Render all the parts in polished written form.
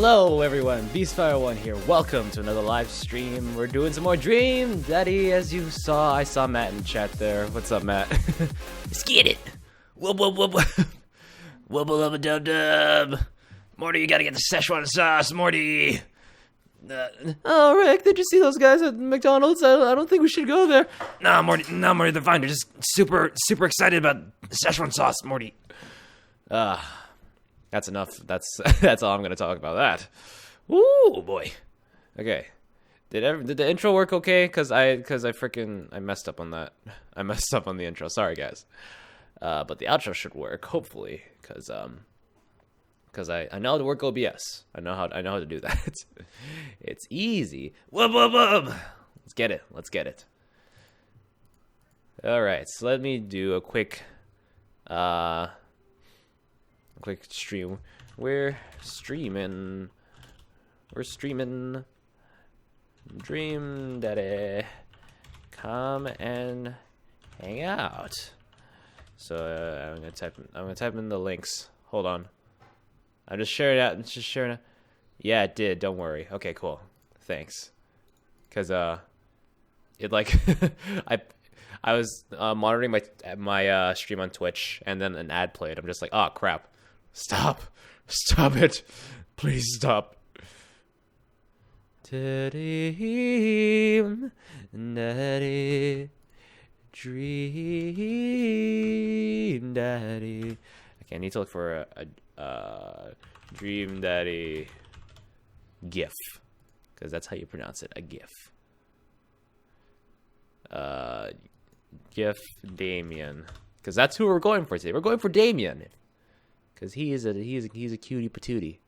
Hello everyone, Beastfire1 here. Welcome to another live stream. We're doing some more Dream Daddy. As you saw, I saw Matt in chat there. What's up, Matt? Let's get it. Whoop whoop whoop whoop. Wubble up a dub dub. Morty, you gotta get the Szechuan sauce, Morty. Oh, Rick, did you see those guys at McDonald's? I don't think we should go there. No, Morty, they're fine. They're just super excited about Szechuan sauce, Morty. That's enough. That's all I'm gonna talk about that. Woo, boy. Okay. Did the intro work okay? Cause I messed up on that. I messed up on the intro. Sorry, guys. But the outro should work, hopefully, cause I know how to work OBS. I know how to do that. It's easy. Wub wub wub. Let's get it. All right. So let me do a quick stream. We're streaming Dream Daddy. Come and hang out. So I'm gonna type in the links. Hold on. I'm just sharing out. It's just sharing out. Yeah, it did. Don't worry. Okay, cool. Thanks. Cause it like I was monitoring my stream on Twitch, and then an ad played. I'm just like, oh crap. Stop it, please stop. Dream Daddy, Dream Daddy. Okay, I need to look for a Dream Daddy GIF, because that's how you pronounce it, a GIF. GIF Damien, because that's who we're going for today. We're going for Damien. Cause he's a cutie patootie.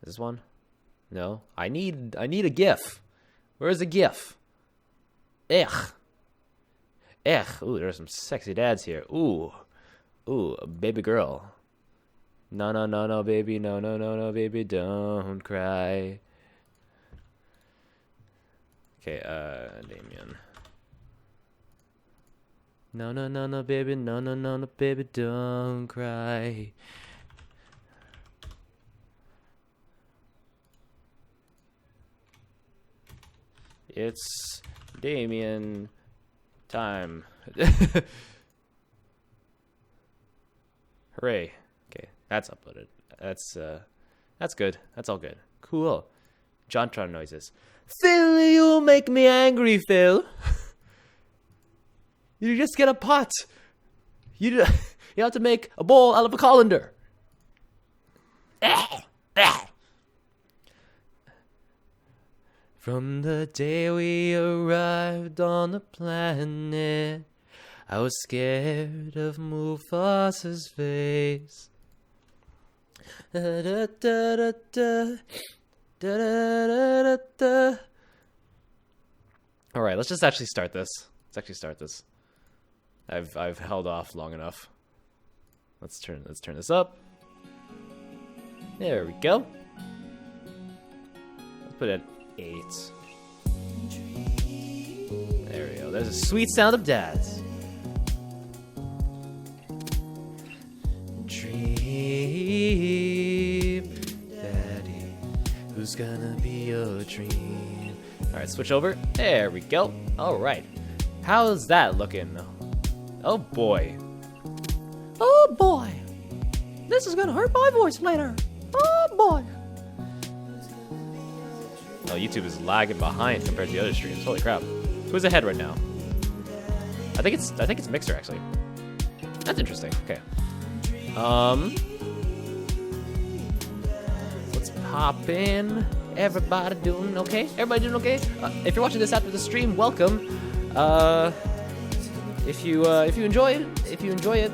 This one? No. I need a GIF. Where's the GIF? Ugh. Ooh, there's some sexy dads here. Ooh, baby girl. No, baby. No, baby, don't cry. Okay, Damien. No, baby, no, baby, don't cry. It's Damien time. Hooray. Okay, that's uploaded. That's good. That's all good. Cool. JonTron noises. Phil, you make me angry, Phil. You just get a pot. You have to make a bowl out of a colander. From the day we arrived on the planet, I was scared of Mufasa's face. All right, let's just actually start this. I've held off long enough. Let's turn this up. There we go. Let's put it at 8. There we go. There's a sweet sound of dads. Dream Daddy, who's gonna be your dream? All right, switch over. There we go. All right. How's that looking? Oh boy. Oh boy. This is gonna hurt my voice later. Oh boy. Oh, YouTube is lagging behind compared to the other streams. Holy crap. Who's ahead right now? I think it's Mixer actually. That's interesting. Okay. Let's pop in. Everybody doing okay? Everybody doing okay? If you're watching this after the stream, welcome. If you enjoy it,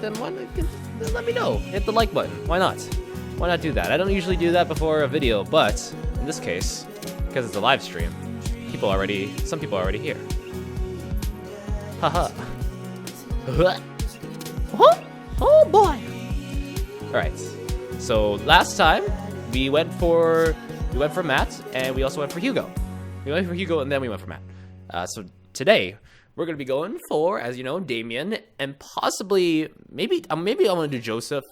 then let me know. Hit the like button. Why not? Why not do that? I don't usually do that before a video, but in this case, because it's a live stream, some people are already here. Haha. Oh boy. All right. So last time we went for Matt, and we also went for Hugo. We went for Hugo, and then we went for Matt. So today we're gonna be going for, as you know, Damien, and possibly maybe I want to do Joseph.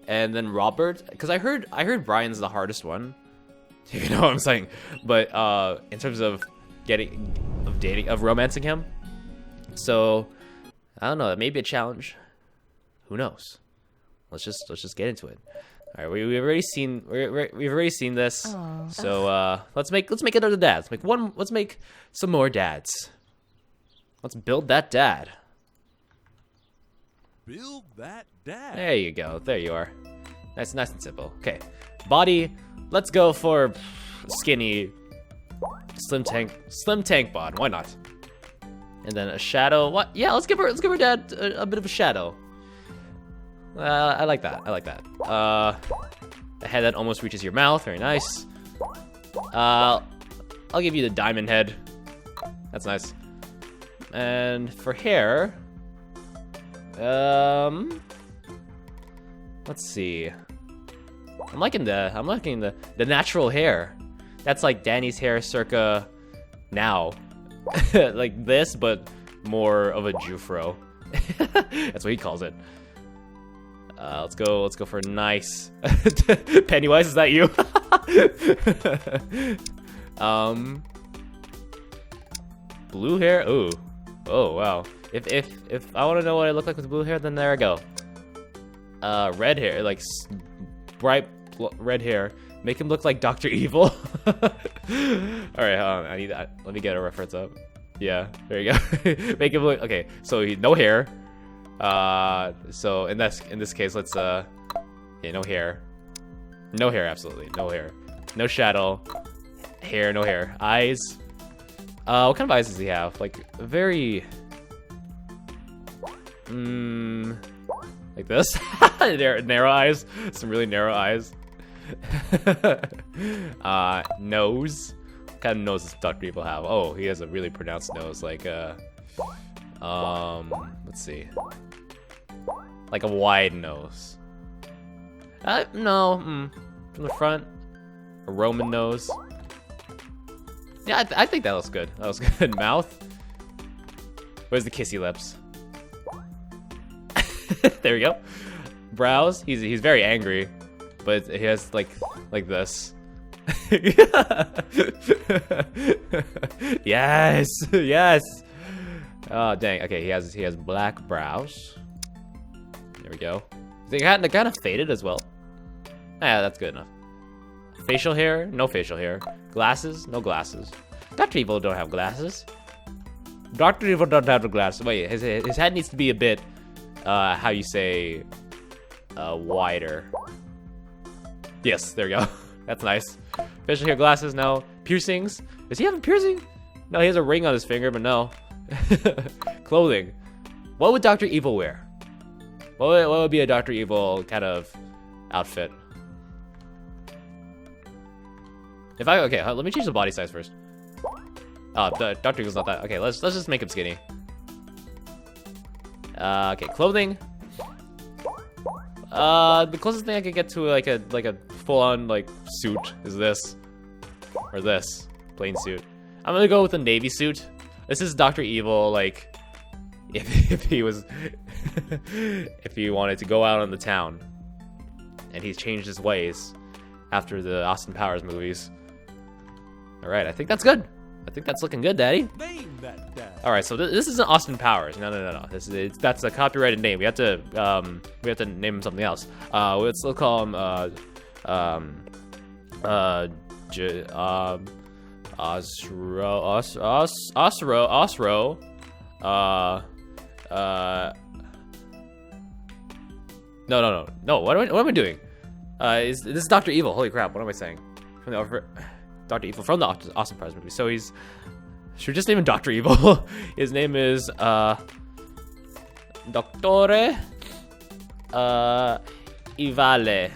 and then Robert, because I heard Brian's the hardest one. You know what I'm saying? But in terms of romancing him, so I don't know. It may be a challenge. Who knows? Let's just get into it. All right, we've already seen this. Oh. So let's make another dad. Let's make some more dads. Let's build that dad. Build that dad. There you go. There you are. Nice and simple. Okay, body. Let's go for skinny, slim tank bod. Why not? And then a shadow. What? Yeah, let's give her dad a bit of a shadow. I like that. A head that almost reaches your mouth. Very nice. I'll give you the diamond head. That's nice. And for hair, let's see. I'm liking the natural hair. That's like Danny's hair circa now. Like this, but more of a Jufro. That's what he calls it. Let's go for nice. Pennywise, is that you? Blue hair. Ooh. Oh wow. If I want to know what I look like with blue hair, then there I go. Red hair, like bright red hair. Make him look like Dr. Evil. All right, hold on. I need that. Let me get a reference up. Yeah, there you go. Make him look. Okay, so no hair. So in this case, let's okay, no hair, absolutely no hair, no shadow, hair, no hair, eyes. What kind of eyes does he have? Like very, like this. Narrow eyes, some really narrow eyes. Nose. What kind of nose does Dr. Evil have? Oh, he has a really pronounced nose, like let's see. Like a wide nose. No. From the front, a Roman nose. Yeah, I think that looks good. That looks good. Mouth. Where's the kissy lips? There we go. Brows. He's very angry, but he has like this. Yes. Oh dang. Okay, he has black brows. There we go. They kind of faded as well. Yeah, that's good enough. Facial hair, no facial hair. Glasses, no glasses. Dr. Evil don't have glasses. Dr. Evil don't have the glasses. Wait, his head needs to be a bit, how you say, wider. Yes, there we go. That's nice. Facial hair, glasses, no. Piercings. Does he have a piercing? No, he has a ring on his finger, but no. Clothing. What would Dr. Evil wear? What would be a Dr. Evil kind of outfit? Okay, let me change the body size first. Oh, Dr. Evil's not that. Okay, let's just make him skinny. Okay, clothing. The closest thing I could get to like a full-on like suit is this, or this plain suit. I'm gonna go with a navy suit. This is Dr. Evil, like if he was if he wanted to go out on the town, and he's changed his ways after the Austin Powers movies. All right, I think that's good. I think that's looking good, Daddy. Name that dad. All right, so this isn't Austin Powers. No. That's a copyrighted name. We have to name him something else. Let's call him Osro. No. What am I doing? This is Dr. Evil. Holy crap! What am I saying? Dr. Evil from the Austin Powers movie. So should we just name him Dr. Evil? His name is Dottore Ivale.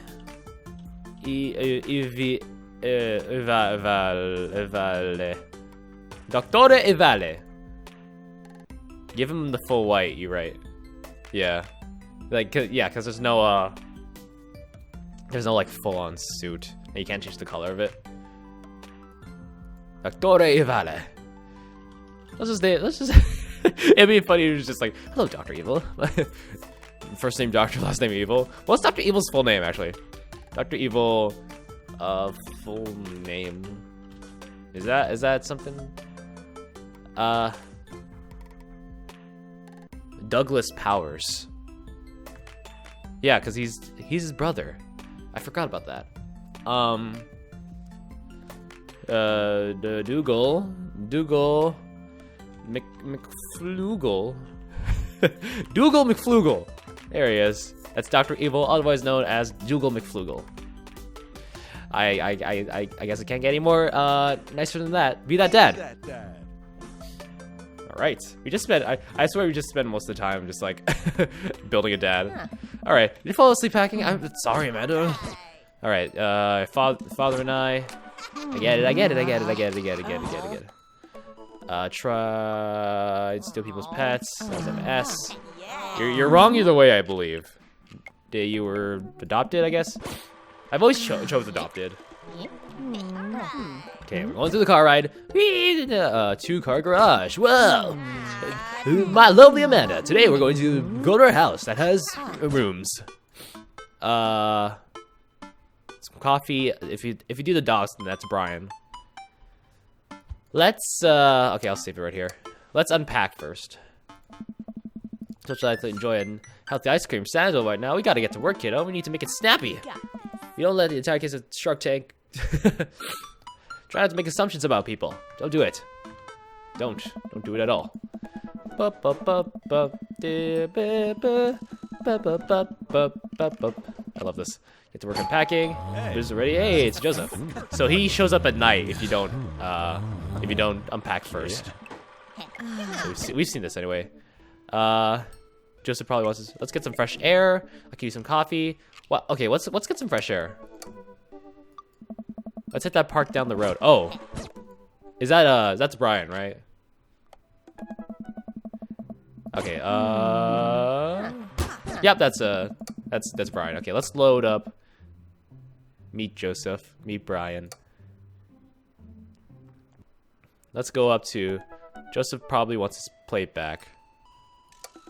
Ivale. Dottore Ivale. Give him the full white. You're right. Yeah. Because there's no like full-on suit, and you can't change the color of it. Dottore Ivale. Let's just it'd be funny if it was just like, hello, Dr. Evil. First name Doctor, last name Evil. What's Dr. Evil's full name, actually? Dr. Evil, full name. Is that something? Douglas Powers. Yeah, because he's his brother. I forgot about that. Dougal McFlugel. Dougal McFlugel. There he is. That's Dr. Evil, otherwise known as Dougal McFlugel. I guess I can't get any more nicer than that. Be that dad. That dad. All right. We just spent. I swear we just spent most of the time just like building a dad. All right. Did you fall asleep packing? I'm sorry, Amanda. All right. Father and I. I get it. Try steal people's pets. That's an S. You're wrong either way, I believe. You were adopted, I guess. I've always chose adopted. Okay, we're going through the car ride. Two-car garage. Whoa! My lovely Amanda. Today we're going to go to our house that has rooms. Some coffee. If you do the dogs, then that's Brian. Let's okay, I'll save it right here. Let's unpack first. Such like to enjoy a healthy ice cream sandwich right now. We gotta get to work, kiddo. We need to make it snappy. You don't let the entire case of Shark Tank. Try not to make assumptions about people. Don't do it. Don't do it at all. I love this. Get to work unpacking. Who's ready? Hey, it's Joseph. So he shows up at night if you don't unpack first. So we've seen this anyway. Joseph probably wants us. Let's get some fresh air. I'll give you some coffee. What? Okay, let's get some fresh air. Let's hit that park down the road. Oh, is that that's Brian, right? Okay. Yep, that's Brian. Okay, let's load up. Meet Joseph. Meet Brian. Let's go up to. Joseph probably wants his plate back.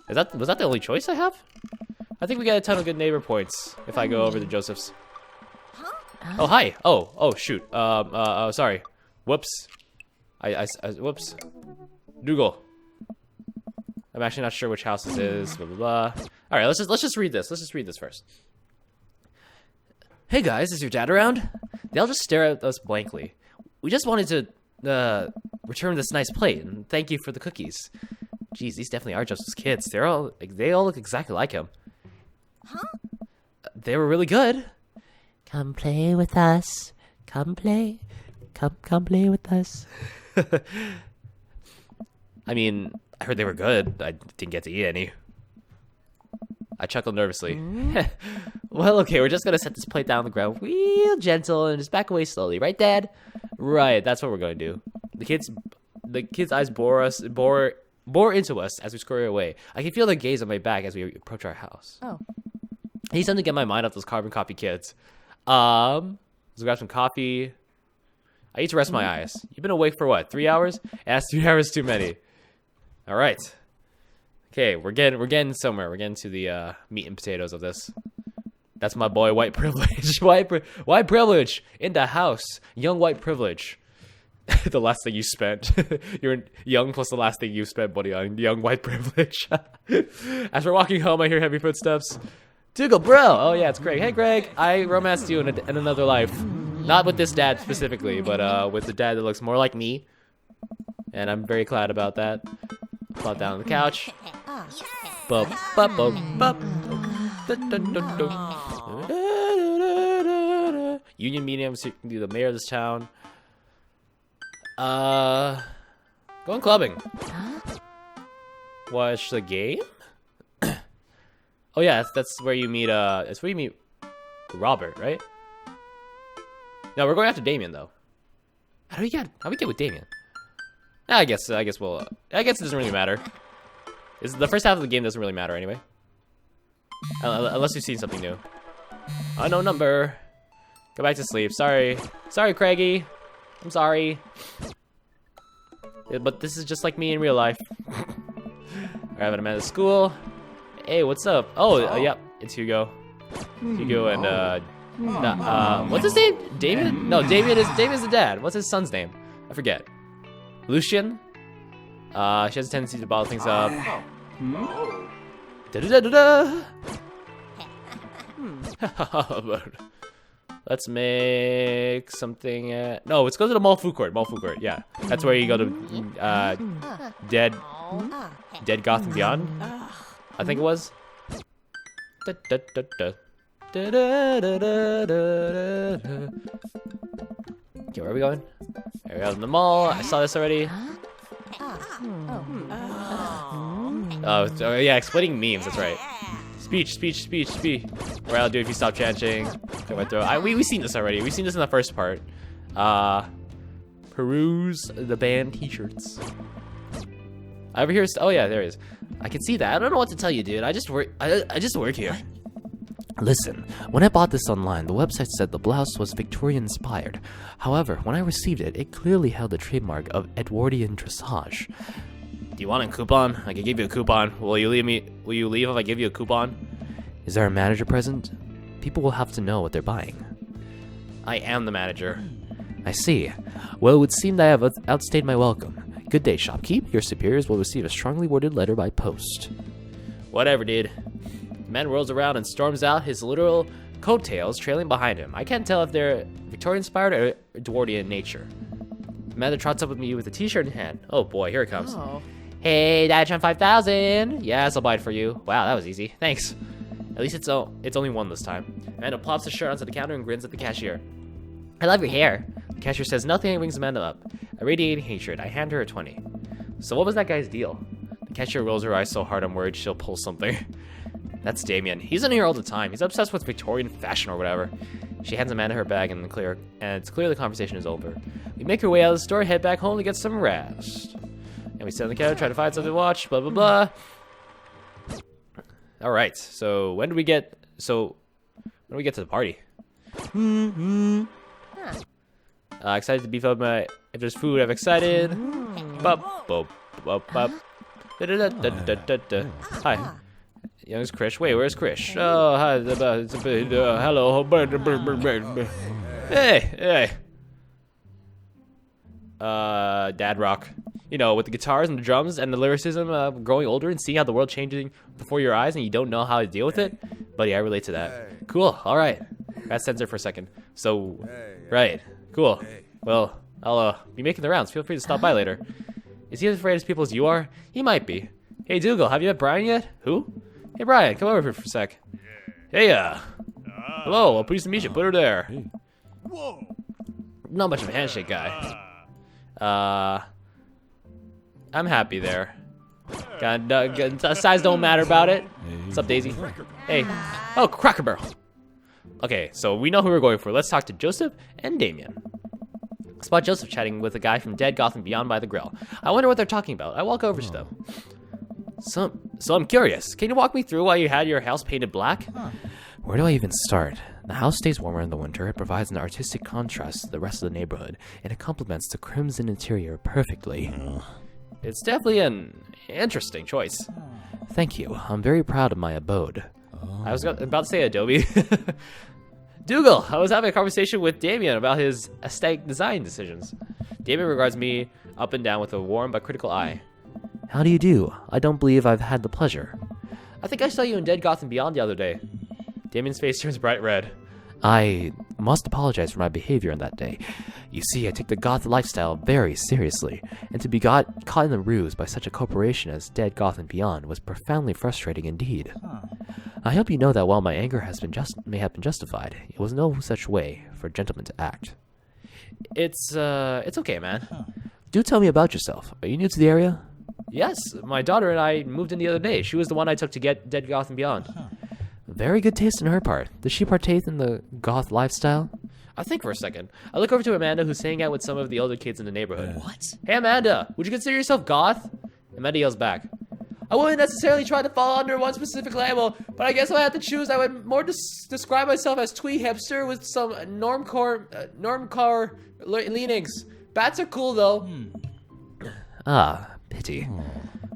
Was that the only choice I have? I think we got a ton of good neighbor points if I go over to Joseph's. Oh, hi. Oh, shoot. Sorry. Whoops. Whoops. Dougal. I'm actually not sure which house this is. Blah blah blah. All right, let's just read this. Let's just read this first. Hey guys, is your dad around? They all just stare at us blankly. We just wanted to return this nice plate and thank you for the cookies. Jeez, these definitely are Joseph's kids. They all look exactly like him. Huh? They were really good. Come play with us. Come play. Come play with us. I mean, I heard they were good. I didn't get to eat any. I chuckled nervously. Well, okay, we're just gonna set this plate down on the ground real gentle and just back away slowly, right, Dad? Right, that's what we're gonna do. The kids' eyes bore into us as we scurry away. I can feel their gaze on my back as we approach our house. Oh. I need something to get my mind off those carbon copy kids. Let's grab some coffee. I need to rest my eyes. You've been awake for what, 3 hours? That's 3 hours too many. All right. Okay, we're getting somewhere. We're getting to the meat and potatoes of this. That's my boy, white privilege. white privilege in the house. Young white privilege. The last thing you spent. You're young plus the last thing you spent, buddy, on young white privilege. As we're walking home, I hear heavy footsteps. Dougal, bro. Oh yeah, it's Greg. Hey, Greg. I romanced you in another life. Not with this dad specifically, but with the dad that looks more like me. And I'm very glad about that. Plop down on the couch. Bup, bup, bup, bup. Union meeting. So you can be the mayor of this town. Going clubbing. Watch the game? Oh yeah, that's where you meet that's where you meet Robert, right? No, we're going after Damien though. How do we get with Damien? I guess it doesn't really matter. The first half of the game doesn't really matter anyway. Unless you've seen something new. Unknown number. Go back to sleep. Sorry, Craigie. I'm sorry. Yeah, but this is just like me in real life. We're having a man at school. Hey, what's up? Oh, yep, it's Hugo. Hugo and what's his name? Damien? No, Damien's the dad. What's his son's name? I forget. Lucian. She has a tendency to bottle things up. Da-da-da-da-da. Let's make something. No, let's go to the mall food court. Mall food court. Yeah, that's where you go to Dead Goth and Beyond. I think it was. Da-da-da-da. Da-da-da-da-da-da. Okay, where are we going? There we go in the mall. I saw this already. Oh yeah, explaining memes. That's right. Speech. What I'll do if you stop chanting. We've seen this already. We've seen this in the first part. Peruse the band T-shirts. Over here. Oh yeah, there it is. I can see that. I don't know what to tell you, dude. I just work here. Listen, when I bought this online, the website said the blouse was Victorian inspired. However, when I received it, it clearly held the trademark of Edwardian dressage. Do you want a coupon? I can give you a coupon. Will you leave if I give you a coupon? Is there a manager present? People will have to know what they're buying. I am the manager. I see. Well, it would seem that I have outstayed my welcome. Good day, shopkeep. Your superiors will receive a strongly worded letter by post. Whatever, dude. The man whirls around and storms out, his literal coattails trailing behind him. I can't tell if they're Victorian-inspired or Edwardian nature. Amanda trots up with me with a t-shirt in hand. Oh boy, here it comes. Oh. Hey, Diatron 5000. Yes, I'll buy it for you. Wow, that was easy. Thanks. At least it's only one this time. Amanda plops the shirt onto the counter and grins at the cashier. I love your hair. The cashier says nothing and rings Amanda up. I radiate hatred. I hand her a 20. So what was that guy's deal? The cashier rolls her eyes so hard I'm worried she'll pull something. That's Damien. He's in here all the time. He's obsessed with Victorian fashion or whatever. She hands Amanda her bag and it's clear the conversation is over. We make our way out of the store, head back home to get some rest. And we sit on the couch, try to find something to watch, blah, blah, blah. Alright, so when do we get to the party? Excited to beef up my, if there's food, I'm excited. Hi. Young's Krish. Wait, where's Krish? Oh, hi. Hello. Hey. Dad rock. You know, with the guitars and the drums and the lyricism growing older and seeing how the world changing before your eyes and you don't know how to deal with it. Buddy, I relate to that. Cool. All right. That's censored for a second. So, right. Cool. Well, I'll be making the rounds. Feel free to stop by later. Is he as afraid as people as you are? He might be. Hey, Dougal, have you met Brian yet? Who? Hey, Brian, come over here for a sec. Hey, hello, I'm pleased to meet you. Put her there. Whoa. Not much of a handshake guy. I'm happy there. Size don't matter about it. What's up, Daisy? Hey. Oh, Cracker Barrel. Okay, so we know who we're going for. Let's talk to Joseph and Damien. Spot Joseph chatting with a guy from Dead Goth and Beyond by the grill. I wonder what they're talking about. I walk over to them. So I'm curious. Can you walk me through why you had your house painted black? Where do I even start? The house stays warmer in the winter. It provides an artistic contrast to the rest of the neighborhood, and it complements the crimson interior perfectly. It's definitely an interesting choice. Thank you. I'm very proud of my abode. I was about to say Adobe. Dougal, I was having a conversation with Damien about his aesthetic design decisions. Damien regards me up and down with a warm but critical eye. How do you do? I don't believe I've had the pleasure. I think I saw you in Dead Goth and Beyond the other day. Damien's face turns bright red. I must apologize for my behavior on that day. You see, I take the goth lifestyle very seriously, and to be caught in the ruse by such a corporation as Dead Goth and Beyond was profoundly frustrating indeed. I hope you know that while my anger may have been justified, it was no such way for a gentleman to act. It's okay, man. Do tell me about yourself. Are you new to the area? Yes, my daughter and I moved in the other day. She was the one I took to get Dead Goth and Beyond. Very good taste on her part. Does she partake in the goth lifestyle? I think for a second. I look over to Amanda, who's hanging out with some of the older kids in the neighborhood. What? Hey, Amanda, would you consider yourself goth? Amanda yells back. I wouldn't necessarily try to fall under one specific label, but I guess if I had to choose, I would more describe myself as twee hipster with some normcore leanings. Bats are cool, though. Ah, pity.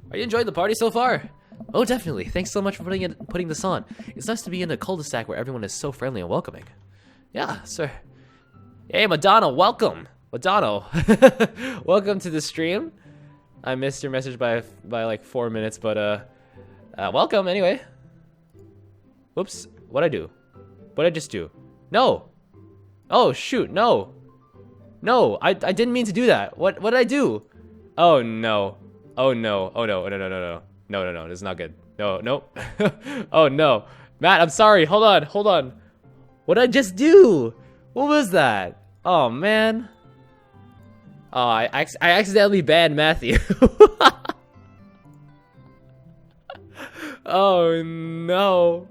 Are you enjoying the party so far? Oh, definitely. Thanks so much for putting this on. It's nice to be in a cul-de-sac where everyone is so friendly and welcoming. Yeah, sir. Hey, Madonna, welcome. Madonna, welcome to the stream. I missed your message by like 4 minutes, but welcome anyway. Whoops, what'd I do? What'd I just do? No. Oh shoot, no. No, I didn't mean to do that. What did I do? Oh no. Oh no. Oh no. No no no no. No no no. This is not good. No, nope. Oh no. Matt, I'm sorry. Hold on. What did I just do? What was that? Oh man. Oh, I accidentally banned Matthew. Oh no.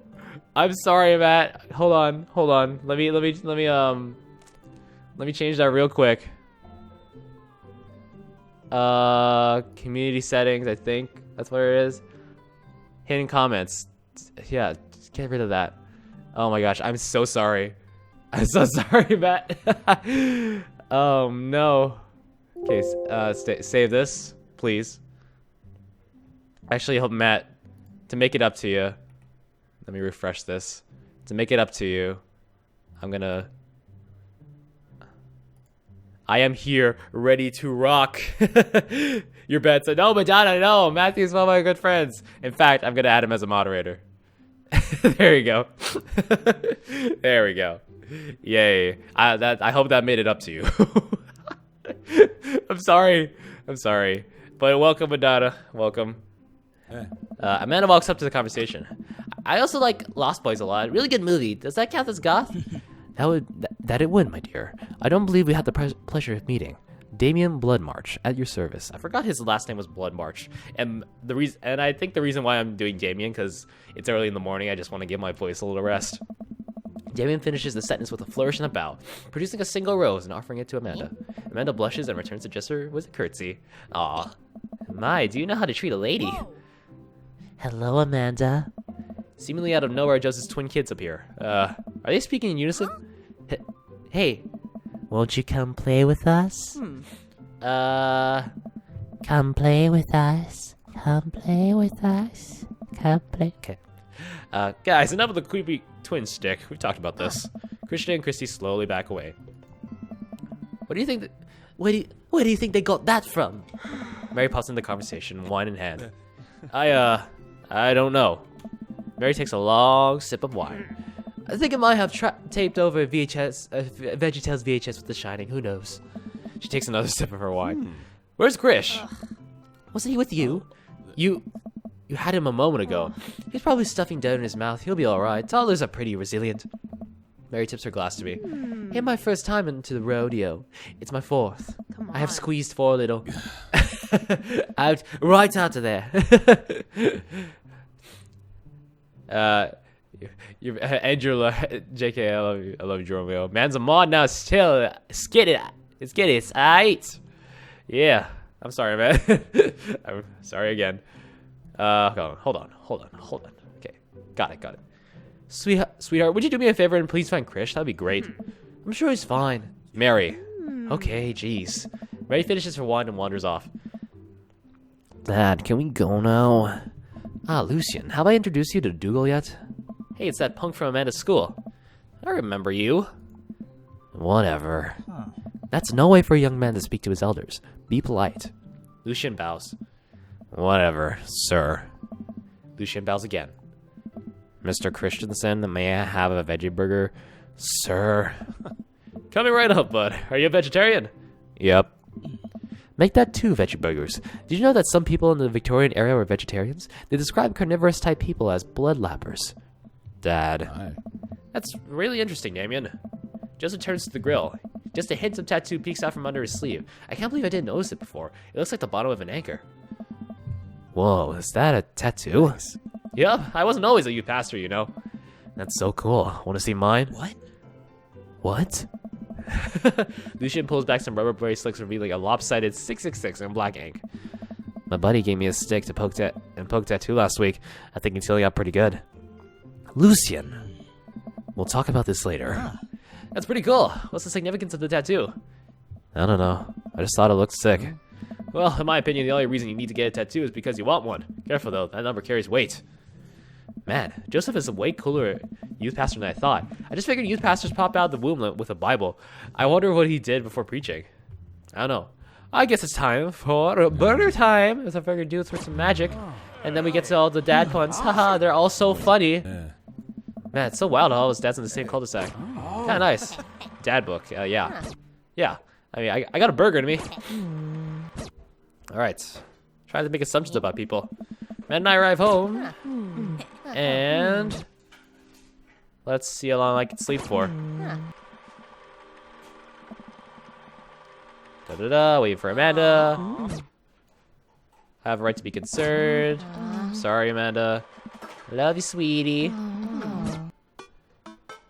I'm sorry, Matt. Hold on. Let me change that real quick. Community settings, I think that's what it is. Hidden comments. Yeah, just get rid of that. Oh my gosh, I'm so sorry. I'm so sorry, Matt. Oh no. Okay, save this, please. Actually, hope Matt, to make it up to you. Let me refresh this. To make it up to you, I am here, ready to rock. Your bet said, no, Madonna, no. Matthew's one of my good friends. In fact, I'm gonna add him as a moderator. There you go. There we go. Yay. I hope that made it up to you. I'm sorry. But welcome, Madonna. Welcome. Amanda walks up to the conversation. I also like Lost Boys a lot. Really good movie. Does that count as goth? That it would, my dear. I don't believe we had the pleasure of meeting. Damien Bloodmarch, at your service. I forgot his last name was Bloodmarch, and I think the reason why I'm doing Damien because it's early in the morning. I just want to give my voice a little rest. Damien finishes the sentence with a flourish and a bow, producing a single rose and offering it to Amanda. Amanda blushes and returns the gesture with a curtsy. Aw, my, do you know how to treat a lady? Whoa. Hello, Amanda. Seemingly out of nowhere, Joseph's twin kids appear. Are they speaking in unison? Hey, won't you come play with us? Come play with us. Come play with us. Come play. Okay. Guys, enough of the creepy twin stick. We've talked about this. Christian and Christy slowly back away. What do you think? Where do you think they got that from? Mary pops into the conversation, wine in hand. I don't know. Mary takes a long sip of wine. I think it might have taped over VHS, VeggieTales VHS with The Shining. Who knows? She takes another sip of her wine. Where's Krish? Wasn't he with you? You had him a moment ago. He's probably stuffing down in his mouth. He'll be all right. Toddlers are pretty resilient. Mary tips her glass to me. Ain't my first time into the rodeo. It's my fourth. Come on. I have squeezed 4 little. Out, right out of there. Angela, JK, I love you, Romeo. Man's a mod now. Still, skid it. It's aight. Yeah, I'm sorry, man. I'm sorry again. Hold on. Okay, got it. Sweetheart, would you do me a favor and please find Krish? That'd be great. I'm sure he's fine. Mary. Okay, jeez. Mary finishes her wine and wanders off. Dad, can we go now? Ah, Lucian, have I introduced you to Dougal yet? Hey, it's that punk from Amanda's school. I remember you. Whatever. That's no way for a young man to speak to his elders. Be polite. Lucian bows. Whatever, sir. Lucian bows again. Mr. Christensen, may I have a veggie burger? Sir. Coming right up, bud. Are you a vegetarian? Yep. Make that 2 veggie burgers. Did you know that some people in the Victorian era were vegetarians? They describe carnivorous type people as bloodlappers. Dad. That's really interesting, Damien. Joseph turns to the grill. Just a hint of tattoo peeks out from under his sleeve. I can't believe I didn't notice it before. It looks like the bottom of an anchor. Whoa, is that a tattoo? Nice. Yep, I wasn't always a youth pastor, you know. That's so cool. Want to see mine? What? Lucian pulls back some rubber bracelets, revealing a lopsided 666 in black ink. My buddy gave me a stick to poke tattoo last week. I think it's healing up pretty good. Lucian, we'll talk about this later. That's pretty cool. What's the significance of the tattoo? I don't know. I just thought it looked sick. Well, in my opinion, the only reason you need to get a tattoo is because you want one. Careful though, that number carries weight. Man, Joseph is a way cooler youth pastor than I thought. I just figured youth pastors pop out of the womb with a Bible. I wonder what he did before preaching. I don't know. I guess it's time for a burner time. As I figured do for some magic. And then we get to all the dad puns. Haha, they're all so funny. Man, it's so wild how all his dads in the same cul-de-sac. Kinda nice. Dad book, yeah. Yeah, I mean, I got a burger to me. Alright. Trying to make assumptions about people. Matt and I arrive home. And let's see how long I can sleep for. Da-da-da, waiting for Amanda. I have a right to be concerned. Sorry, Amanda. Love you, sweetie.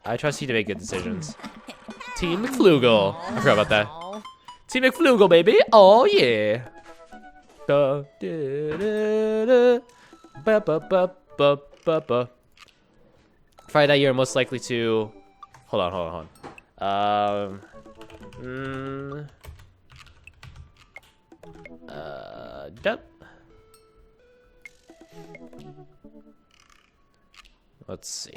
I trust you to make good decisions. Team McFlugel. I forgot about that. Team McFlugel, baby. Oh, yeah. Da, da, da, da. Ba, ba, ba, ba, ba, ba. Friday night, you're most likely to... Hold on. Yep. Let's see.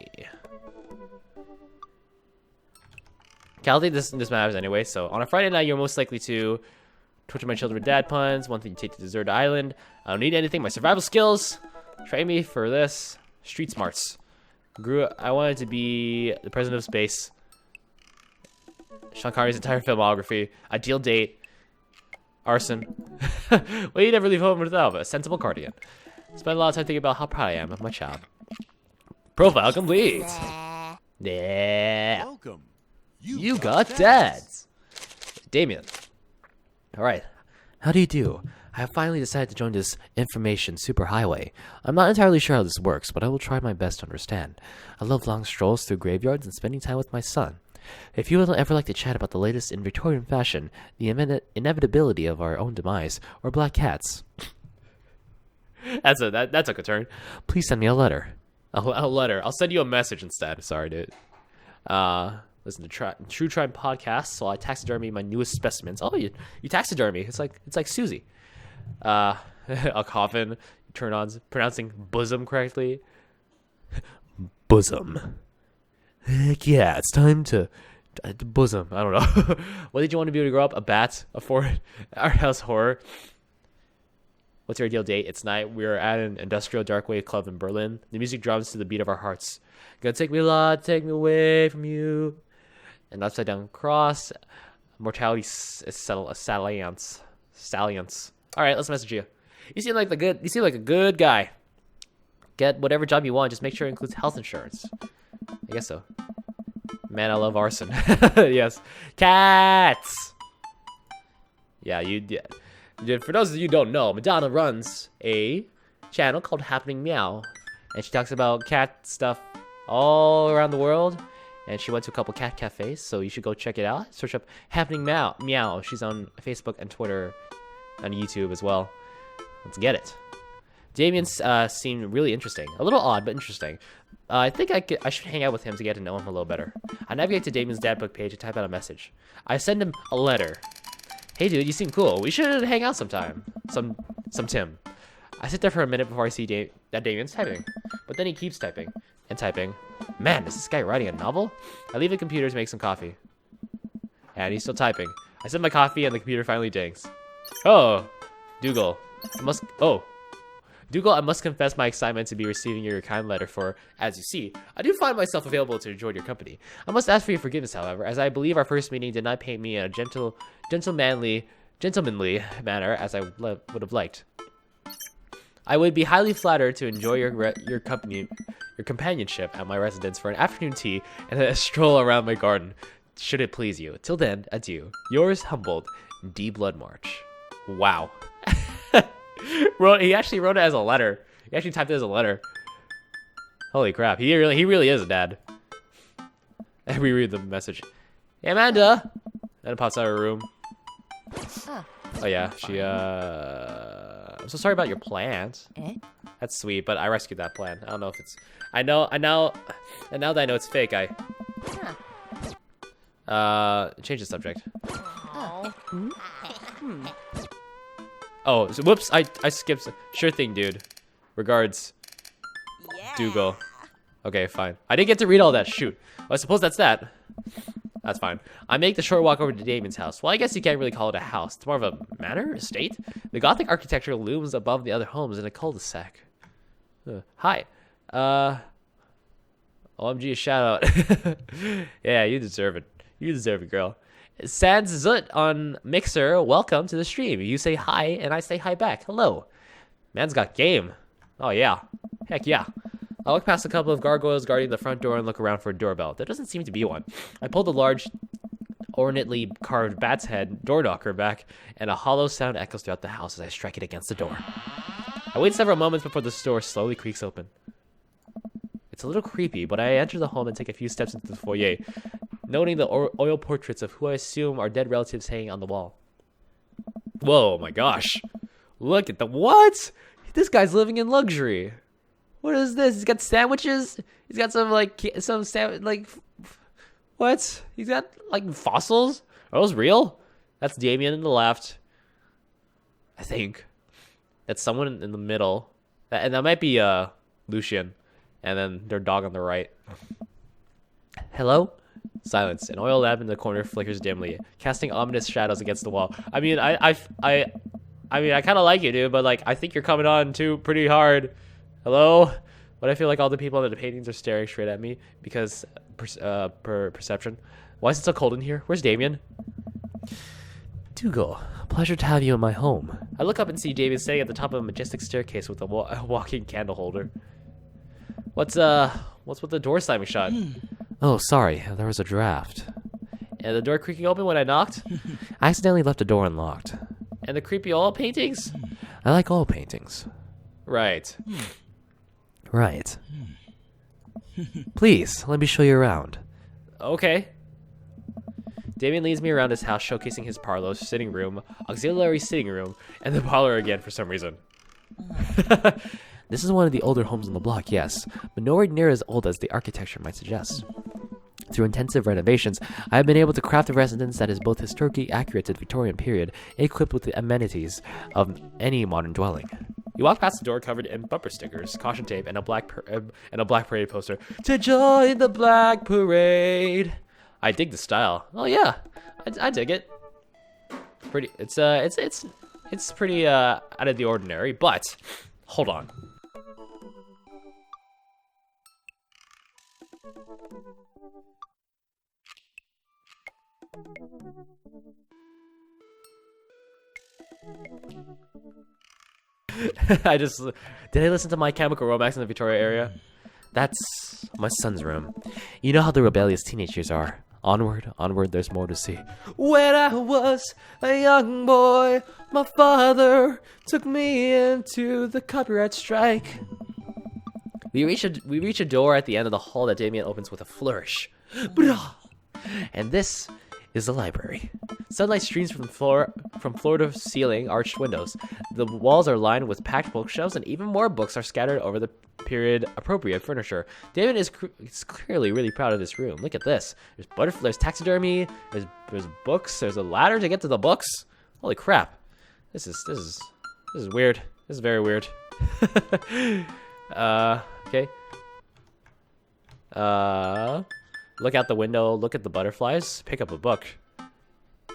Okay, I don't think this matters anyway. So on a Friday night, you're most likely to torture my children with dad puns. One thing you take to deserted island. I don't need anything. My survival skills. Train me for this. Street smarts. I wanted to be the president of space. Sean Connery's entire filmography. Ideal date. Arson. Well, you never leave home without a sensible guardian. Spend a lot of time thinking about how proud I am of my child. Profile complete. Yeah. Welcome. You got dads. Damien. Alright. How do you do? I have finally decided to join this information superhighway. I'm not entirely sure how this works, but I will try my best to understand. I love long strolls through graveyards and spending time with my son. If you would ever like to chat about the latest in Victorian fashion, the inevitability of our own demise, or black cats. That took a turn. Please send me a letter. A letter. I'll send you a message instead. Sorry, dude. Listen to True Crime podcasts, so I taxidermy my newest specimens. Oh, you taxidermy. It's like Susie. A coffin. Turn on pronouncing bosom correctly. Bosom. Heck yeah, it's time to bosom. I don't know. What did you want to be able to grow up? A bat? A fort? Our house horror? What's your ideal date? It's night. We're at an industrial dark wave club in Berlin. The music drums to the beat of our hearts. Gonna take me a lot, take me away from you. An upside down cross. Mortality salience. All right, let's message you. You seem like a good guy. Get whatever job you want. Just make sure it includes health insurance. I guess so. Man, I love arson. Yes. Cats! Yeah, for those of you who don't know, Madonna runs a channel called Happening Meow. And she talks about cat stuff all around the world. And she went to a couple cat cafes, so you should go check it out. Search up Happening Meow. She's on Facebook and Twitter and YouTube as well. Let's get it. Damien seemed really interesting. A little odd, but interesting. I think I should hang out with him to get to know him a little better. I navigate to Damien's dadbook page and type out a message. I send him a letter. Hey dude, you seem cool. We should hang out sometime. Some Tim. I sit there for a minute before I see that Damien's typing. But then he keeps typing and typing. Man, is this guy writing a novel? I leave the computer to make some coffee. And he's still typing. I sip my coffee and the computer finally dings. Oh, Dougal. Dougal, I must confess my excitement to be receiving your kind letter for, as you see, I do find myself available to enjoy your company. I must ask for your forgiveness, however, as I believe our first meeting did not paint me in a gentlemanly manner as I would have liked. I would be highly flattered to enjoy your companionship at my residence for an afternoon tea and a stroll around my garden, should it please you. Till then, adieu. Yours humbled, D. Bloodmarch. Wow. He actually wrote it as a letter. He actually typed it as a letter. Holy crap. He really is a dad. And we read the message. Hey, Amanda! And it pops out of her room. Oh yeah, I'm so sorry about your plans. That's sweet, but I rescued that plan. I don't know if it's... and now that I know it's fake, change the subject. Oh, so, whoops! I skipped. Sure thing, dude. Regards, Dougal. Okay, fine. I didn't get to read all that. Shoot. Well, I suppose that's that. That's fine. I make the short walk over to Damien's house. Well, I guess you can't really call it a house. It's more of a manor, estate. The Gothic architecture looms above the other homes in a cul-de-sac. Hi. OMG, a shout out. Yeah, you deserve it. You deserve it, girl. Sans Zut on Mixer, welcome to the stream. You say hi, and I say hi back. Hello. Man's got game. Oh, yeah. Heck yeah. I walk past a couple of gargoyles guarding the front door and look around for a doorbell. There doesn't seem to be one. I pull the large, ornately carved bat's head door knocker back, and a hollow sound echoes throughout the house as I strike it against the door. I wait several moments before the door slowly creaks open. It's a little creepy, but I enter the home and take a few steps into the foyer, noting the oil portraits of who I assume are dead relatives hanging on the wall. Whoa, my gosh. Look at the what? This guy's living in luxury. What is this? He's got sandwiches. He's got some what? He's got like fossils. Are those real? That's Damien in the left. I think. That's someone in the middle. And that might be Lucian. And then their dog on the right. Hello? Silence. An oil lamp in the corner flickers dimly, casting ominous shadows against the wall. I mean, I kind of like you, dude, but like I think you're coming on too pretty hard. Hello? But I feel like all the people in the paintings are staring straight at me because per perception. Why is it so cold in here? Where's Damien? Dougal, pleasure to have you in my home. I look up and see Damien standing at the top of a majestic staircase with a walking candle holder. What's with the door slamming shut? Oh, sorry, there was a draft. And the door creaking open when I knocked? I accidentally left the door unlocked. And the creepy oil paintings? I like oil paintings. Right. Right. Please, let me show you around. Okay. Damien leads me around his house, showcasing his parlor, sitting room, auxiliary sitting room, and the parlor again for some reason. This is one of the older homes on the block, yes, but nowhere near as old as the architecture might suggest. Through intensive renovations, I have been able to craft a residence that is both historically accurate to the Victorian period and equipped with the amenities of any modern dwelling. You walk past the door covered in bumper stickers, caution tape, and a black parade poster. To join the Black Parade. I dig the style. Oh yeah, I dig it. Pretty. It's pretty out of the ordinary. But hold on. Did I listen to My Chemical Romance in the Victoria area? That's my son's room. You know how the rebellious teenage years are. Onward, there's more to see. When I was a young boy, my father took me into the copyright strike. We reach a door at the end of the hall that Damien opens with a flourish. And this is the library. Sunlight streams from floor to ceiling arched windows. The walls are lined with packed bookshelves, and even more books are scattered over the period appropriate furniture. Damien is clearly really proud of this room. Look at this. There's butterflies, there's taxidermy, there's books, there's a ladder to get to the books. Holy crap. This is weird. This is very weird. Okay. Look out the window, look at the butterflies, pick up a book.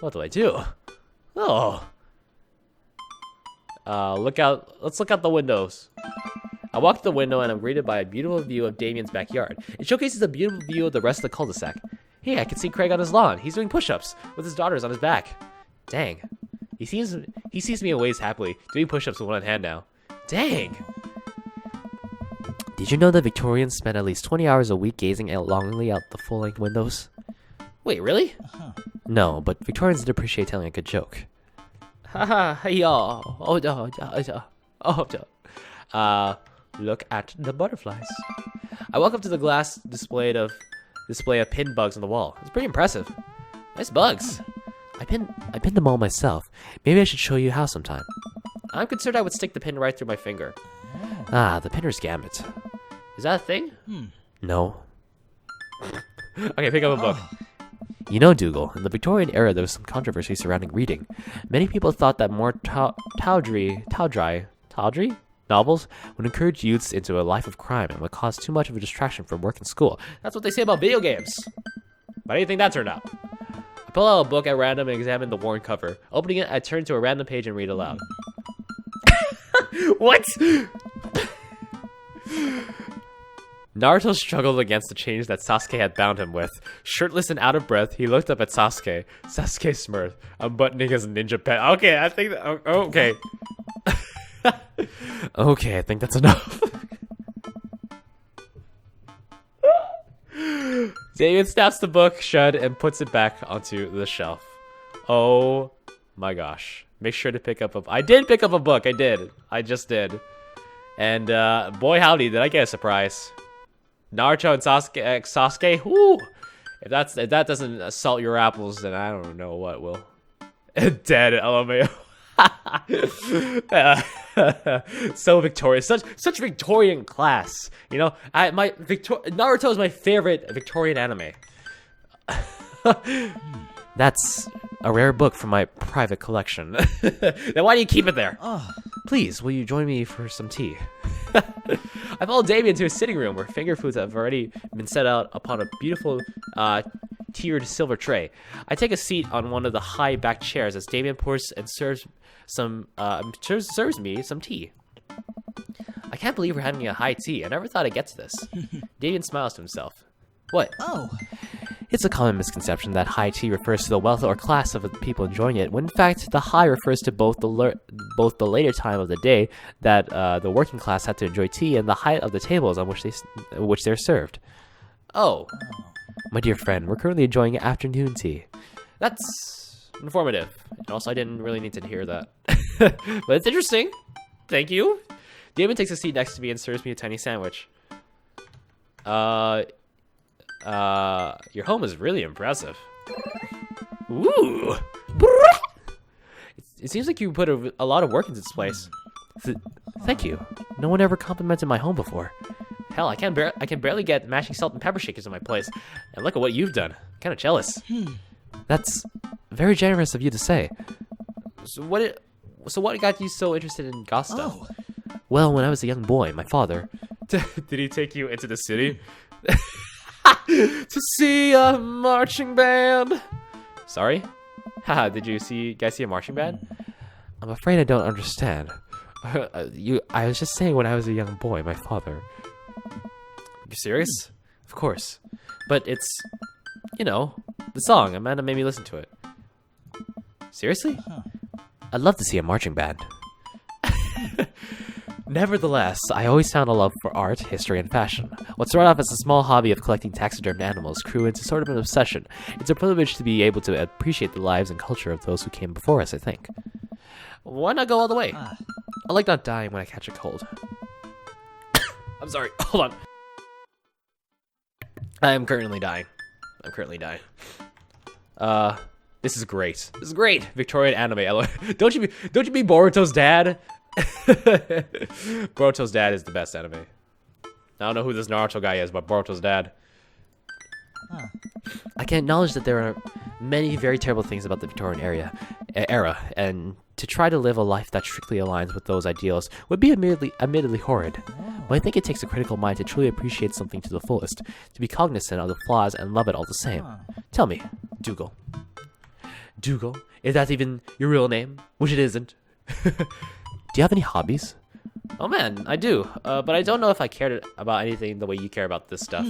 What do I do? Oh. Let's look out the windows. I walk to the window and I'm greeted by a beautiful view of Damien's backyard. It showcases a beautiful view of the rest of the cul-de-sac. Hey, I can see Craig on his lawn. He's doing push-ups with his daughters on his back. Dang. He sees me and waves happily, doing push-ups with one hand now. Dang. Did you know that Victorians spent at least 20 hours a week gazing out longingly out the full-length windows? Wait, really? No, but Victorians did appreciate telling a good joke. Haha, y'all. Look at the butterflies. I walk up to the glass display of pinned bugs on the wall. It's pretty impressive. Nice bugs. I pinned them all myself. Maybe I should show you how sometime. I'm concerned I would stick the pin right through my finger. Ah, the pinner's gambit. Is that a thing? No. Okay, pick up a book. You know, Dougal, in the Victorian era there was some controversy surrounding reading. Many people thought that more tawdry novels would encourage youths into a life of crime and would cause too much of a distraction from work and school. That's what they say about video games. How do you think that turned out? I pull out a book at random and examine the worn cover. Opening it, I turn to a random page and read aloud. What? Naruto struggled against the chains that Sasuke had bound him with. Shirtless and out of breath, he looked up at Sasuke. Sasuke smirked, unbuttoning his ninja pet. Okay, I think that, okay. Okay, I think that's enough. Damien snaps the book shut and puts it back onto the shelf. Oh my gosh. Make sure to pick up a... I did pick up a book. I did. I just did. And boy howdy, did I get a surprise. Naruto and Sasuke. Whoo! If that doesn't assault your apples, then I don't know what will. Dead, LMAO. So Victorian, such Victorian class. You know, Naruto is my favorite Victorian anime. That's a rare book from my private collection. Then why do you keep it there? Please, will you join me for some tea? I followed Damien to his sitting room where finger foods have already been set out upon a beautiful tiered silver tray. I take a seat on one of the high back chairs as Damien pours and serves me some tea. I can't believe we're having a high tea. I never thought I'd get to this. Damien smiles to himself. What? Oh. It's a common misconception that high tea refers to the wealth or class of the people enjoying it, when in fact the high refers to both the later time of the day that the working class had to enjoy tea and the height of the tables on which they're served. Oh, my dear friend, we're currently enjoying afternoon tea. That's informative. And also, I didn't really need to hear that. But it's interesting. Thank you. Damon takes a seat next to me and serves me a tiny sandwich. Your home is really impressive. Ooh. It seems like you put a lot of work into this place. Thank you. No one ever complimented my home before. Hell, I can barely get matching salt and pepper shakers in my place. And look at what you've done. Kind of jealous. That's very generous of you to say. So what got you so interested in goth stuff? Oh. Well, when I was a young boy, my father... Did he take you into the city? To see a marching band. Sorry? Haha, did you guys see a marching band? I'm afraid I don't understand. I was just saying when I was a young boy, my father. You serious? Of course. But it's, you know, the song. Amanda made me listen to it. Seriously? I'd love to see a marching band. Nevertheless, I always found a love for art, history, and fashion. What started off as a small hobby of collecting taxidermed animals grew into sort of an obsession. It's a privilege to be able to appreciate the lives and culture of those who came before us, I think. Why not go all the way? I like not dying when I catch a cold. I'm sorry, hold on. I am currently dying. This is great. This is great. Victorian anime. Don't you be Boruto's dad? Boruto's dad is the best anime. I don't know who this Naruto guy is, but Boruto's dad. I can acknowledge that there are many very terrible things about the Victorian era, and to try to live a life that strictly aligns with those ideals would be admittedly horrid. But I think it takes a critical mind to truly appreciate something to the fullest, to be cognizant of the flaws and love it all the same. Tell me, Dougal. Dougal? Is that even your real name? Which it isn't. Do you have any hobbies? Oh man, I do. But I don't know if I cared about anything the way you care about this stuff.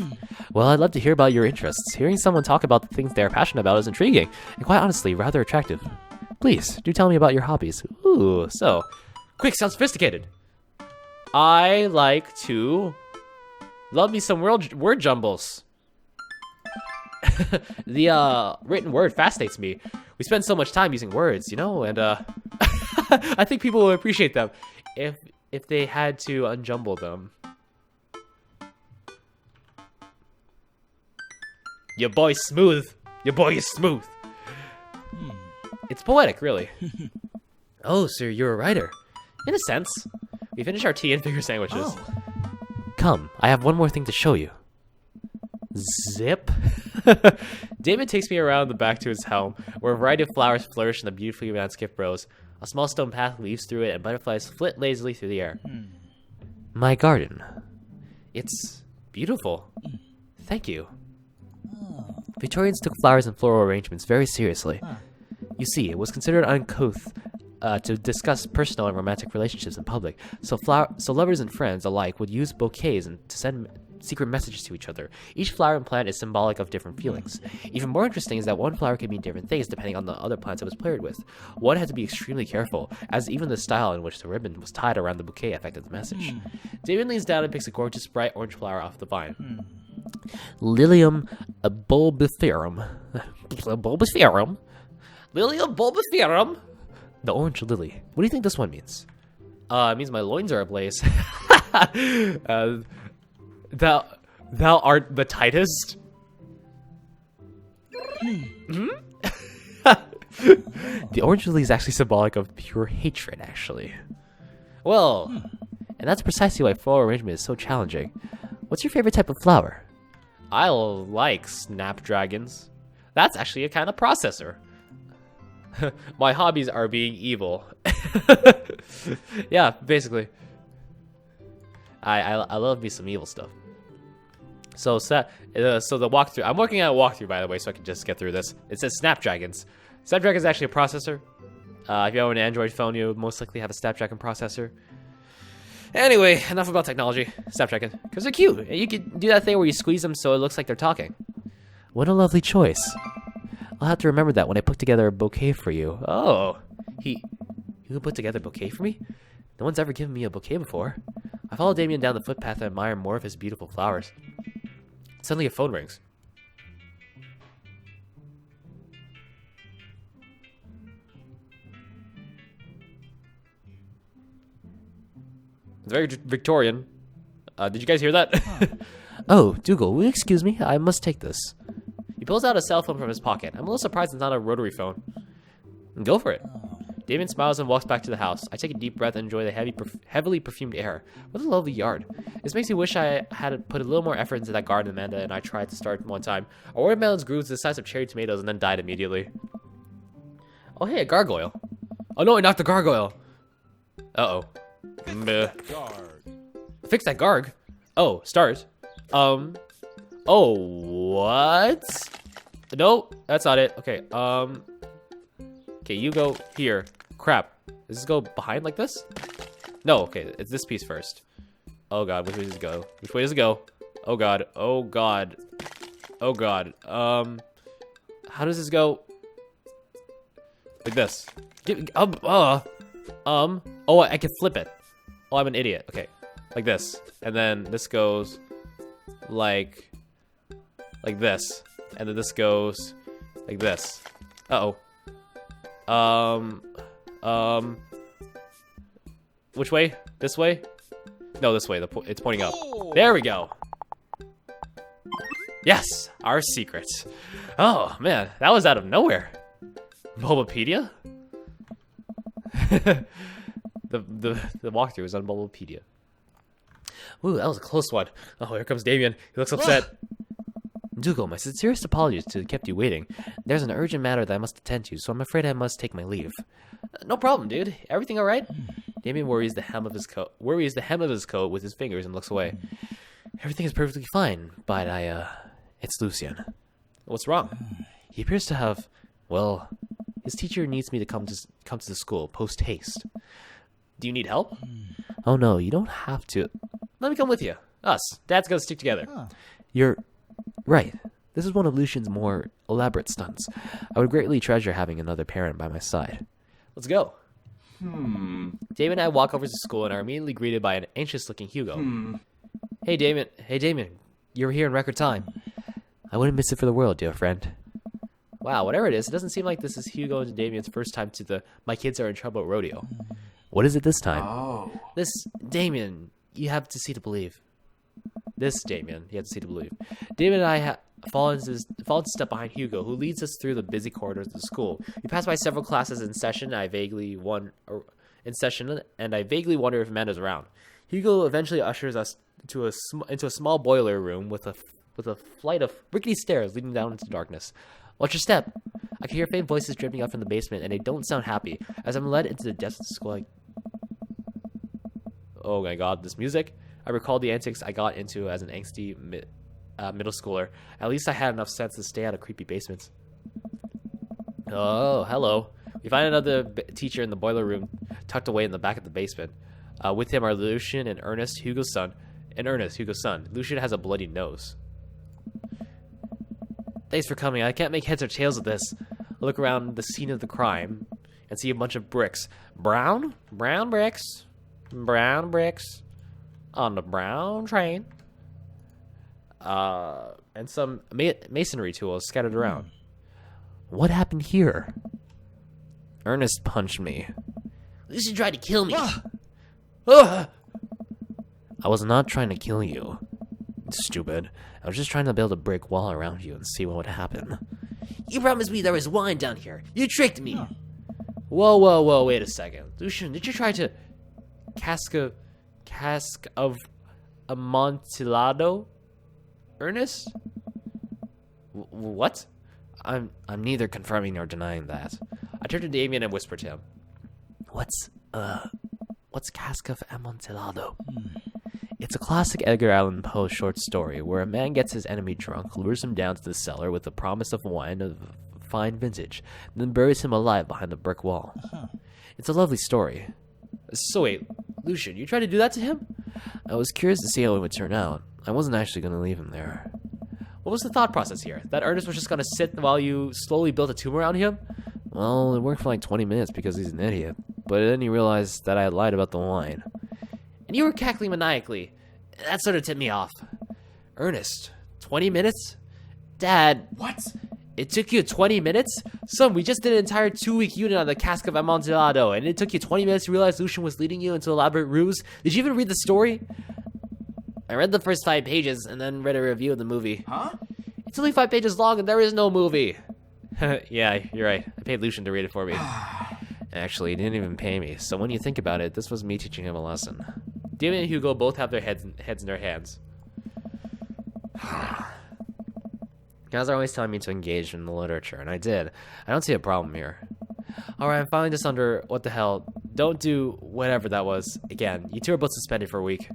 Well, I'd love to hear about your interests. Hearing someone talk about the things they're passionate about is intriguing, and quite honestly, rather attractive. Please, do tell me about your hobbies. Ooh, so. Quick, sounds sophisticated. I like to love me some word jumbles. The written word fascinates me. We spend so much time using words, you know, and I think people will appreciate them if they had to unjumble them. Your boy's smooth. Your boy is smooth. It's poetic, really. Oh, so you're a writer. In a sense. We finished our tea and finger sandwiches. Come, I have one more thing to show you. Zip. Damien takes me around the back to his home, where a variety of flowers flourish in the beautifully landscaped rows. A small stone path leads through it, and butterflies flit lazily through the air. My garden. It's beautiful. Thank you. Victorians took flowers and floral arrangements very seriously. You see, it was considered uncouth to discuss personal and romantic relationships in public, so lovers and friends alike would use bouquets and to send secret messages to each other. Each flower and plant is symbolic of different feelings. Even more interesting is that one flower can mean different things depending on the other plants it was paired with. One had to be extremely careful, as even the style in which the ribbon was tied around the bouquet affected the message. Damien leans down and picks a gorgeous bright orange flower off the vine. Lilium bulbiferum. Bulbiferum? Lilium bulbiferum? The orange lily. What do you think this one means? It means my loins are ablaze. Thou art the tightest? The orange lily is actually symbolic of pure hatred, actually. Well, and that's precisely why floral arrangement is so challenging. What's your favorite type of flower? I like snapdragons. That's actually a kind of processor. My hobbies are being evil. Yeah, basically. I love me some evil stuff. So the walkthrough. I'm working at a walkthrough, by the way, so I can just get through this. It says Snapdragons. Snapdragon is actually a processor. If you have an Android phone, you would most likely have a Snapdragon processor. Anyway, enough about technology. Snapdragon, because they're cute. You can do that thing where you squeeze them so it looks like they're talking. What a lovely choice. I'll have to remember that when I put together a bouquet for you. Oh, you can put together a bouquet for me? No one's ever given me a bouquet before. I follow Damien down the footpath and admire more of his beautiful flowers. Suddenly a phone rings. It's very Victorian. Did you guys hear that? Oh, Dougal, will you excuse me? I must take this. He pulls out a cell phone from his pocket. I'm a little surprised it's not a rotary phone. Go for it. Damien smiles and walks back to the house. I take a deep breath and enjoy the heavily perfumed air. What a lovely yard. This makes me wish I had put a little more effort into that garden Amanda and I tried to start one time. Our watermelons grew to the size of cherry tomatoes and then died immediately. Oh, hey, a gargoyle. Oh, no, I knocked the gargoyle. Uh-oh. Fix that garg. Oh, start. Oh, what? No, that's not it. Okay, okay, you go here. Crap. Does this go behind like this? No, okay, it's this piece first. Oh god, which way does it go? Which way does it go? Oh god, oh god. Oh god. How does this go? Like this. Oh, I can flip it. Oh, I'm an idiot. Okay, like this. And then this goes like this. And then this goes like this. Uh-oh. Which way? This way? No, this way. It's pointing up. There we go. Yes, our secret. Oh, man, that was out of nowhere. Bulbapedia? the walkthrough is on Bulbapedia. Ooh, that was a close one. Oh, here comes Damien. He looks upset. Dougal, my sincerest apologies to have kept you waiting. There's an urgent matter that I must attend to, so I'm afraid I must take my leave. No problem, dude. Everything all right? Damien worries the hem of his coat with his fingers and looks away. Everything is perfectly fine, but it's Lucien. What's wrong? He appears to have, well, his teacher needs me to come to the school post haste. Do you need help? Oh no, you don't have to. Let me come with you. Us. Dad's gonna stick together. You're right. This is one of Lucien's more elaborate stunts. I would greatly treasure having another parent by my side. Let's go. Damien and I walk over to school and are immediately greeted by an anxious-looking Hugo. Hey, Damien. You're here in record time. I wouldn't miss it for the world, dear friend. Wow, whatever it is, it doesn't seem like this is Hugo and Damien's first time to the My Kids Are in Trouble rodeo. What is it this time? Oh. This, Damien, you have to see to believe. Damien, you have to see to believe. Damien and I fall to step behind Hugo, who leads us through the busy corridors of the school. We pass by several classes in session, and I vaguely wonder if Amanda's around. Hugo eventually ushers us into a small boiler room with a flight of rickety stairs leading down into darkness. Watch your step. I can hear faint voices dripping up from the basement, and they don't sound happy. As I'm led into the depths of the school, oh my god, this music! I recall the antics I got into as an angsty middle schooler. At least I had enough sense to stay out of creepy basements. Oh, hello. We find another teacher in the boiler room, tucked away in the back of the basement. With him are Lucian and Ernest, Hugo's son. Lucian has a bloody nose. Thanks for coming. I can't make heads or tails of this. I look around the scene of the crime and see a bunch of bricks. Brown bricks. Brown bricks. On the brown train. And some masonry tools scattered around. What happened here? Ernest punched me. Lucian tried to kill me. I was not trying to kill you. Stupid. I was just trying to build a brick wall around you and see what would happen. You promised me there was wine down here. You tricked me. Whoa, wait a second. Lucian, did you try to cask of Amontillado? Ernest? What? I'm neither confirming nor denying that. I turned to Damien and whispered to him. What's cask of Amontillado? It's a classic Edgar Allan Poe short story where a man gets his enemy drunk, lures him down to the cellar with the promise of wine of fine vintage, and then buries him alive behind the brick wall. It's a lovely story. So wait, Lucian, you tried to do that to him? I was curious to see how it would turn out. I wasn't actually going to leave him there. What was the thought process here? That Ernest was just going to sit while you slowly built a tomb around him? Well, it worked for like 20 minutes because he's an idiot. But then he realized that I had lied about the wine. And you were cackling maniacally. That sort of tipped me off. Ernest, 20 minutes? Dad. What? It took you 20 minutes? Son, we just did an entire 2-week unit on the cask of Amontillado, and it took you 20 minutes to realize Lucian was leading you into elaborate ruse? Did you even read the story? I read the first 5 pages, and then read a review of the movie. Huh? It's only 5 pages long, and there is no movie. Yeah, you're right. I paid Lucian to read it for me. Actually, he didn't even pay me, so when you think about it, this was me teaching him a lesson. Damien and Hugo both have their heads in their hands. Guys are always telling me to engage in the literature, and I did. I don't see a problem here. Alright, I'm finally just under... What the hell? Don't do whatever that was. Again, you two are both suspended for a week.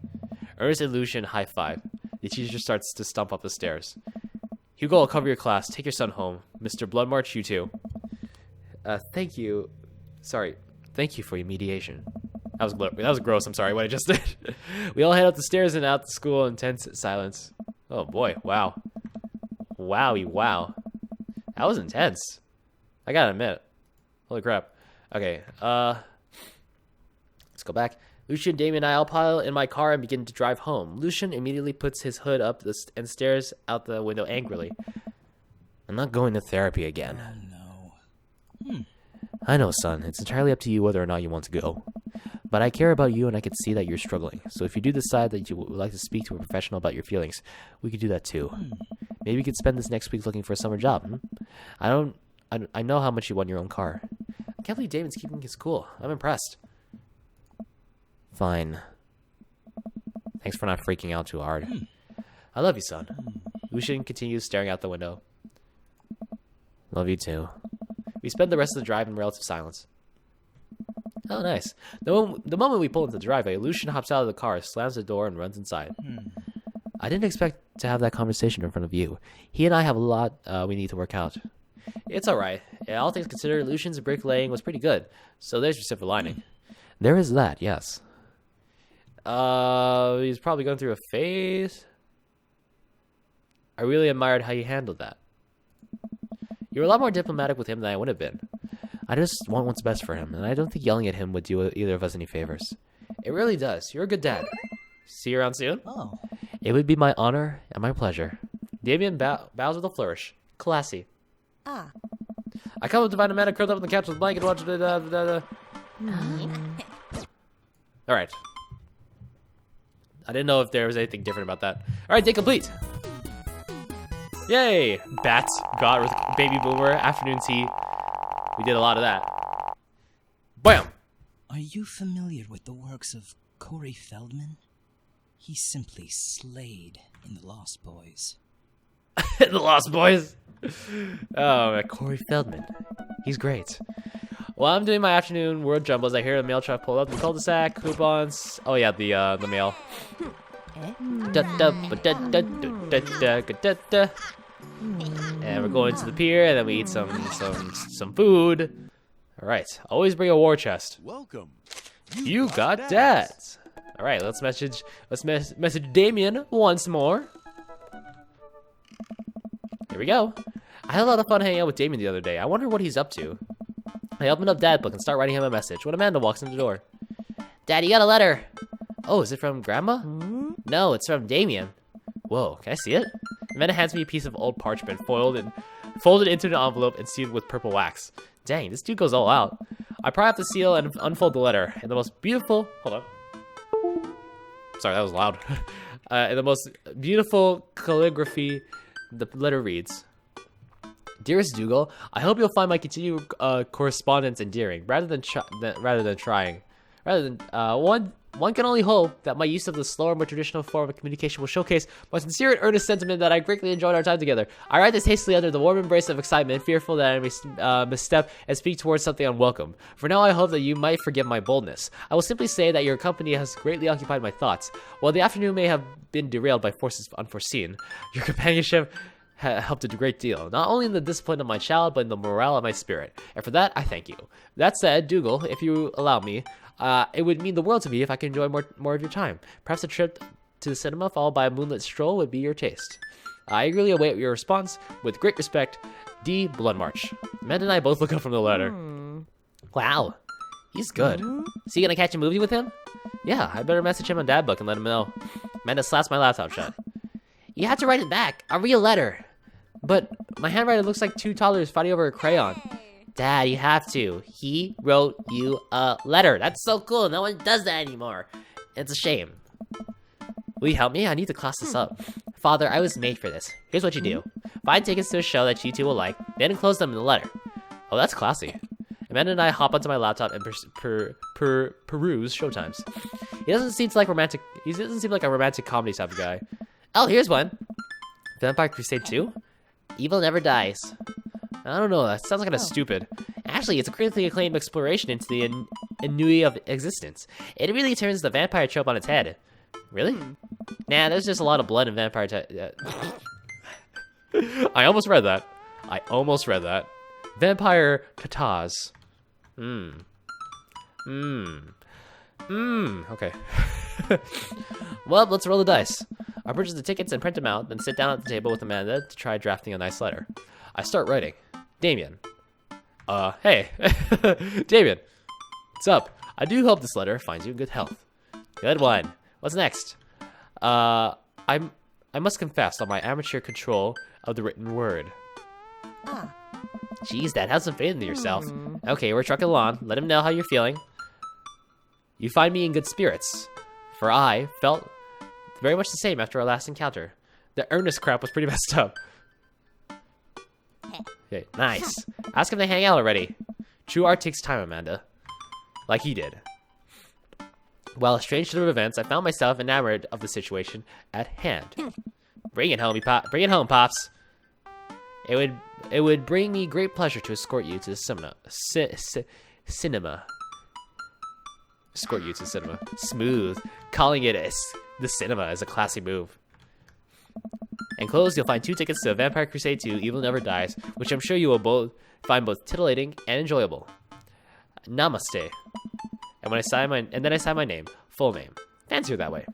Ernest and Lucian high five. The teacher starts to stump up the stairs. Hugo, I'll cover your class. Take your son home. Mr. Bloodmarch, you too. Thank you. Sorry. Thank you for your mediation. That was gross. I'm sorry what I just did. We all head up the stairs and out to school in tense silence. Oh boy. Wow. Wowie, wow. That was intense. I gotta admit. Holy crap. Okay, let's go back. Lucian, Damien, and I all pile in my car and begin to drive home. Lucian immediately puts his hood up and stares out the window angrily. I'm not going to therapy again. Oh, no. I know, son. It's entirely up to you whether or not you want to go. But I care about you and I can see that you're struggling. So if you do decide that you would like to speak to a professional about your feelings, we could do that too. Maybe you could spend this next week looking for a summer job. I know how much you want your own car. I can't believe Damon's keeping his cool. I'm impressed. Fine. Thanks for not freaking out too hard. I love you, son. Lucian continues staring out the window. Love you too. We spend the rest of the drive in relative silence. Oh, nice. The moment we pull into the driveway, Lucian hops out of the car, slams the door, and runs inside. I didn't expect to have that conversation in front of you. He and I have a lot we need to work out. It's alright. All things considered, Lucian's bricklaying was pretty good, so there's your silver lining. There is that, yes. He's probably going through a phase. I really admired how you handled that. You were a lot more diplomatic with him than I would have been. I just want what's best for him, and I don't think yelling at him would do either of us any favors. It really does. You're a good dad. See you around soon? Oh. It would be my honor and my pleasure. Damien bows with a flourish. Classy. Ah. I come up to find Amanda curled up on the couch with a blanket watching Alright. I didn't know if there was anything different about that. Alright, day complete. Yay! Bats, God, with Baby Boomer, afternoon tea. We did a lot of that. Bam! Are you familiar with the works of Corey Feldman? He simply slayed in The Lost Boys. The Lost Boys. Oh, Corey Feldman. He's great. While I'm doing my afternoon word jumbles, I hear a mail truck pull up the cul-de-sac, coupons. Oh yeah, the mail. And we're going to the pier, and then we eat some food. All right, always bring a war chest. Welcome. You got that. All right, let's message Damien once more. Here we go. I had a lot of fun hanging out with Damien the other day. I wonder what he's up to. I open up Dad book and start writing him a message when Amanda walks in the door. Dad, you got a letter. Oh, is it from Grandma? No, it's from Damien. Whoa, can I see it? Amanda hands me a piece of old parchment, folded into an envelope and sealed with purple wax. Dang, this dude goes all out. I pry off the seal and unfold the letter. In the most beautiful... Hold on. Sorry, that was loud. In the most beautiful calligraphy, the letter reads... Dearest Dougal, I hope you'll find my continued correspondence endearing, rather than trying. One can only hope that my use of the slower, more traditional form of communication will showcase my sincere and earnest sentiment that I greatly enjoyed our time together. I write this hastily under the warm embrace of excitement, fearful that I may misstep and speak towards something unwelcome. For now, I hope that you might forgive my boldness. I will simply say that your company has greatly occupied my thoughts. While the afternoon may have been derailed by forces unforeseen, your companionship helped a great deal, not only in the discipline of my child, but in the morale of my spirit. And for that, I thank you. That said, Dougal, if you allow me, it would mean the world to me if I could enjoy more of your time. Perhaps a trip to the cinema followed by a moonlit stroll would be your taste. I eagerly await your response. With great respect, D. Blood March. Amanda and I both look up from the letter. Wow, he's good. So you gonna catch a movie with him? Yeah, I better message him on Dad book and let him know. Amanda slaps my laptop shut. You have to write it back. A real letter. But my handwriting looks like two toddlers fighting over a crayon. Dad, you have to. He wrote you a letter. That's so cool. No one does that anymore. It's a shame. Will you help me? I need to class this up. Father, I was made for this. Here's what you do. Find tickets to a show that you two will like, then enclose them in the letter. Oh, that's classy. Amanda and I hop onto my laptop and peruse showtimes. He doesn't seem like a romantic comedy type of guy. Oh, here's one. Vampire Crusade 2? Evil Never Dies. I don't know, that sounds kind of stupid. Actually, it's a critically acclaimed exploration into the ennui of existence. It really turns the vampire trope on its head. Really? Nah, there's just a lot of blood in vampire I almost read that. Vampire katas. Okay. Well, let's roll the dice. I purchase the tickets and print them out, then sit down at the table with Amanda to try drafting a nice letter. I start writing. Damien. Hey. Damien. What's up? I do hope this letter finds you in good health. Good one. What's next? I must confess on my amateur control of the written word. Jeez, Dad, have some faith in yourself. Okay, we're trucking along. Let him know how you're feeling. You find me in good spirits, for I felt very much the same after our last encounter. The earnest crap was pretty messed up. Okay, nice. Ask him to hang out already. True art takes time, Amanda. Like he did. While a strange turn of events, I found myself enamored of the situation at hand. Bring it home, Bring it home, Pops. It would bring me great pleasure to escort you to the cinema. Cinema. Escort you to the cinema. Smooth. Calling it the cinema is a classy move. Enclosed, you'll find 2 tickets to Vampire Crusade 2, Evil Never Dies, which I'm sure you will find both titillating and enjoyable. Namaste. And then I sign my name, full name. Fancier that way.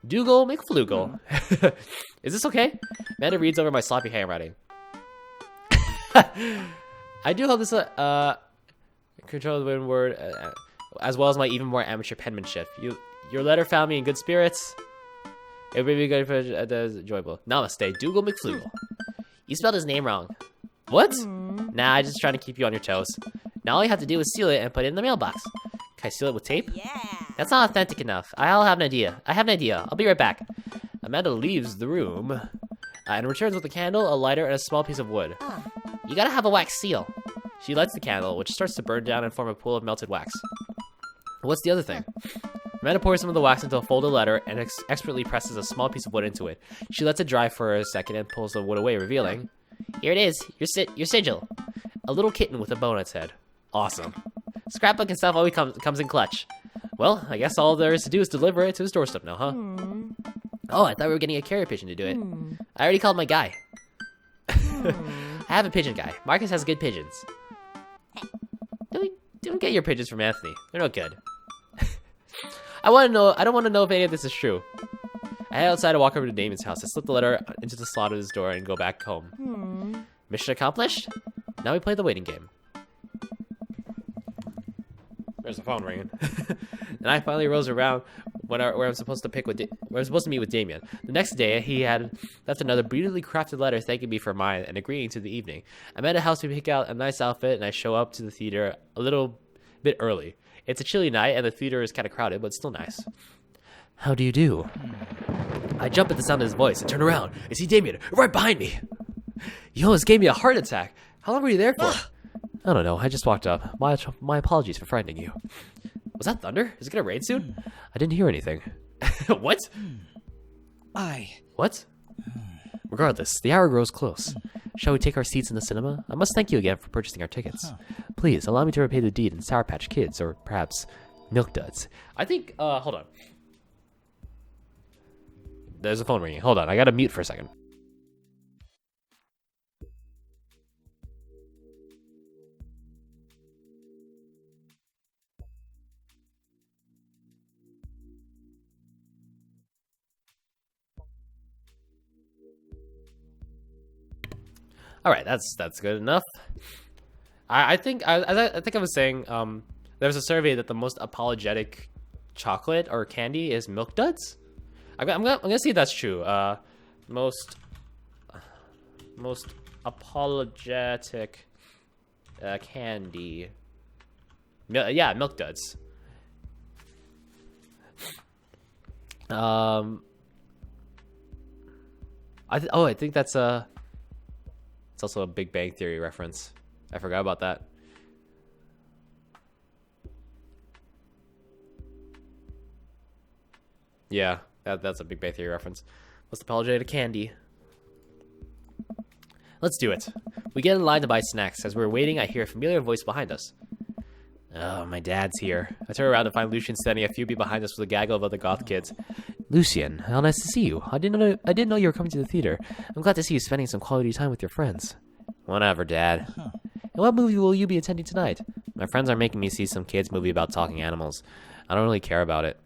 Dougal McFlugal. Is this okay? Amanda reads over my sloppy handwriting. I do hope this control the written word, as well as my even more amateur penmanship. Your letter found me in good spirits. It would be good for enjoyable. Namaste, Dougal McFlugal. You spelled his name wrong. What? Nah, I'm just trying to keep you on your toes. Now all you have to do is seal it and put it in the mailbox. Can I seal it with tape? Yeah. That's not authentic enough. I have an idea. I'll be right back. Amanda leaves the room and returns with a candle, a lighter, and a small piece of wood. You gotta have a wax seal. She lights the candle, which starts to burn down and form a pool of melted wax. What's the other thing? Amanda pours some of the wax into a folded letter and expertly presses a small piece of wood into it. She lets it dry for a second and pulls the wood away, revealing, "Here it is, your sigil. A little kitten with a bow on its head. Awesome. Scrapbook and stuff always comes in clutch. Well, I guess all there is to do is deliver it to his doorstep now, huh? Oh, I thought we were getting a carrier pigeon to do it. I already called my guy. I have a pigeon guy. Marcus has good pigeons. Don't get your pigeons from Anthony. They're no good. I don't want to know if any of this is true. I head outside to walk over to Damien's house. I slip the letter into the slot of his door and go back home. Mission accomplished? Now we play the waiting game. There's the phone ringing. And I finally rose around where I'm supposed to meet with Damien. The next day, he had left another beautifully crafted letter thanking me for mine and agreeing to the evening. I'm at a house to pick out a nice outfit, and I show up to the theater a little bit early. It's a chilly night, and the theater is kind of crowded, but still nice. How do you do? I jump at the sound of his voice and turn around. I see Damien right behind me. You almost gave me a heart attack. How long were you there for? I don't know. I just walked up. My apologies for frightening you. Was that thunder? Is it gonna rain soon? I didn't hear anything. What? What? Regardless, the hour grows close. Shall we take our seats in the cinema? I must thank you again for purchasing our tickets. Please, allow me to repay the deed in Sour Patch Kids, or perhaps Milk Duds. I think, hold on. There's a phone ringing. Hold on, I gotta mute for a second. All right, that's good enough. I think I was saying there was a survey that the most apologetic chocolate or candy is Milk Duds. I'm gonna see if that's true. Most apologetic candy. Yeah, Milk Duds. I think that's it's also a Big Bang Theory reference. I forgot about that. Yeah, that's a Big Bang Theory reference. Let's apologize to candy. Let's do it. We get in line to buy snacks. As we're waiting, I hear a familiar voice behind us. Oh, my dad's here. I turn around to find Lucian standing a few feet behind us with a gaggle of other goth kids. Lucian, how nice to see you. I didn't know you were coming to the theater. I'm glad to see you spending some quality time with your friends. Whatever, Dad. And what movie will you be attending tonight? My friends are making me see some kids movie about talking animals. I don't really care about it.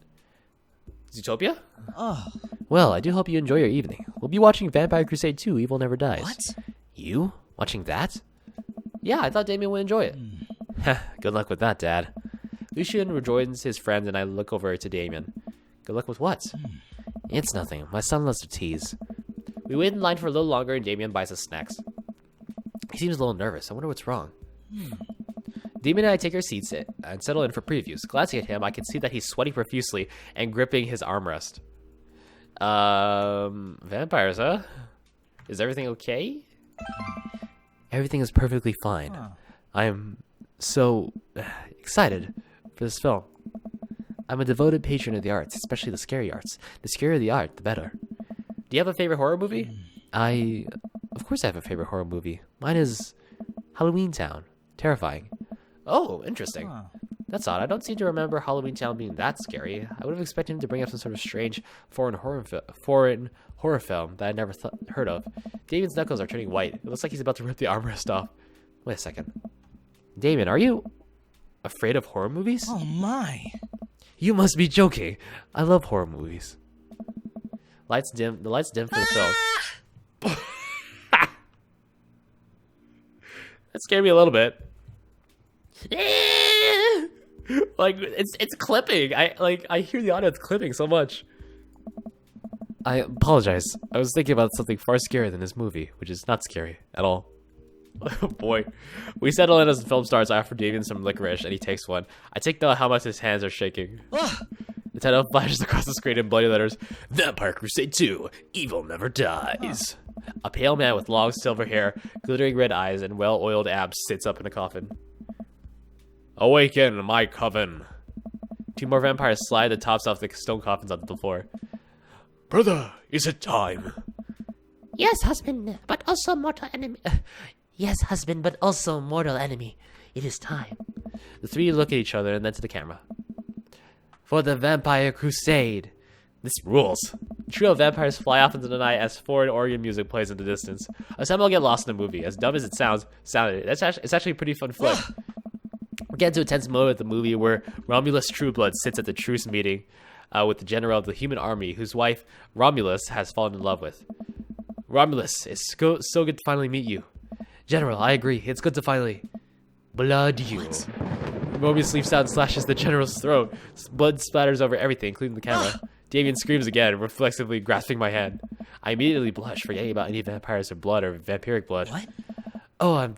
Zootopia? Oh. Well, I do hope you enjoy your evening. We'll be watching Vampire Crusade 2, Evil Never Dies. What? You? Watching that? Yeah, I thought Damien would enjoy it. Good luck with that, Dad. Lucian rejoins his friend and I look over to Damien. Good luck with what? It's nothing. My son loves to tease. We wait in line for a little longer and Damien buys us snacks. He seems a little nervous. I wonder what's wrong. Damien and I take our seats and settle in for previews. Glancing at him, I can see that he's sweating profusely and gripping his armrest. Vampires, huh? Is everything okay? Everything is perfectly fine. I am so excited for this film. I'm a devoted patron of the arts, especially the scary arts. The scarier the art, the better. Do you have a favorite horror movie? Of course I have a favorite horror movie. Mine is Halloween Town. Terrifying. Oh, interesting. That's odd. I don't seem to remember Halloween Town being that scary. I would have expected him to bring up some sort of strange foreign horror film that I never heard of. Damien's knuckles are turning white. It looks like he's about to rip the armrest off. Wait a second. Damien, are you afraid of horror movies? Oh my. You must be joking. I love horror movies. Lights dim. The lights dim for the film. That scared me a little bit. Like it's clipping. I hear the audio. It's clipping so much. I apologize. I was thinking about something far scarier than this movie, which is not scary at all. Oh boy. We settle in as the film starts. I offer Damien some licorice and he takes one. I take note how much his hands are shaking. The title flashes across the screen in bloody letters. Vampire Crusade 2, Evil Never Dies. A pale man with long silver hair, glittering red eyes, and well-oiled abs sits up in a coffin. Awaken, my coven. Two more vampires slide the tops off the stone coffins onto the floor. Brother, is it time? Yes, husband, but also mortal enemy. Yes, husband, but also mortal enemy. It is time. The three look at each other and then to the camera. For the Vampire Crusade. This rules. A trio of vampires fly off into the night as foreign organ music plays in the distance. A time I'll get lost in the movie. As dumb as it sounded, it's actually a pretty fun flick. We get into a tense moment of the movie where Romulus Trueblood sits at the truce meeting with the general of the human army, whose wife Romulus has fallen in love with. Romulus, it's so good to finally meet you. General, I agree. It's good to finally blood you. Romulus leaps out and slashes the general's throat. Blood splatters over everything, including the camera. Damien screams again, reflexively grasping my hand. I immediately blush, forgetting about any vampires or blood or vampiric blood. What? Oh, I'm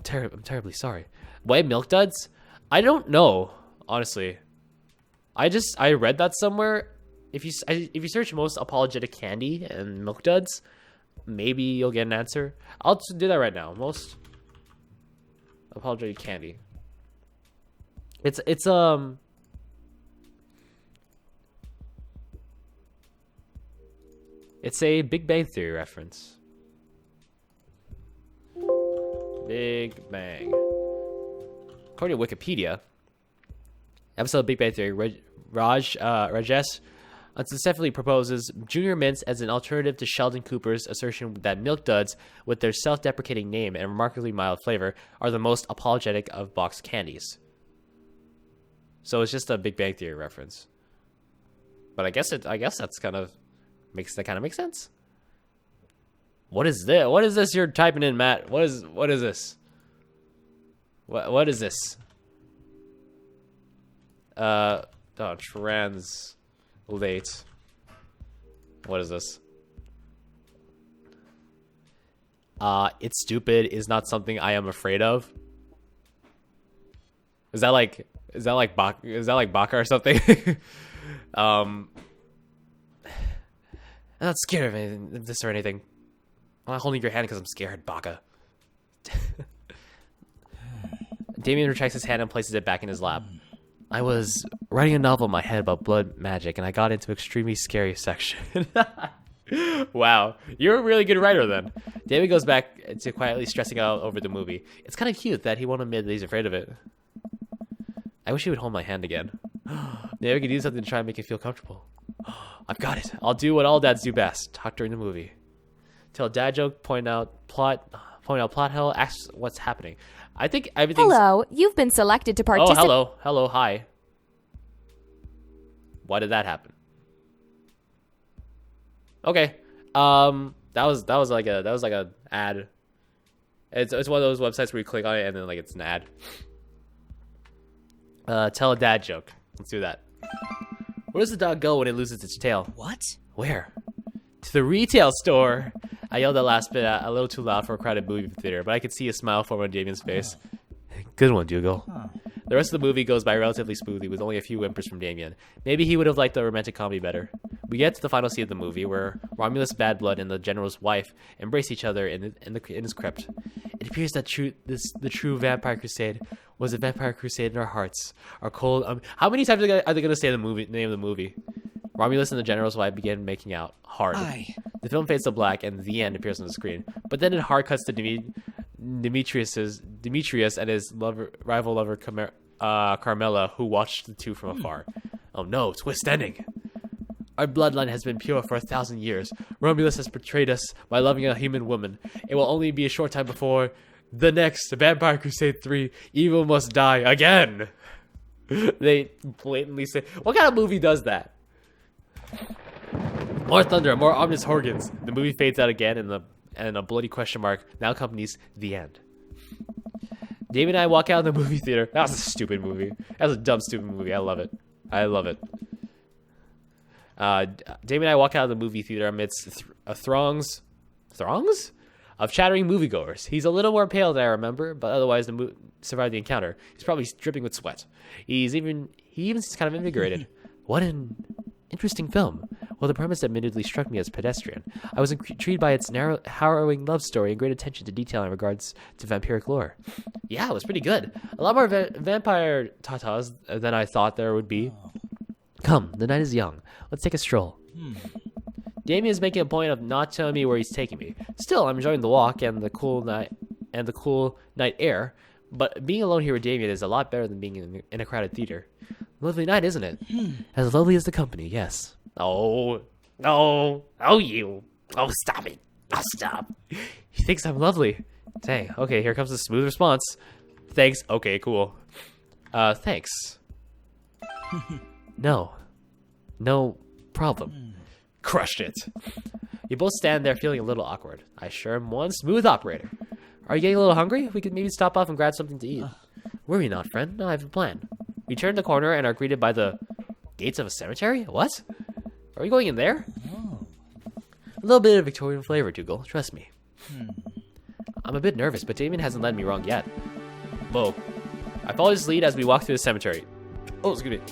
terribly sorry. White milk duds? I don't know, honestly. I read that somewhere. If you search most apologetic candy and milk duds, maybe you'll get an answer. I'll just do that right now. Most apologetic candy. It's a Big Bang Theory reference. Big Bang. According to Wikipedia, episode of Big Bang Theory, Rajesh unsuccessfully proposes Junior Mints as an alternative to Sheldon Cooper's assertion that Milk Duds, with their self-deprecating name and remarkably mild flavor, are the most apologetic of boxed candies. So it's just a Big Bang Theory reference. But I guess that's kind of makes sense. What is this? What is this you're typing in, Matt? What is this? What is this? Translate. What is this? It's stupid is not something I am afraid of. Is that like Baka or something? I'm not scared of this or anything. I'm not holding your hand because I'm scared, Baka. Damien retracts his hand and places it back in his lap. I was writing a novel in my head about blood magic, and I got into an extremely scary section. Wow, you're a really good writer then. Damien goes back to quietly stressing out over the movie. It's kind of cute that he won't admit that he's afraid of it. I wish he would hold my hand again. Maybe I could do something to try and make it feel comfortable. I've got it. I'll do what all dads do best. Talk during the movie. Tell a dad joke, point out plot hole, ask what's happening. I think everything's... Hello, you've been selected to participate. Oh, hello, hi. Why did that happen? Okay. That was like a ad. It's one of those websites where you click on it and then like it's an ad. Tell a dad joke. Let's do that. Where does the dog go when it loses its tail? What? Where? To the retail store. I yelled that last bit a little too loud for a crowded movie theater, but I could see a smile form on Damien's face. Good one, Dougal. The rest of the movie goes by relatively smoothly with only a few whimpers from Damien. Maybe he would have liked the romantic comedy better. We get to the final scene of the movie where Romulus Bad Blood and the general's wife embrace each other in his crypt. It appears that the true Vampire Crusade was a Vampire Crusade in our hearts. Our cold... how many times are they going to say the name of the movie? Romulus and the general's wife begin making out hard. The film fades to black and the end appears on the screen. But then it hard cuts to Demetrius and his rival lover Carmela, who watched the two from afar. Oh no, twist ending. Our bloodline has been pure for 1,000 years. Romulus has betrayed us by loving a human woman. It will only be a short time before the next Vampire Crusade 3, evil must die again. They blatantly say, what kind of movie does that? More thunder, more ominous organs. The movie fades out again, and a bloody question mark now accompanies the end. Damien and I walk out of the movie theater. That was a stupid movie. That was a dumb, stupid movie. I love it. Damien and I walk out of the movie theater amidst throngs of chattering moviegoers. He's a little more pale than I remember, but otherwise survived the encounter. He's probably dripping with sweat. He even seems kind of invigorated. What an interesting film. While the premise admittedly struck me as pedestrian, I was intrigued by its narrow, harrowing love story and great attention to detail in regards to vampiric lore. Yeah, it was pretty good. A lot more vampire tatas than I thought there would be. Come, the night is young. Let's take a stroll. Damien is making a point of not telling me where he's taking me. Still, I'm enjoying the walk and the cool night air. But being alone here with Damien is a lot better than being in a crowded theater. Lovely night, isn't it? As lovely as the company, yes. Oh, no. Oh, you. Oh, stop it. Oh, stop. He thinks I'm lovely. Dang. Okay, here comes a smooth response. Thanks. Okay, cool. Thanks. No. No problem. Crushed it. You both stand there feeling a little awkward. I sure am one smooth operator. Are you getting a little hungry? We could maybe stop off and grab something to eat. Worry not, friend. No, I have a plan. We turn the corner and are greeted by the gates of a cemetery? What? Are we going in there? A little bit of Victorian flavor, Dougal. Trust me. I'm a bit nervous, but Damien hasn't led me wrong yet. Whoa. I follow his lead as we walk through the cemetery. Oh, excuse me.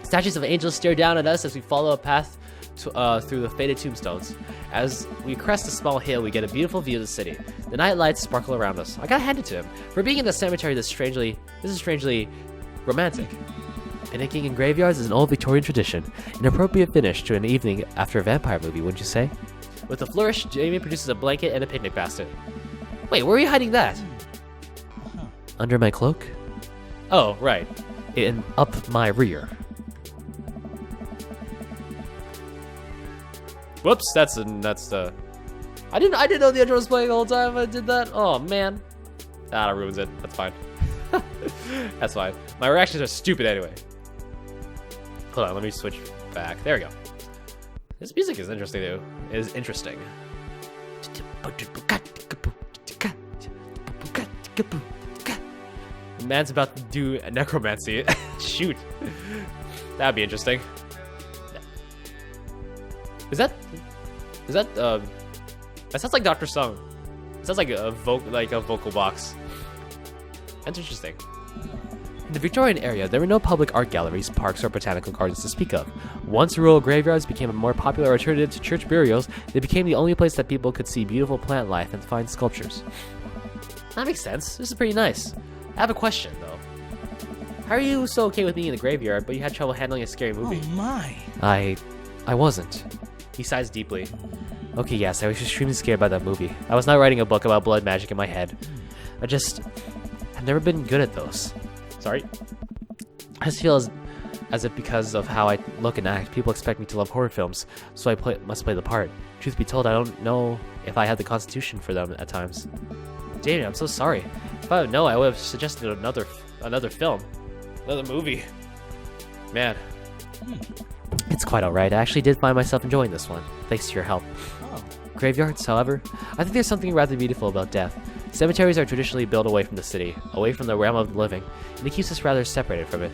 Statues of angels stare down at us as we follow a path through the faded tombstones. As we crest a small hill, we get a beautiful view of the city. The night lights sparkle around us. I gotta hand it to him. For being in the cemetery, this is strangely romantic. Picnicking in graveyards is an old Victorian tradition, an appropriate finish to an evening after a vampire movie, wouldn't you say? With a flourish, Jamie produces a blanket and a picnic basket. Wait, where are you hiding that? Under my cloak? Oh, right. And up my rear. Whoops, that's the. I didn't know the intro was playing the whole time. I did that. Oh man, that ruins it. That's fine. That's fine. My reactions are stupid anyway. Hold on, let me switch back. There we go. This music is interesting though. It is interesting. Man's about to do a necromancy. Shoot, that'd be interesting. That sounds like Dr. Sung. It sounds like a vocal box. That's interesting. In the Victorian area, there were no public art galleries, parks, or botanical gardens to speak of. Once rural graveyards became a more popular alternative to church burials, they became the only place that people could see beautiful plant life and find sculptures. That makes sense. This is pretty nice. I have a question, though. How are you so okay with being in the graveyard, but you had trouble handling a scary movie? Oh my. I wasn't. He sighs deeply. Okay, yes, I was extremely scared by that movie. I was not writing a book about blood magic in my head. I've never been good at those. Sorry? I just feel as if because of how I look and act, people expect me to love horror films, so I must play the part. Truth be told, I don't know if I have the constitution for them at times. Damien, I'm so sorry. If I would know, I would have suggested another film. Another movie. Man. It's quite alright. I actually did find myself enjoying this one, thanks to your help. Graveyards, however, I think there's something rather beautiful about death. Cemeteries are traditionally built away from the city, away from the realm of the living, and it keeps us rather separated from it.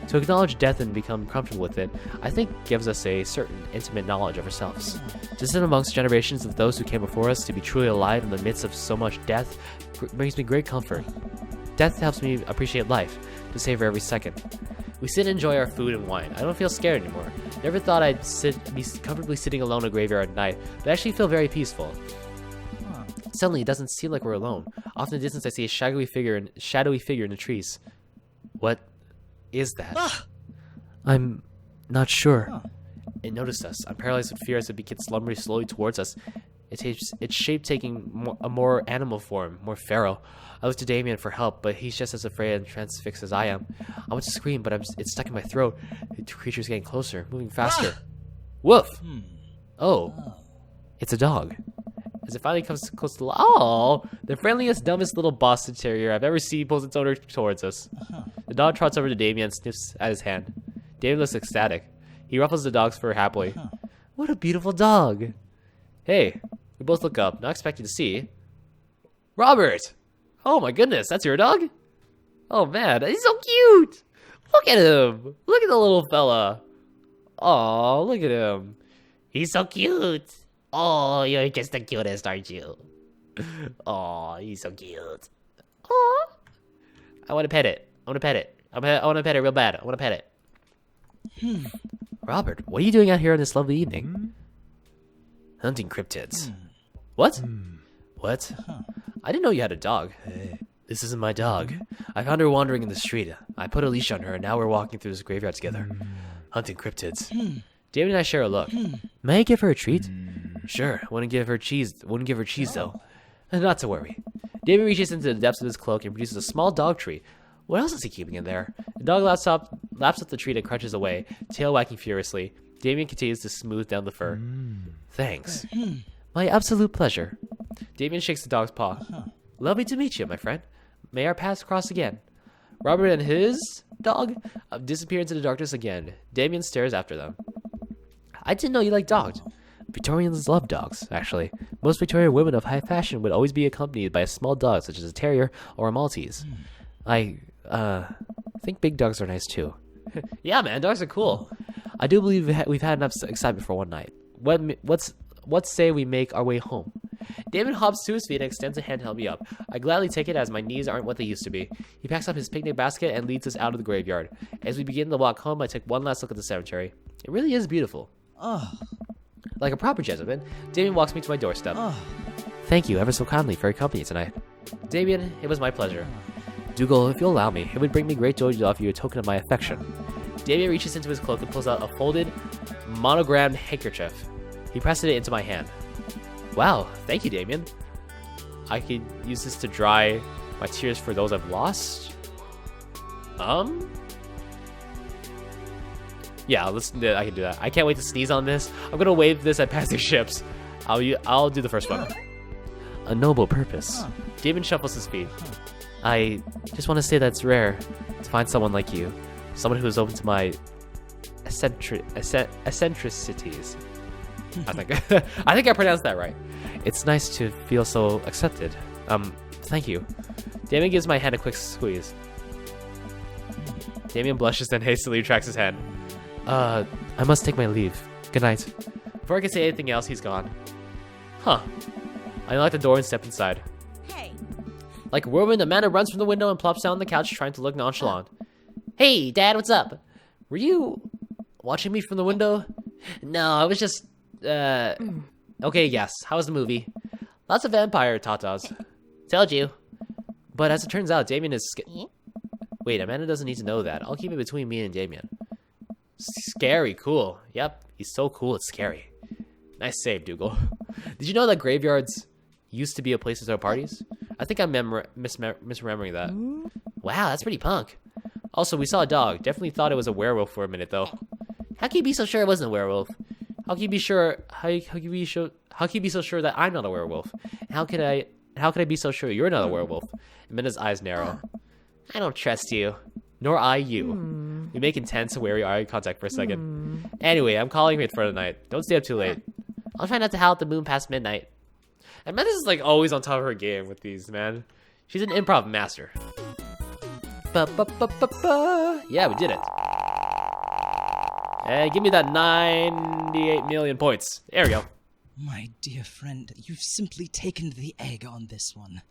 To acknowledge death and become comfortable with it, I think gives us a certain intimate knowledge of ourselves. To sit amongst generations of those who came before us, to be truly alive in the midst of so much death, brings me great comfort. Death helps me appreciate life, to savor every second. We sit and enjoy our food and wine. I don't feel scared anymore. Never thought I'd be comfortably sitting alone in a graveyard at night, but I actually feel very peaceful. Suddenly, it doesn't seem like we're alone. Off in the distance, I see a shadowy figure in the trees. What is that? I'm not sure. It noticed us. I'm paralyzed with fear as it begins slumbering slowly towards us. Its shape taking a more animal form, more feral. I look to Damien for help, but he's just as afraid and transfixed as I am. I want to scream, but it's stuck in my throat. The creature's getting closer, moving faster. Woof! Oh. It's a dog. As it finally comes close to the friendliest, dumbest little Boston Terrier I've ever seen pulls its owner towards us. The dog trots over to Damien and sniffs at his hand. Damien looks ecstatic. He ruffles the dog's fur happily. What a beautiful dog! Hey, we both look up, not expecting to see Robert! Oh my goodness, that's your dog? Oh man, he's so cute! Look at him! Look at the little fella! Aw, look at him. He's so cute. Oh, you're just the cutest, aren't you? Oh, he's so cute. Oh, I want to pet it. I want to pet it. I want to pet it real bad. I want to pet it. Robert, what are you doing out here on this lovely evening? Hunting cryptids. What? What? I didn't know you had a dog. This isn't my dog. I found her wandering in the street. I put a leash on her, and now we're walking through this graveyard together. Hunting cryptids. Damien and I share a look. May I give her a treat? Sure. Wouldn't give her cheese though. Not to worry. Damien reaches into the depths of his cloak and produces a small dog treat. What else is he keeping in there? The dog laps up the treat and crunches away, tail wagging furiously. Damien continues to smooth down the fur. Thanks. My absolute pleasure. Damien shakes the dog's paw. Lovely to meet you, my friend. May our paths cross again. Robert and his dog disappear into the darkness again. Damien stares after them. I didn't know you liked dogs. Victorians love dogs, actually. Most Victorian women of high fashion would always be accompanied by a small dog, such as a terrier or a Maltese. I think big dogs are nice too. Yeah, man, dogs are cool. I do believe we've had enough excitement for one night. What say we make our way home? Damon hops to his feet and extends a hand to help me up. I gladly take it as my knees aren't what they used to be. He packs up his picnic basket and leads us out of the graveyard. As we begin the walk home, I take one last look at the cemetery. It really is beautiful. Oh, Like a proper gentleman, Damien walks me to my doorstep. Thank you ever so kindly for your company tonight. Damien, it was my pleasure. Dougal, if you'll allow me, it would bring me great joy to offer you a token of my affection. Damien reaches into his cloak and pulls out a folded, monogrammed handkerchief. He presses it into my hand. Wow, thank you, Damien. I could use this to dry my tears for those I've lost. Yeah, I can do that. I can't wait to sneeze on this. I'm gonna wave this at passing ships. I'll do the first one. A noble purpose. Damien shuffles his feet. I just want to say that it's rare to find someone like you, someone who is open to my eccentricities. I think I pronounced that right. It's nice to feel so accepted. Thank you. Damien gives my hand a quick squeeze. Damien blushes and hastily retracts his hand. I must take my leave. Good night. Before I can say anything else, he's gone. Huh. I unlock the door and step inside. Hey. Like a whirlwind, Amanda runs from the window and plops down on the couch, trying to look nonchalant. Hey, Dad, what's up? Were you watching me from the window? No, I was just, Okay, yes. How was the movie? Lots of vampire tatas. told you. But as it turns out, Damien is Wait, Amanda doesn't need to know that. I'll keep it between me and Damien. Scary, cool. Yep, he's so cool, it's scary. Nice save, Dougal. Did you know that graveyards used to be a place to throw parties? I think I'm misremembering that. Wow, that's pretty punk. Also, we saw a dog. Definitely thought it was a werewolf for a minute, though. How can you be so sure it wasn't a werewolf? How can you be sure? How can you be so sure that I'm not a werewolf? How could I be so sure you're not a werewolf? Amanda's eyes narrow. I don't trust you. Nor I you. We make intense, wary eye contact for a second. Anyway, I'm calling it for the night. Don't stay up too late. I'll try not to howl at the moon past midnight. Amanda's is like always on top of her game with these, man. She's an improv master. Yeah, we did it. Hey, give me that 98 million points. There we go. my dear friend, you've simply taken the egg on this one.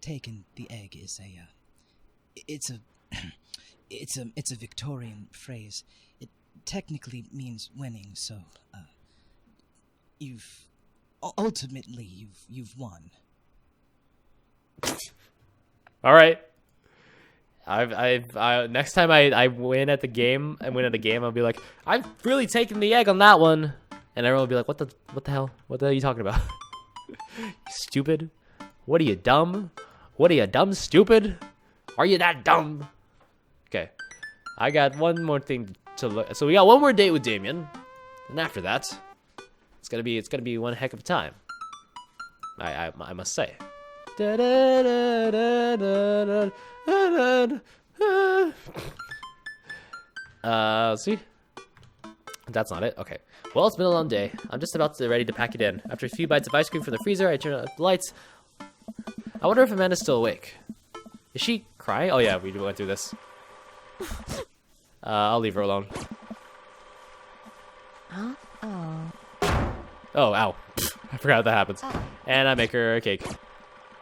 Taken the egg is it's a Victorian phrase. It technically means winning, so, ultimately, you've won. All right. Next time I win at the game, I'll be like, I've really taken the egg on that one, and everyone will be like, what the hell? What the hell are you talking about? Stupid? What are you, dumb? What are you, dumb, stupid? Are you that dumb? Okay, I got one more thing to look. So we got one more date with Damien, and after that, it's gonna be one heck of a time. I must say. Let's see. That's not it. Okay. Well, it's been a long day. I'm just about ready to pack it in. After a few bites of ice cream from the freezer, I turn out the lights. I wonder if Amanda's still awake. Is she crying? Oh yeah, we went through this. I'll leave her alone. Huh? Oh. Oh, ow. I forgot that happens. Oh. And I make her a cake.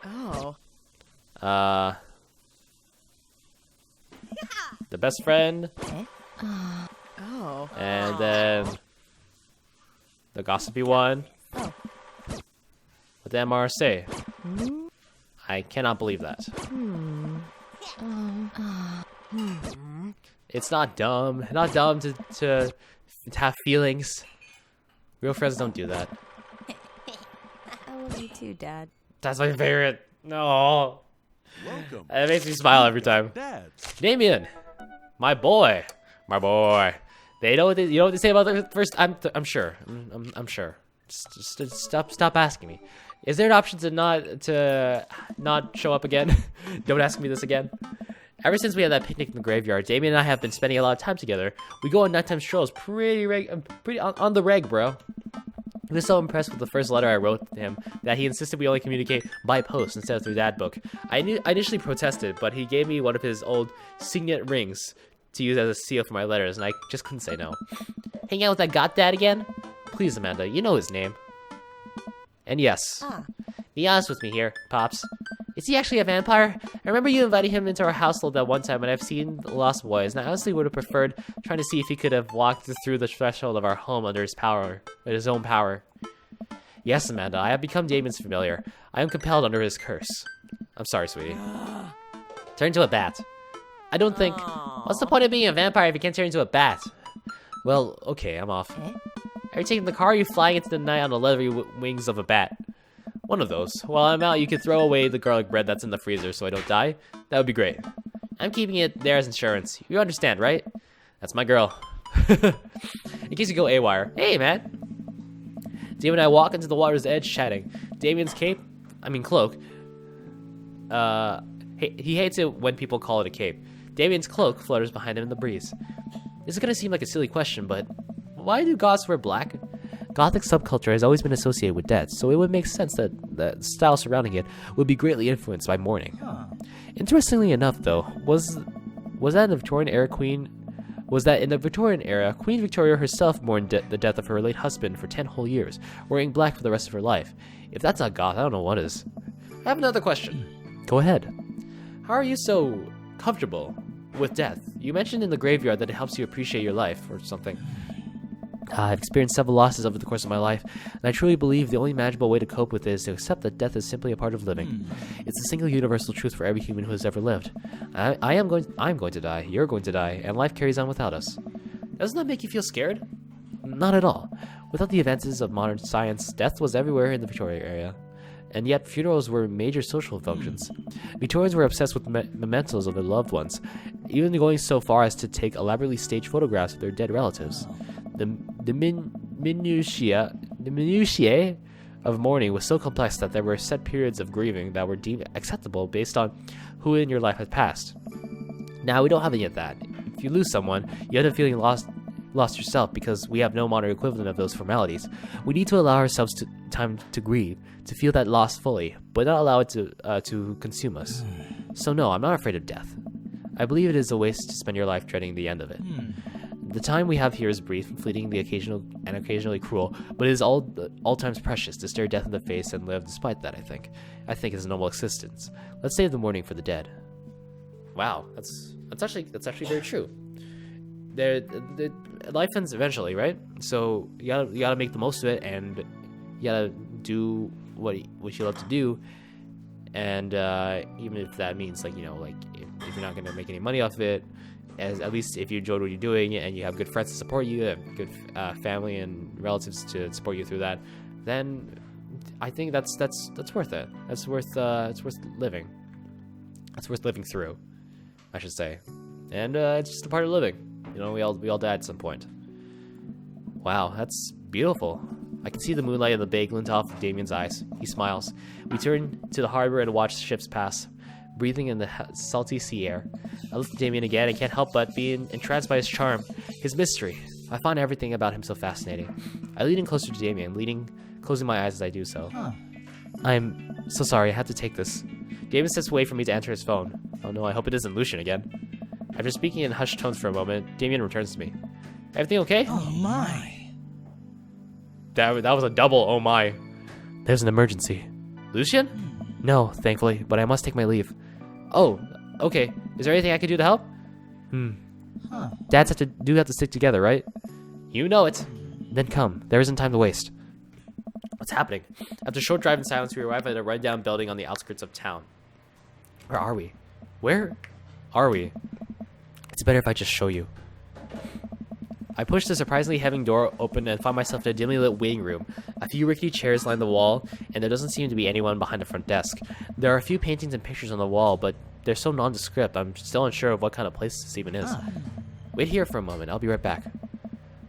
Oh. The best friend. Eh? Oh. And then the gossipy one. Oh. What did MR say? I cannot believe that. It's not dumb. Not dumb to have feelings. Real friends don't do that. I love you too, Dad. That's my favorite. No. Welcome. It makes me smile every time. Dad. Damien, my boy. They know what you know what they say about the first. I'm sure. I'm sure. Just stop asking me. Is there an option to not show up again? Don't ask me this again. Ever since we had that picnic in the graveyard, Damien and I have been spending a lot of time together. We go on nighttime strolls pretty on the reg, bro. He was so impressed with the first letter I wrote to him that he insisted we only communicate by post instead of through Dad book. I initially protested, but he gave me one of his old signet rings to use as a seal for my letters, and I just couldn't say no. Hang out with that goddad again? Please, Amanda, you know his name. And yes, be honest with me here, Pops. Is he actually a vampire? I remember you inviting him into our household that one time when I've seen The Lost Boys, and I honestly would have preferred trying to see if he could have walked through the threshold of our home under his own power. Yes, Amanda, I have become Damien's familiar. I am compelled under his curse. I'm sorry, sweetie. Turn into a bat. I don't think... What's the point of being a vampire if you can't turn into a bat? Well, okay, I'm off. Are you taking the car or are you flying into the night on the leathery wings of a bat? One of those. While I'm out, you can throw away the garlic bread that's in the freezer so I don't die. That would be great. I'm keeping it there as insurance. You understand, right? That's my girl. In case you go AWire. Hey, man. Damien and I walk into the water's edge chatting. Damien's cloak. He hates it when people call it a cape. Damien's cloak flutters behind him in the breeze. This is gonna seem like a silly question, but why do goths wear black? Gothic subculture has always been associated with death, so it would make sense that the style surrounding it would be greatly influenced by mourning. Interestingly enough, though, was that in the Victorian era Queen Victoria herself mourned the death of her late husband for 10 whole years, wearing black for the rest of her life. If that's not goth, I don't know what is. I have another question. Go ahead. How are you so comfortable with death? You mentioned in the graveyard that it helps you appreciate your life, or something. I've experienced several losses over the course of my life, and I truly believe the only manageable way to cope with it is to accept that death is simply a part of living. It's a single universal truth for every human who has ever lived. I'm going to die, you're going to die, and life carries on without us. Doesn't that make you feel scared? Not at all. Without the advances of modern science, death was everywhere in the Victoria area. And yet, funerals were major social functions. Victorians were obsessed with mementos of their loved ones, even going so far as to take elaborately staged photographs of their dead relatives. The minutiae of mourning was so complex that there were set periods of grieving that were deemed acceptable based on who in your life had passed. Now, we don't have any of that. If you lose someone, you end up feeling lost yourself because we have no modern equivalent of those formalities. We need to allow ourselves time to grieve, to feel that loss fully, but not allow it to consume us. So no, I'm not afraid of death. I believe it is a waste to spend your life dreading the end of it. The time we have here is brief and fleeting, occasionally cruel, but it is all times precious to stare death in the face and live despite that. I think is a noble existence. Let's save the mourning for the dead. Wow, that's actually very true. Life ends eventually, right? So you gotta make the most of it, and you gotta do what you love to do. And even if that means if you're not gonna make any money off of it, at least if you enjoyed what you're doing and you have good friends to support you, and good family and relatives to support you through that, then I think that's worth it. It's worth living. It's worth living through, I should say. And it's just a part of living. We all die at some point. Wow, that's beautiful. I can see the moonlight and the bay glint off of Damien's eyes. He smiles. We turn to the harbor and watch the ships pass, breathing in the salty sea air. I look at Damien again and can't help but be entranced by his charm, his mystery. I find everything about him so fascinating. I lean in closer to Damien, closing my eyes as I do so. I'm so sorry, I had to take this. Damien steps away from me to answer his phone. Oh no, I hope it isn't Lucian again. After speaking in hushed tones for a moment, Damien returns to me. Everything okay? Oh my. That was a double oh my. There's an emergency. Lucian? No, thankfully, but I must take my leave. Oh, okay. Is there anything I can do to help? Dads have to stick together, right? You know it. Then come. There isn't time to waste. What's happening? After a short drive in silence, we arrive at a rundown building on the outskirts of town. Where are we? Where are we? It's better if I just show you. I push the surprisingly heavy door open and find myself in a dimly lit waiting room. A few rickety chairs line the wall, and there doesn't seem to be anyone behind the front desk. There are a few paintings and pictures on the wall, but they're so nondescript, I'm still unsure of what kind of place this even is. Wait here for a moment, I'll be right back.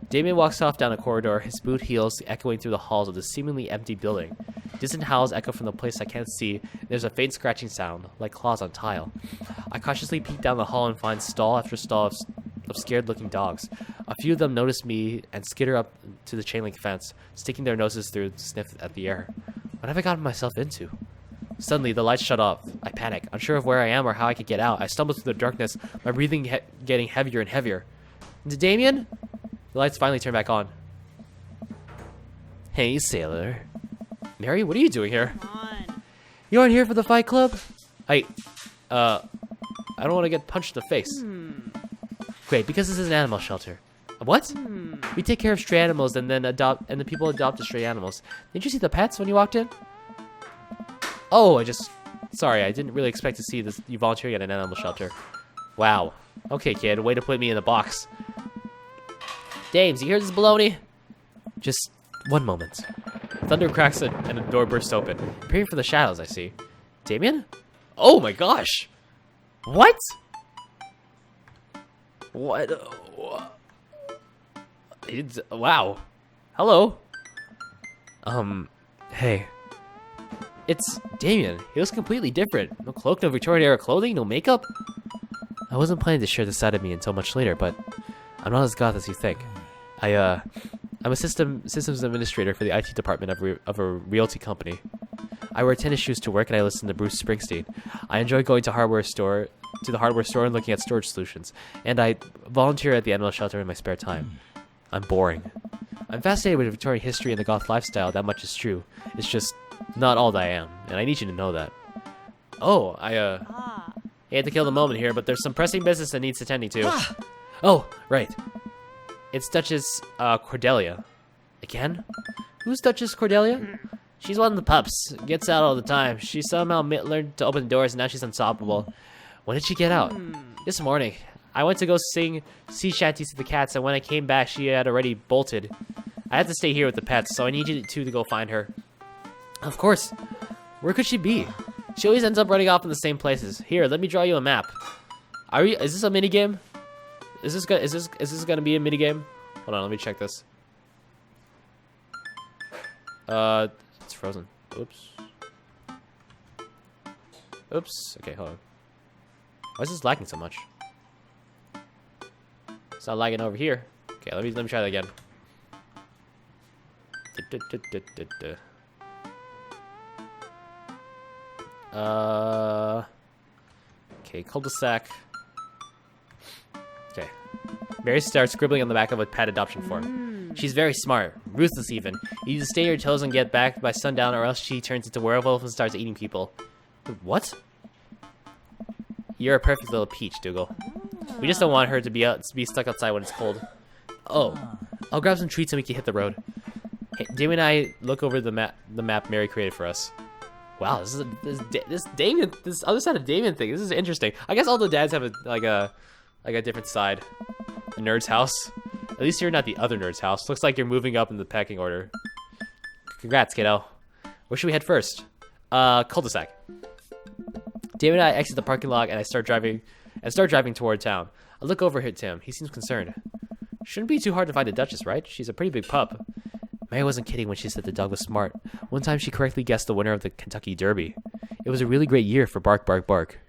Damien walks off down a corridor, his boot heels echoing through the halls of this seemingly empty building. Distant howls echo from the place I can't see, and there's a faint scratching sound, like claws on tile. I cautiously peek down the hall and find stall after stall of scared-looking dogs. A few of them notice me and skitter up to the chain-link fence, sticking their noses through to sniff at the air. What have I gotten myself into? Suddenly, the lights shut off. I panic, unsure of where I am or how I could get out. I stumble through the darkness, my breathing getting heavier and heavier. Damien? The lights finally turn back on. Hey, sailor. Mary, what are you doing here? Come on. You aren't here for the fight club? I don't want to get punched in the face. Great, because this is an animal shelter. What? We take care of stray animals and then the people adopt the stray animals. Didn't you see the pets when you walked in? Oh, sorry, I didn't really expect to see this. You volunteering at an animal shelter. Wow. Okay, kid, way to put me in the box. Dames, you hear this baloney? Just one moment. Thunder cracks and the door bursts open. Appearing from the shadows, I see. Damien? Oh my gosh! What? What? Wow. Hello. Hey. It's Damien. He looks completely different. No cloak, no Victorian-era clothing, no makeup. I wasn't planning to share this side of me until much later, but I'm not as goth as you think. I'm a systems administrator for the IT department of a realty company. I wear tennis shoes to work and I listen to Bruce Springsteen. I enjoy going to the hardware store and looking at storage solutions. And I volunteer at the animal shelter in my spare time. I'm boring. I'm fascinated with Victorian history and the goth lifestyle, that much is true. It's just not all that I am, and I need you to know that. Oh, I hate to kill the moment here, but there's some pressing business that needs attending to. Oh, right. It's Duchess Cordelia. Again? Who's Duchess Cordelia? She's one of the pups. Gets out all the time. She somehow learned to open doors, and now she's unstoppable. When did she get out? This morning. I went to go sing sea shanties to the cats, and when I came back, she had already bolted. I had to stay here with the pets, so I need you two to go find her. Of course. Where could she be? She always ends up running off in the same places. Here, let me draw you a map. Is this a mini game? Is this gonna be a mini game? Hold on, let me check this. It's frozen. Oops. Oops. Okay, hold on. Why is this lagging so much? It's not lagging over here. Okay, let me try that again. Okay, cul-de-sac. Okay. Mary starts scribbling on the back of a pet adoption form. She's very smart, ruthless even. You need to stay on your toes and get back by sundown, or else she turns into a werewolf and starts eating people. What? You're a perfect little peach, Dougal. We just don't want her to be stuck outside when it's cold. Oh, I'll grab some treats and we can hit the road. Hey, Damien and I look over the map Mary created for us. Wow, this other side of Damien thing. This is interesting. I guess all the dads have a different side. The nerd's house. At least you're not the other nerd's house. Looks like you're moving up in the pecking order. Congrats, kiddo. Where should we head first? Cul-de-sac. Damien and I exit the parking lot and I start driving toward town. I look over at him. He seems concerned. Shouldn't be too hard to find the Duchess, right? She's a pretty big pup. Mary wasn't kidding when she said the dog was smart. One time she correctly guessed the winner of the Kentucky Derby. It was a really great year for Bark Bark Bark.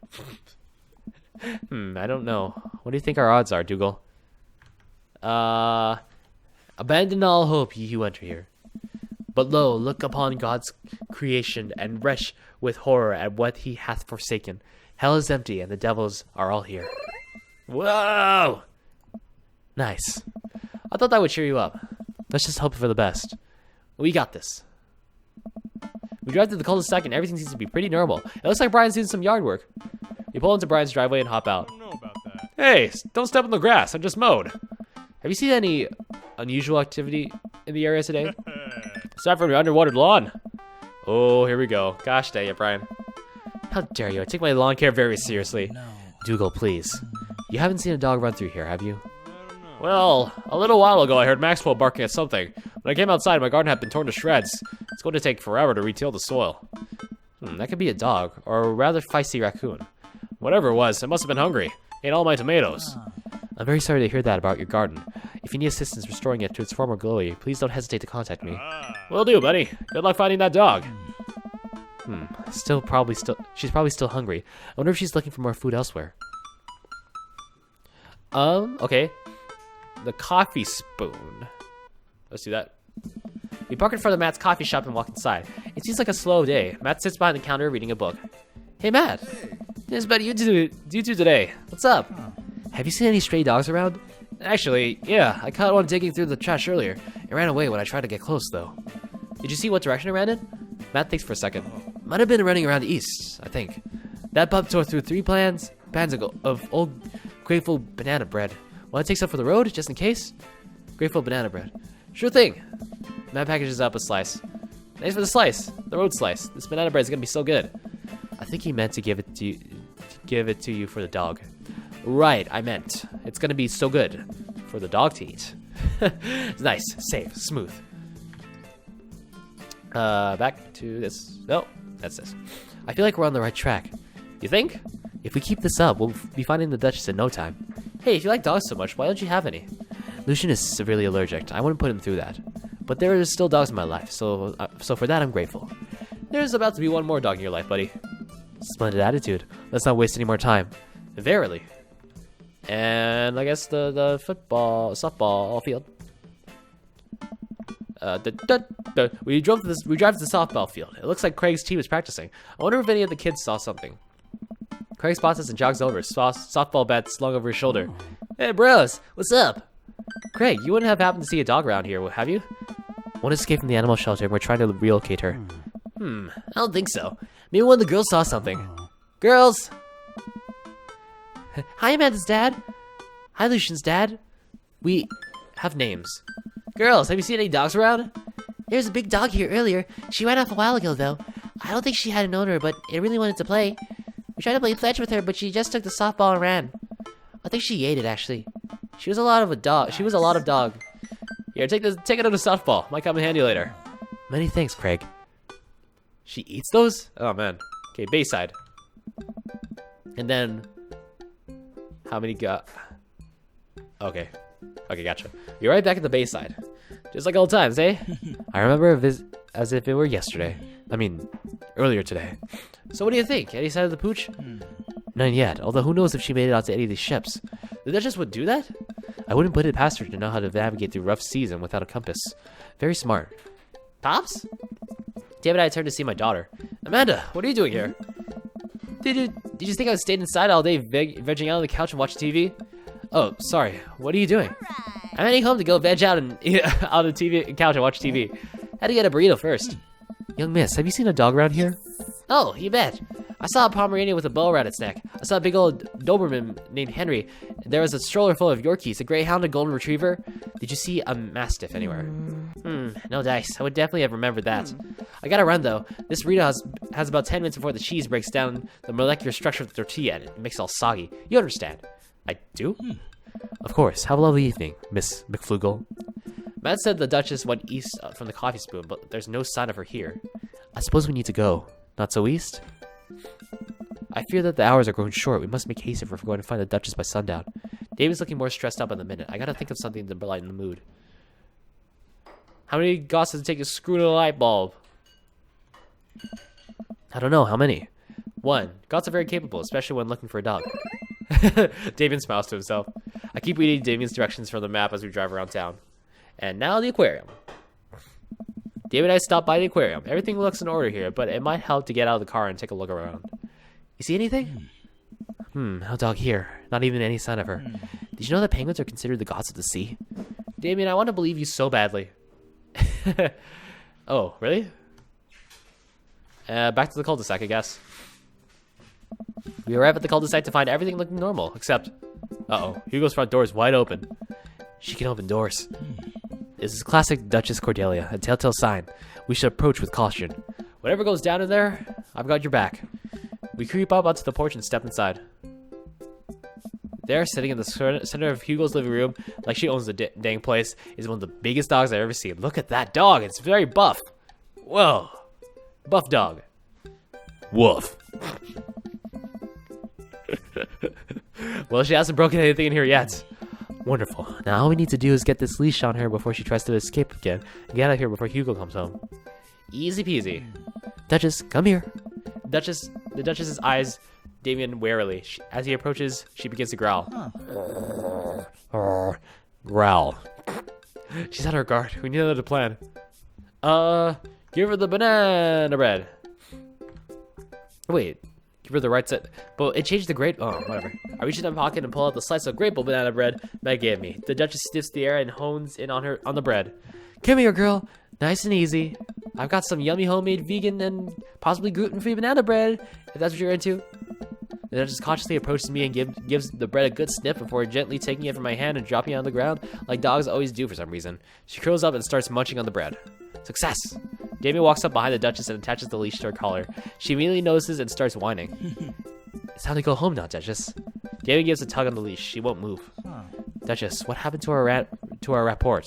I don't know. What do you think our odds are, Dougal? Abandon all hope, ye who enter here. But lo, look upon God's creation, and retch with horror at what he hath forsaken. Hell is empty, and the devils are all here. Whoa! Nice. I thought that would cheer you up. Let's just hope for the best. We got this. We drive to the cul-de-sac and everything seems to be pretty normal. It looks like Brian's doing some yard work. We pull into Brian's driveway and hop out. I don't know about that. Hey, don't step in the grass. I just mowed. Have you seen any unusual activity in the area today? Aside from your underwater lawn. Oh, here we go. Gosh dang it, Brian. How dare you? I take my lawn care very seriously. No. Dougal, please. You haven't seen a dog run through here, have you? Well, a little while ago I heard Maxwell barking at something. When I came outside, my garden had been torn to shreds. It's going to take forever to retill the soil. That could be a dog, or a rather feisty raccoon. Whatever it was, it must have been hungry. Ate all my tomatoes. I'm very sorry to hear that about your garden. If you need assistance restoring it to its former glory, please don't hesitate to contact me. Will do, buddy. Good luck finding that dog. She's probably still hungry. I wonder if she's looking for more food elsewhere. Okay. The coffee spoon. Let's do that. We park in front of Matt's coffee shop and walk inside. It seems like a slow day. Matt sits behind the counter reading a book. Hey, Matt. It's about you two today. What's up? Have you seen any stray dogs around? Actually, yeah. I caught one digging through the trash earlier. It ran away when I tried to get close, though. Did you see what direction it ran in? Matt thinks for a second. Might have been running around east, I think. That pup tore through 3 pans of old grateful banana bread. Want to take some for the road, just in case? Grateful banana bread. Sure thing. Matt packages up a slice. Thanks for the slice. The road slice. This banana bread is gonna be so good. I think he meant to give it to you for the dog. Right, I meant. It's gonna be so good for the dog to eat. Nice, safe, smooth. Back to this. No, that's this. I feel like we're on the right track. You think? If we keep this up, we'll be finding the Duchess in no time. Hey, if you like dogs so much, why don't you have any? Lucian is severely allergic. I wouldn't put him through that. But there are still dogs in my life, so for that I'm grateful. There's about to be one more dog in your life, buddy. Splendid attitude. Let's not waste any more time. Verily. And I guess the softball field. We drive to the softball field. It looks like Craig's team is practicing. I wonder if any of the kids saw something. Craig spots us and jogs over, softball bat slung over his shoulder. Hey bros, what's up? Craig, you wouldn't have happened to see a dog around here, have you? One escaped from the animal shelter and we're trying to relocate her. I don't think so. Maybe one of the girls saw something. Girls! Hi, Amanda's dad. Hi, Lucian's dad. We have names. Girls, have you seen any dogs around? There was a big dog here earlier. She ran off a while ago, though. I don't think she had an owner, but it really wanted to play. We tried to play fetch with her, but she just took the softball and ran. I think she ate it, actually. She was a lot of dog. Here, take it on a softball. Might come in handy later. Many thanks, Craig. She eats those? Oh, man. Okay, Bayside. And then... How many got... Okay, gotcha. You're right back at the Bayside. Just like old times, eh? I remember as if it were yesterday. I mean, earlier today. So what do you think? Any sign of the pooch? None yet, although who knows if she made it onto any of these ships. The Duchess would do that? I wouldn't put it past her to know how to navigate through rough seas and without a compass. Very smart. Pops? David and I turned to see my daughter. Amanda, what are you doing here? Did you think I stayed inside all day vegging out on the couch and watching TV? Oh, sorry. What are you doing? I'm heading home to go veg out and on the TV couch and watch TV. Had to get a burrito first. Young miss, have you seen a dog around here? Oh, you bet. I saw a Pomeranian with a bow around its neck. I saw a big old Doberman named Henry. There was a stroller full of Yorkies, a Greyhound, a Golden Retriever. Did you see a Mastiff anywhere? No dice. I would definitely have remembered that. I gotta run, though. This burrito has about 10 minutes before the cheese breaks down the molecular structure of the tortilla and it makes it all soggy. You understand? I do? Of course. Have a lovely evening, Miss McFlugel. Matt said the Duchess went east from the coffee spoon, but there's no sign of her here. I suppose we need to go. Not so east? I fear that the hours are growing short. We must make haste if we're going to find the Duchess by sundown. David's looking more stressed up in the minute. I gotta think of something to lighten the mood. How many goss does it take to screw in a light bulb? I don't know. How many? 1. Goths are very capable, especially when looking for a dog. Damien smiles to himself. I keep reading Damien's directions from the map as we drive around town. And now the aquarium. David and I stopped by the aquarium. Everything looks in order here, but it might help to get out of the car and take a look around. You see anything? No dog here. Not even any sign of her. Did you know that penguins are considered the gods of the sea? Damien, I want to believe you so badly. Oh, really? Back to the cul-de-sac, I guess. We arrive at the cul-de-sac to find everything looking normal, except... Uh-oh, Hugo's front door is wide open. She can open doors. This is classic Duchess Cordelia, a telltale sign. We should approach with caution. Whatever goes down in there, I've got your back. We creep up onto the porch and step inside. There, sitting in the center of Hugo's living room, like she owns the dang place, is one of the biggest dogs I've ever seen. Look at that dog. It's very buff. Whoa. Buff dog. Woof. Well, she hasn't broken anything in here yet. Wonderful. Now all we need to do is get this leash on her before she tries to escape again and get out of here before Hugo comes home. Easy peasy. Duchess, come here. The Duchess's eyes Damien warily. As he approaches, she begins to growl. Growl. She's on her guard. We need another plan. Give her the banana bread. Wait, give her the right set. But it changed the grape. Oh, whatever. I reach in my pocket and pull out the slice of grateful banana bread Meg gave me. The Duchess sniffs the air and hones in on the bread. Come here, girl. Nice and easy. I've got some yummy homemade vegan and possibly gluten-free banana bread, if that's what you're into. The Duchess cautiously approaches me and gives the bread a good sniff before gently taking it from my hand and dropping it on the ground, like dogs always do for some reason. She curls up and starts munching on the bread. Success! Damien walks up behind the Duchess and attaches the leash to her collar. She immediately notices and starts whining. It's time to go home now, Duchess. Damien gives a tug on the leash. She won't move. Duchess, what happened to our rapport?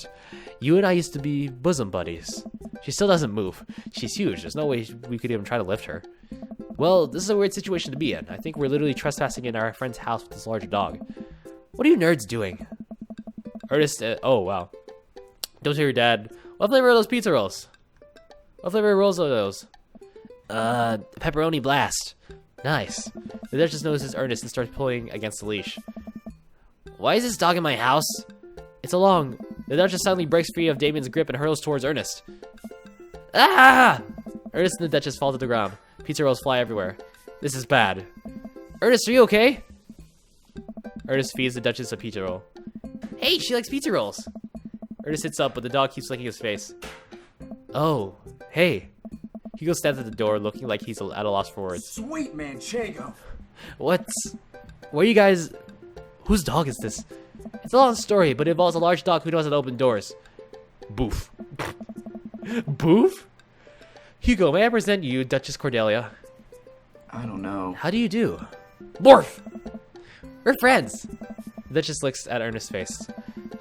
You and I used to be bosom buddies. She still doesn't move. She's huge. There's no way we could even try to lift her. Well, this is a weird situation to be in. I think we're literally trespassing in our friend's house with this large dog. What are you nerds doing? Ernest, oh wow. Don't tell your dad. What flavor are those pizza rolls? What flavor rolls are those? Pepperoni blast. Nice. The Duchess notices Ernest and starts pulling against the leash. Why is this dog in my house? It's along. The Duchess suddenly breaks free of Damien's grip and hurls towards Ernest. Ah! Ernest and the Duchess fall to the ground. Pizza rolls fly everywhere. This is bad. Ernest, are you okay? Ernest feeds the Duchess a pizza roll. Hey, she likes pizza rolls. Ernest sits up, but the dog keeps licking his face. Oh, hey. Hugo stands at the door, looking like he's at a loss for words. Sweet Manchego. What are you guys... Whose dog is this? It's a long story, but it involves a large dog who knows how to open doors. Boof. Boof? Hugo, may I present you, Duchess Cordelia? I don't know. How do you do? Morph! We're friends! The Duchess looks at Ernest's face.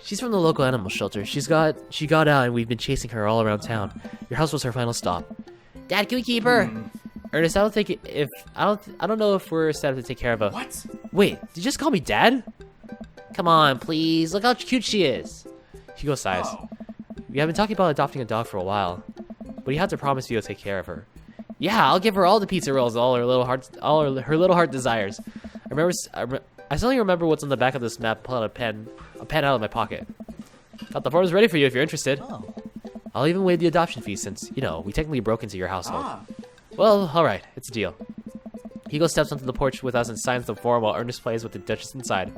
She's from the local animal shelter. She got out and we've been chasing her all around town. Your house was her final stop. Dad, can we keep her? Ernest, I don't know if we're set up to take care of her. What? Wait, did you just call me Dad? Come on, please. Look how cute she is. Hugo sighs. Oh. We have been talking about adopting a dog for a while, but you have to promise you'll take care of her. Yeah, I'll give her all the pizza rolls, all her little heart desires. I suddenly remember what's on the back of this map. Pull out a pen out of my pocket. Got the forms ready for you if you're interested. Oh. I'll even waive the adoption fee since, you know, we technically broke into your household. Ah. Well, alright, it's a deal. Hugo steps onto the porch with us and signs the form while Ernest plays with the Duchess inside.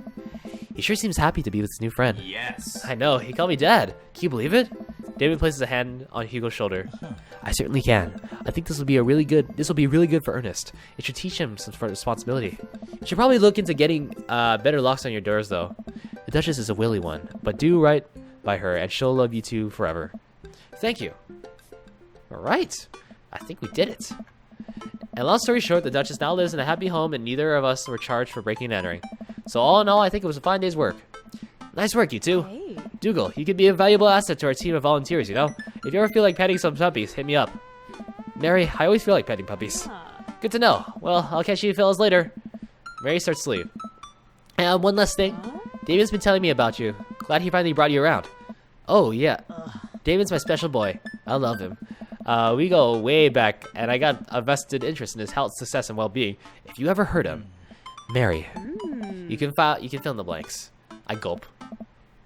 He sure seems happy to be with his new friend. Yes. I know, he called me Dad. Can you believe it? Damien places a hand on Hugo's shoulder. I certainly can. I think this will be really good for Ernest. It should teach him some sort of responsibility. You should probably look into getting better locks on your doors though. The Duchess is a willy one, but do right by her and she'll love you two forever. Thank you. Alright. I think we did it. And long story short, the Duchess now lives in a happy home and neither of us were charged for breaking and entering. So all in all, I think it was a fine day's work. Nice work, you two. Hey. Dougal, you could be a valuable asset to our team of volunteers, you know? If you ever feel like petting some puppies, hit me up. Mary, I always feel like petting puppies. Good to know. Well, I'll catch you fellas later. Mary starts to leave. And one last thing. Damien's been telling me about you. Glad he finally brought you around. Oh, yeah. Damien's my special boy. I love him. We go way back, and I got a vested interest in his health, success, and well-being. If you ever heard him, Mary, you can fill in the blanks. I gulp.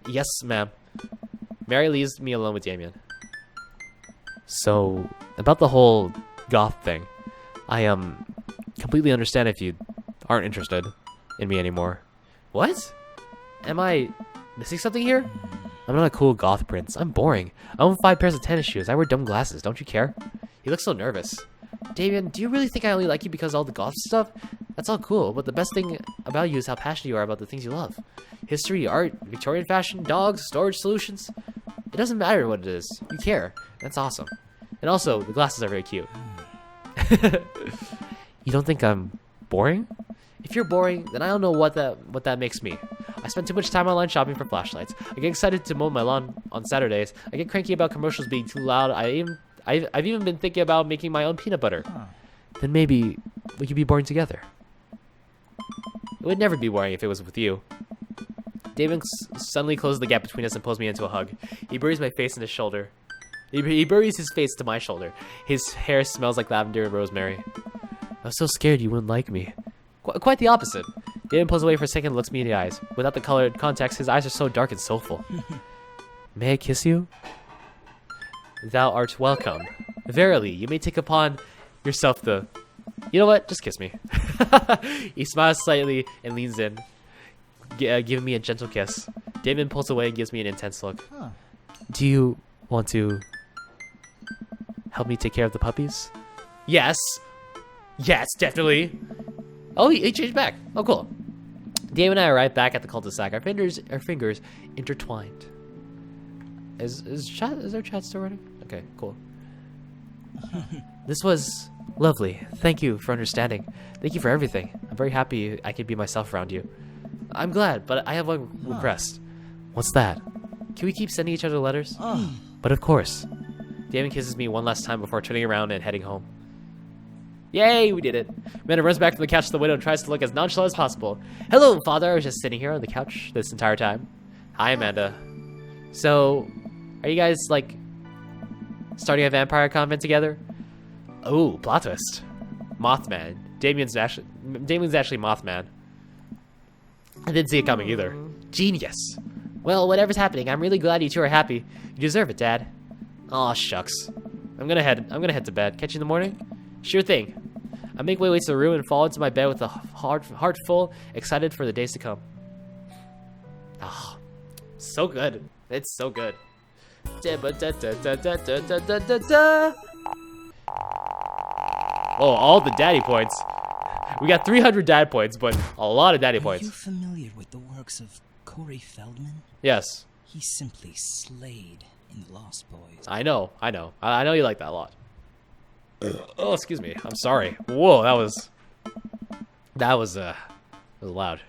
Yes, ma'am. Mary leaves me alone with Damien. So, about the whole goth thing, I completely understand if you aren't interested in me anymore. What? Am I missing something here? I'm not a cool goth prince. I'm boring. I own 5 pairs of tennis shoes. I wear dumb glasses. Don't you care? He looks so nervous. Damien, do you really think I only like you because of all the goth stuff? That's all cool, but the best thing about you is how passionate you are about the things you love. History, art, Victorian fashion, dogs, storage solutions. It doesn't matter what it is. You care. That's awesome. And also, the glasses are very cute. You don't think I'm boring? If you're boring, then I don't know what that makes me. I spend too much time online shopping for flashlights. I get excited to mow my lawn on Saturdays. I get cranky about commercials being too loud. I've even been thinking about making my own peanut butter. Then maybe we could be boring together. It would never be boring if it was with you. Damien suddenly closes the gap between us and pulls me into a hug. He buries my face in his shoulder. He buries his face to my shoulder. His hair smells like lavender and rosemary. I was so scared you wouldn't like me. Quite the opposite. Damien pulls away for a second and looks me in the eyes. Without the colored contacts, his eyes are so dark and soulful. May I kiss you? Thou art welcome. Verily, you may take upon yourself the... You know what? Just kiss me. He smiles slightly and leans in, giving me a gentle kiss. Damien pulls away and gives me an intense look. Do you want to help me take care of the puppies? Yes. Yes, definitely. Oh, he changed back. Oh, cool. Damien and I arrive back at the cul-de-sac. Our fingers intertwined. Is our chat still running? Okay, cool. This was lovely. Thank you for understanding. Thank you for everything. I'm very happy I could be myself around you. I'm glad, but I have one request. What's that? Can we keep sending each other letters? But of course. Damien kisses me one last time before turning around and heading home. Yay, we did it. Amanda runs back from the couch to the window and tries to look as nonchalant as possible. Hello, Father. I was just sitting here on the couch this entire time. Hi, Amanda. So, are you guys, like, starting a vampire convent together? Oh, plot twist. Mothman. Damien's actually Mothman. I didn't see it coming either. Genius. Well, whatever's happening, I'm really glad you two are happy. You deserve it, Dad. Aw, shucks. I'm gonna head to bed. Catch you in the morning? Sure thing. I make my way to the room and fall into my bed with a heart full, excited for the days to come. Oh, so good. It's so good. Oh, all the daddy points. We got 300 dad points, but a lot of daddy Are points. you familiar with the works of Corey Feldman? Yes. He simply slayed in The Lost Boys. I know. I know you like that a lot. Oh, excuse me. I'm sorry. Whoa, that was loud.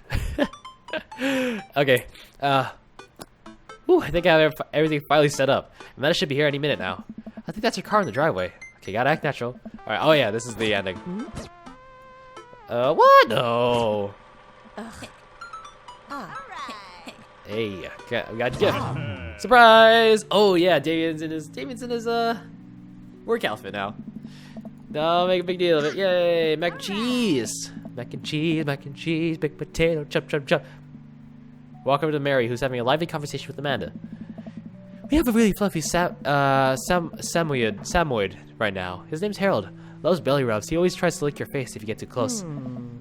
Okay. I think I have everything finally set up. Amanda should be here any minute now. I think that's her car in the driveway. Okay, gotta act natural. All right. Oh yeah, this is the ending. What? No. Hey, we got a gift. Surprise! Oh yeah, Damien's in his work outfit now. No, make a big deal of it. Yay! Mac and cheese! Mac and cheese, baked potato, chop, chop, chop. Welcome to Mary, who's having a lively conversation with Amanda. We have a really fluffy Samoyed right now. His name's Harold. Loves belly rubs. He always tries to lick your face if you get too close.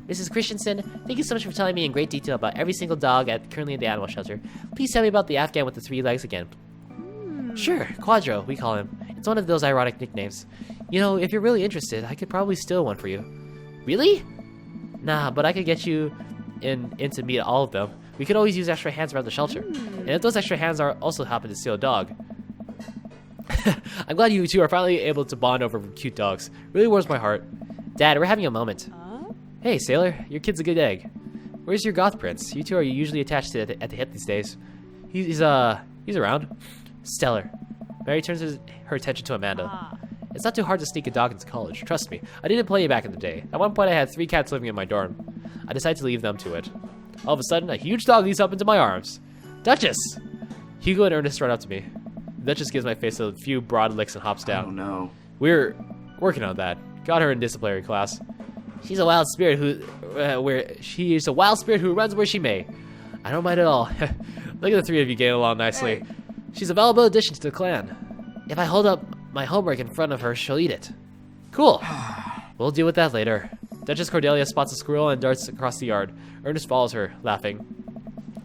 Mrs. Christensen, thank you so much for telling me in great detail about every single dog currently at the animal shelter. Please tell me about the Afghan with the 3 legs again. Sure, Quadro, we call him. It's one of those ironic nicknames. You know, if you're really interested, I could probably steal one for you. Really? Nah, but I could get you in to meet all of them. We could always use extra hands around the shelter. And if those extra hands are also happen to steal a dog. I'm glad you two are finally able to bond over cute dogs. Really warms my heart. Dad, we're having a moment. Hey, Sailor, your kid's a good egg. Where's your goth prince? You two are usually attached to at the hip these days. He's around. Stellar. Mary turns her attention to Amanda. It's not too hard to sneak a dog into college. Trust me. I didn't play back in the day. At one point, I had 3 cats living in my dorm. I decided to leave them to it. All of a sudden, a huge dog leaps up into my arms. Duchess! Hugo and Ernest run up to me. The Duchess gives my face a few broad licks and hops down. Oh no. We're working on that. Got her in disciplinary class. She's a wild spirit who runs where she may. I don't mind at all. Look at the 3 of you getting along nicely. She's a valuable addition to the clan. If I hold up my homework in front of her, she'll eat it. Cool. We'll deal with that later. Duchess Cordelia spots a squirrel and darts across the yard. Ernest follows her, laughing.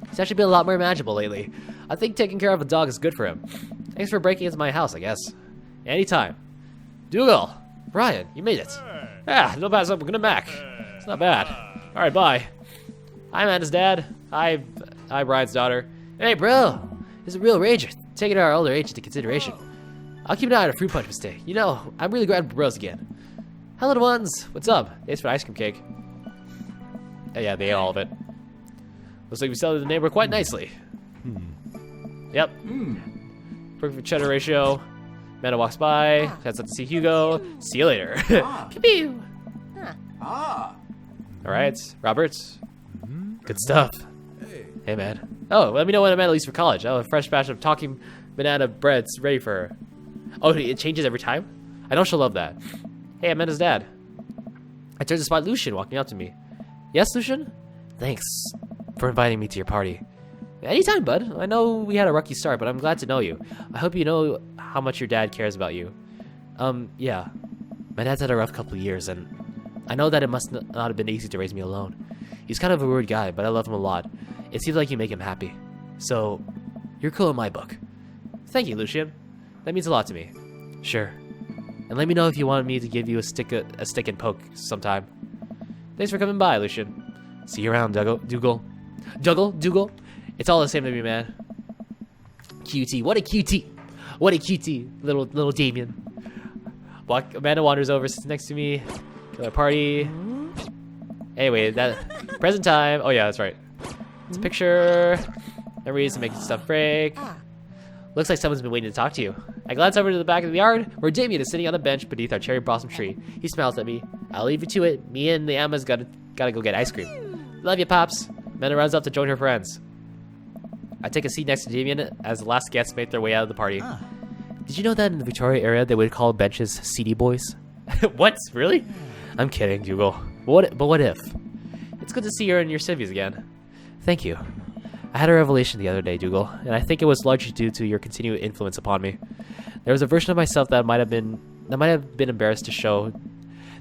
He's actually been a lot more manageable lately. I think taking care of a dog is good for him. Thanks for breaking into my house, I guess. Anytime. Dougal! Brian, you made it. Yeah, no bad something. Gonna Mac. It's not bad. Alright, bye. Hi, Amanda's dad. Hi, Brian's daughter. Hey, bro. He's a real ranger. taking our older age into consideration. I'll keep an eye on a fruit punch mistake. You know, I'm really glad we're bros again. Hi, little ones. What's up? Thanks for the ice cream cake. Yeah, they ate all of it. Looks like we settled the neighbor quite nicely. Yep. Perfect cheddar ratio. Amanda walks by. Heads up to see Hugo. See you later. Pew pew. Ah. All right, Roberts. Good stuff. Hey, man. Oh, let me know when Amanda leaves for college. I'll have a fresh batch of talking banana breads ready for her. Oh, it changes every time? I know she'll love that. Hey, Amanda's dad. I turned to spot Lucian walking up to me. Yes, Lucian? Thanks for inviting me to your party. Anytime, bud. I know we had a rocky start, but I'm glad to know you. I hope you know how much your dad cares about you. Yeah. My dad's had a rough couple of years, and I know that it must not have been easy to raise me alone. He's kind of a weird guy, but I love him a lot. It seems like you make him happy. So, you're cool in my book. Thank you, Lucian. That means a lot to me. Sure. And let me know if you want me to give you a stick and poke sometime. Thanks for coming by, Lucian. See you around, Dougal. Dougal? It's all the same to me, man. QT. What a QT. What a QT. Little Damien. Amanda wanders over, sits next to me. Killer party. Anyway, that present time. Oh yeah, that's right. It's a picture. Memories to make stuff break. Looks like someone's been waiting to talk to you. I glance over to the back of the yard where Damien is sitting on a bench beneath our cherry blossom tree. He smiles at me. I'll leave you to it. Me and the Emma's gotta go get ice cream. Love you, Pops. Amanda runs up to join her friends. I take a seat next to Damien as the last guests make their way out of the party. Did you know that in the Victoria area they would call benches seedy boys? What? Really? I'm kidding, Dougal. But what if? It's good to see you in your civvies again. Thank you. I had a revelation the other day, Dougal, and I think it was largely due to your continued influence upon me. There was a version of myself that might have been embarrassed to show.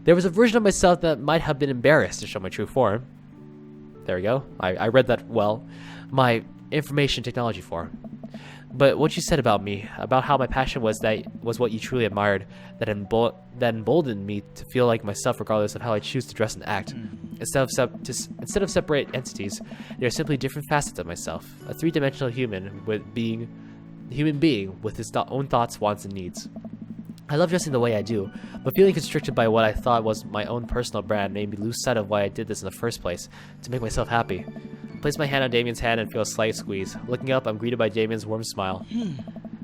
There was a version of myself that might have been embarrassed to show my true form. There we go. I read that well. My information technology form. But what you said about me, about how my passion was what you truly admired, that emboldened me to feel like myself regardless of how I choose to dress and act. Instead of separate entities, they are simply different facets of myself, a three-dimensional human being with his own thoughts, wants, and needs. I love dressing the way I do, but feeling constricted by what I thought was my own personal brand made me lose sight of why I did this in the first place, to make myself happy. I place my hand on Damien's hand and feel a slight squeeze. Looking up, I'm greeted by Damien's warm smile.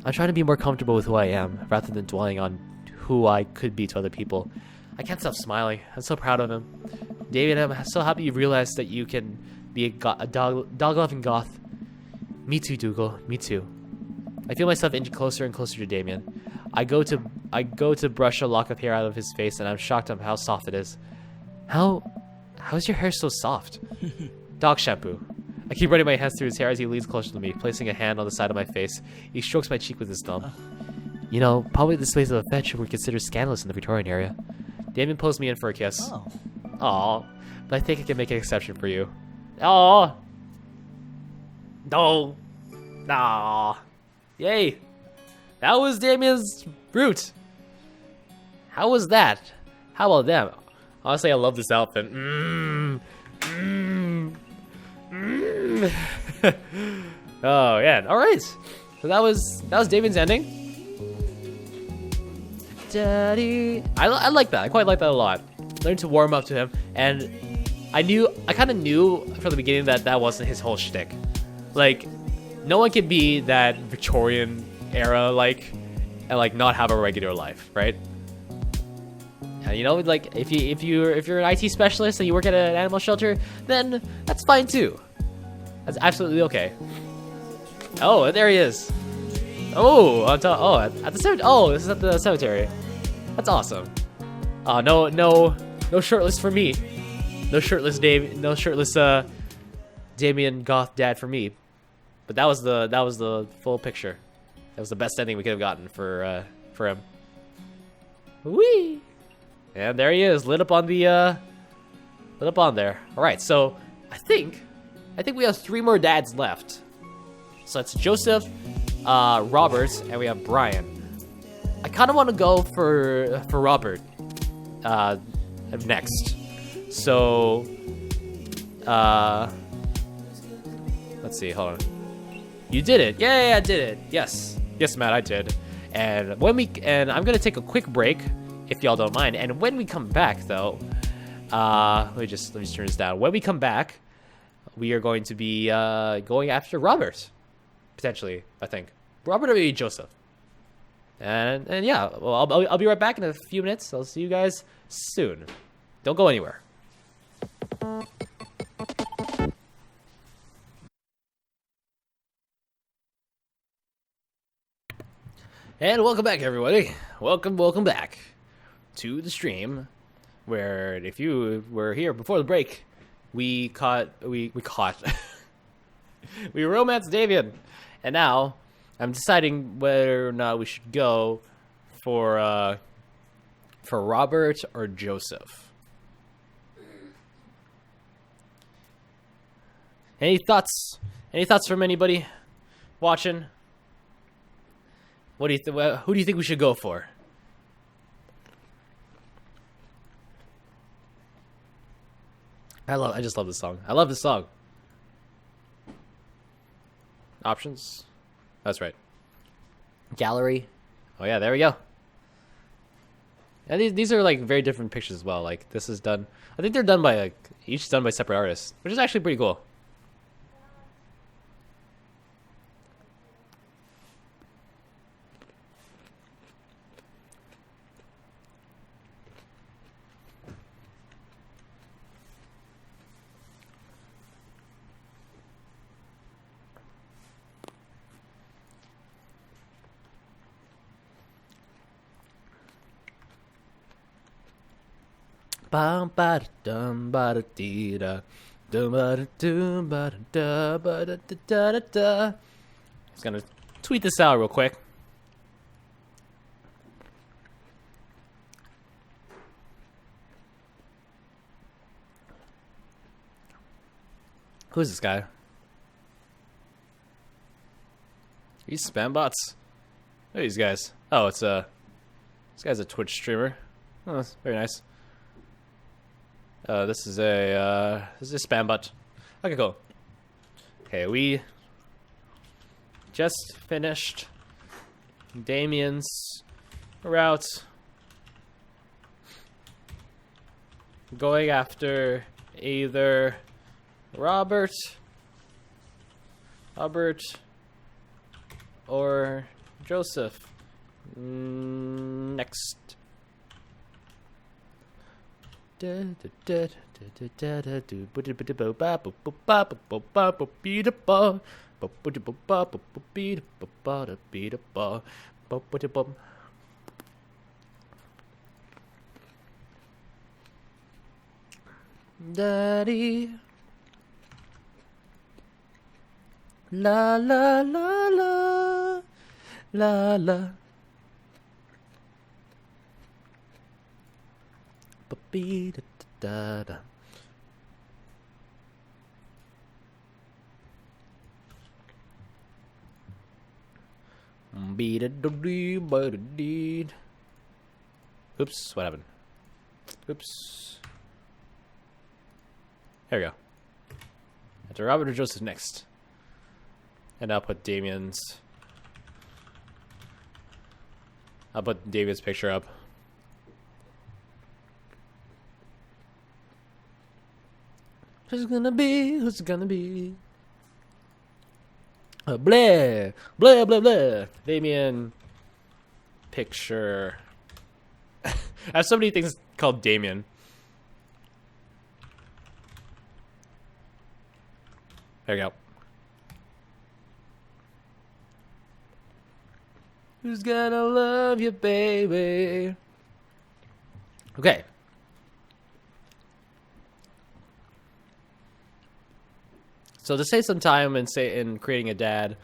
I'm trying to be more comfortable with who I am, rather than dwelling on who I could be to other people. I can't stop smiling. I'm so proud of him. Damien, I'm so happy you realized that you can be a dog-loving goth. Me too, Dougal. Me too. I feel myself inching closer and closer to Damien. I go to brush a lock of hair out of his face, and I'm shocked at how soft it is. How's your hair so soft? Dog shampoo. I keep running my hands through his hair as he leans closer to me, placing a hand on the side of my face. He strokes my cheek with his thumb. You know, probably displays of affection were considered scandalous in the Victorian area. Damien pulls me in for a kiss. Oh. Aw, but I think I can make an exception for you. Aw. No. Nah. Yay. That was Damien's route. How was that? How about them? Honestly, I love this outfit. Oh yeah. All right. So that was Damien's ending. Daddy. I like that. I quite like that a lot. Learned to warm up to him, and I kind of knew from the beginning that wasn't his whole shtick. Like, no one can be that Victorian era and not have a regular life, right? You know, like if you're an IT specialist and you work at an animal shelter, then that's fine too. That's absolutely okay. Oh, there he is. Oh, at the cemetery. Oh, this is at the cemetery. That's awesome. No shirtless for me. No shirtless Damien goth dad for me. But that was the full picture. That was the best ending we could have gotten for him. Whee! And there he is, lit up on there. All right, so I think we have 3 more dads left. So it's Joseph, Robert, and we have Brian. I kind of want to go for Robert next. So let's see. Hold on. You did it. Yeah, I did it. Yes. Yes, Matt, I did. And I'm gonna take a quick break, if y'all don't mind. And when we come back, though, let me just turn this down. When we come back, we are going to be going after Robert, potentially. I think Robert or maybe Joseph. And yeah, well, I'll be right back in a few minutes. I'll see you guys soon. Don't go anywhere. And welcome back, everybody. Welcome back to the stream, where if you were here before the break, we romanced Damien, and now I'm deciding whether or not we should go for Robert or Joseph. Any thoughts? Any thoughts from anybody watching? What do you who do you think we should go for? I just love this song. I love this song. Options? That's right. Gallery. Oh yeah, there we go. And these are like very different pictures as well. Like this is done. I think they're done by each done by separate artists, which is actually pretty cool. Bum ba dum ba da dee da dum ba da dum ba da ba da da da da. Just gonna tweet this out real quick. Who's this guy? These spam bots. Who are these guys? Oh, it's this guy's a Twitch streamer. Oh, that's very nice. This is a spam bot. Okay, cool. Okay, we just finished Damien's route. Going after either Robert or Joseph. Next. Daddy, la la la la la la. Da da. Oops, what happened? Oops. There we go. After Robert or Joseph next. And I'll put Damien's picture up. Who's it gonna be? Who's it gonna be? Blah, blah, blah, blah. Damien picture. I have so many things called Damien. There we go. Who's gonna love you, baby? Okay. So to save some time in creating a dad,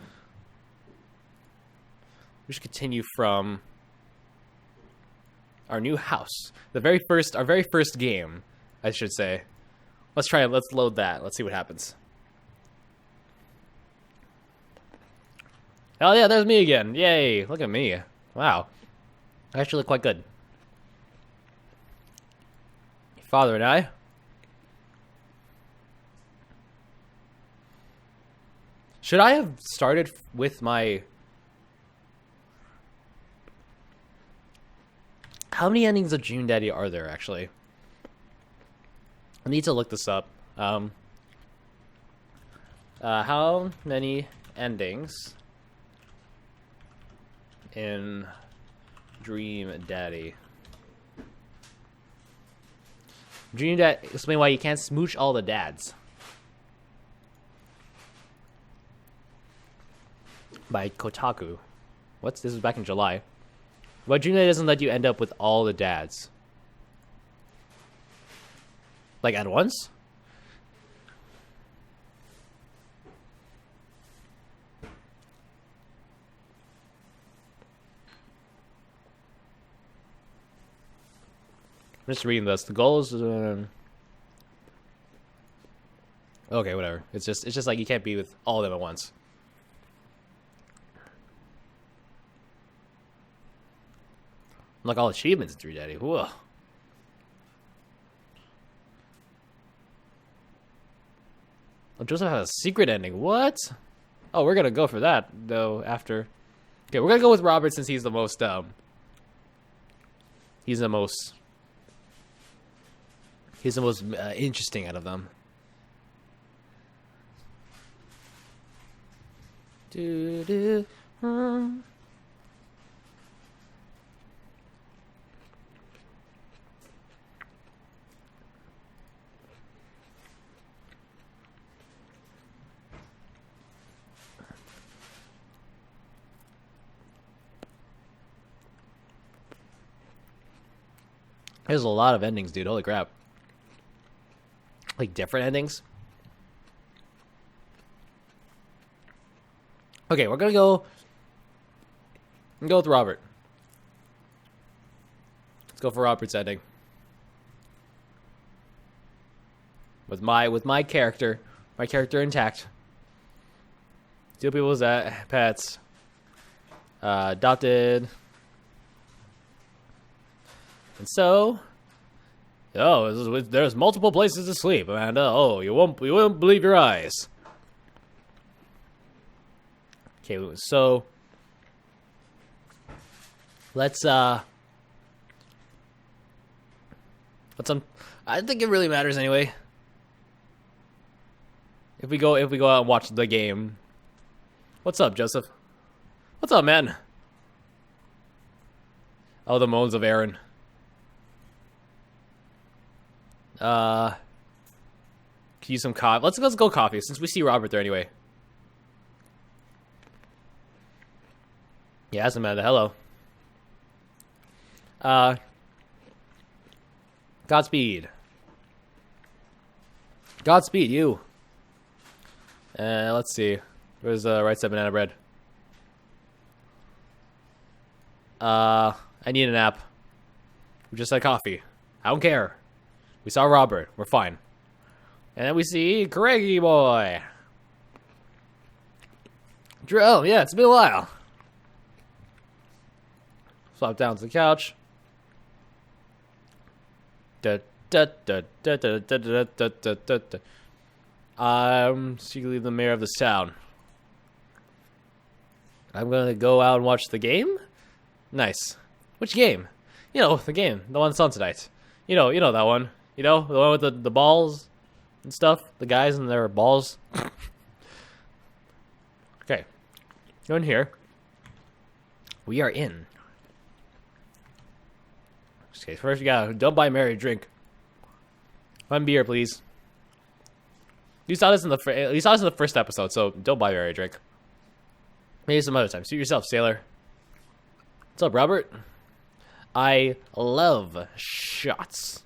we should continue from our new house. Our very first game, I should say. Let's try it. Let's load that. Let's see what happens. Oh yeah, there's me again. Yay, look at me. Wow. I actually look quite good. Father and I. Should I have started with my How many endings of June Daddy are there, actually? I need to look this up. How many endings in Dream Daddy? Dream Dad, explain why you can't smooch all the dads. By Kotaku. This was back in July. Why Dream Daddy doesn't let you end up with all the dads? Like at once? I'm just reading this. The goal is okay, whatever. It's just like you can't be with all of them at once. Like all achievements in 3 Daddy. Whoa. Oh, Joseph has a secret ending. What? Oh, we're gonna go for that though after. Okay, we're gonna go with Robert since he's the most interesting out of them. There's a lot of endings, dude. Holy crap. Like different endings. Okay, we're gonna go with Robert. Let's go for Robert's ending. With my character intact. Steal people's pets. Adopted. And so, there's multiple places to sleep, Amanda. Oh, you won't believe your eyes. Okay, so let's I think it really matters anyway. If we go out and watch the game. What's up, Joseph? What's up, man? Oh, the moans of Aaron. Can you use some coffee? Let's go coffee since we see Robert there anyway. Yeah, that's Amanda. Hello. Godspeed. Godspeed, you. Let's see. Where's the right side banana bread? I need a nap. We just had coffee. I don't care. We saw Robert. We're fine. And then we see Craigie boy. Oh, yeah, it's been a while. Flop down to the couch. I'm secretly the mayor of this town. I'm gonna go out and watch the game? Nice. Which game? You know, the game. The one that's on tonight. You know that one. You know, the one with the balls and stuff. The guys and their balls. Okay. Go in here. We are in. Okay, first you gotta don't buy Mary a drink. One beer, please. You saw this in the first episode, so don't buy Mary a drink. Maybe some other time. Suit yourself, sailor. What's up, Robert? I love shots.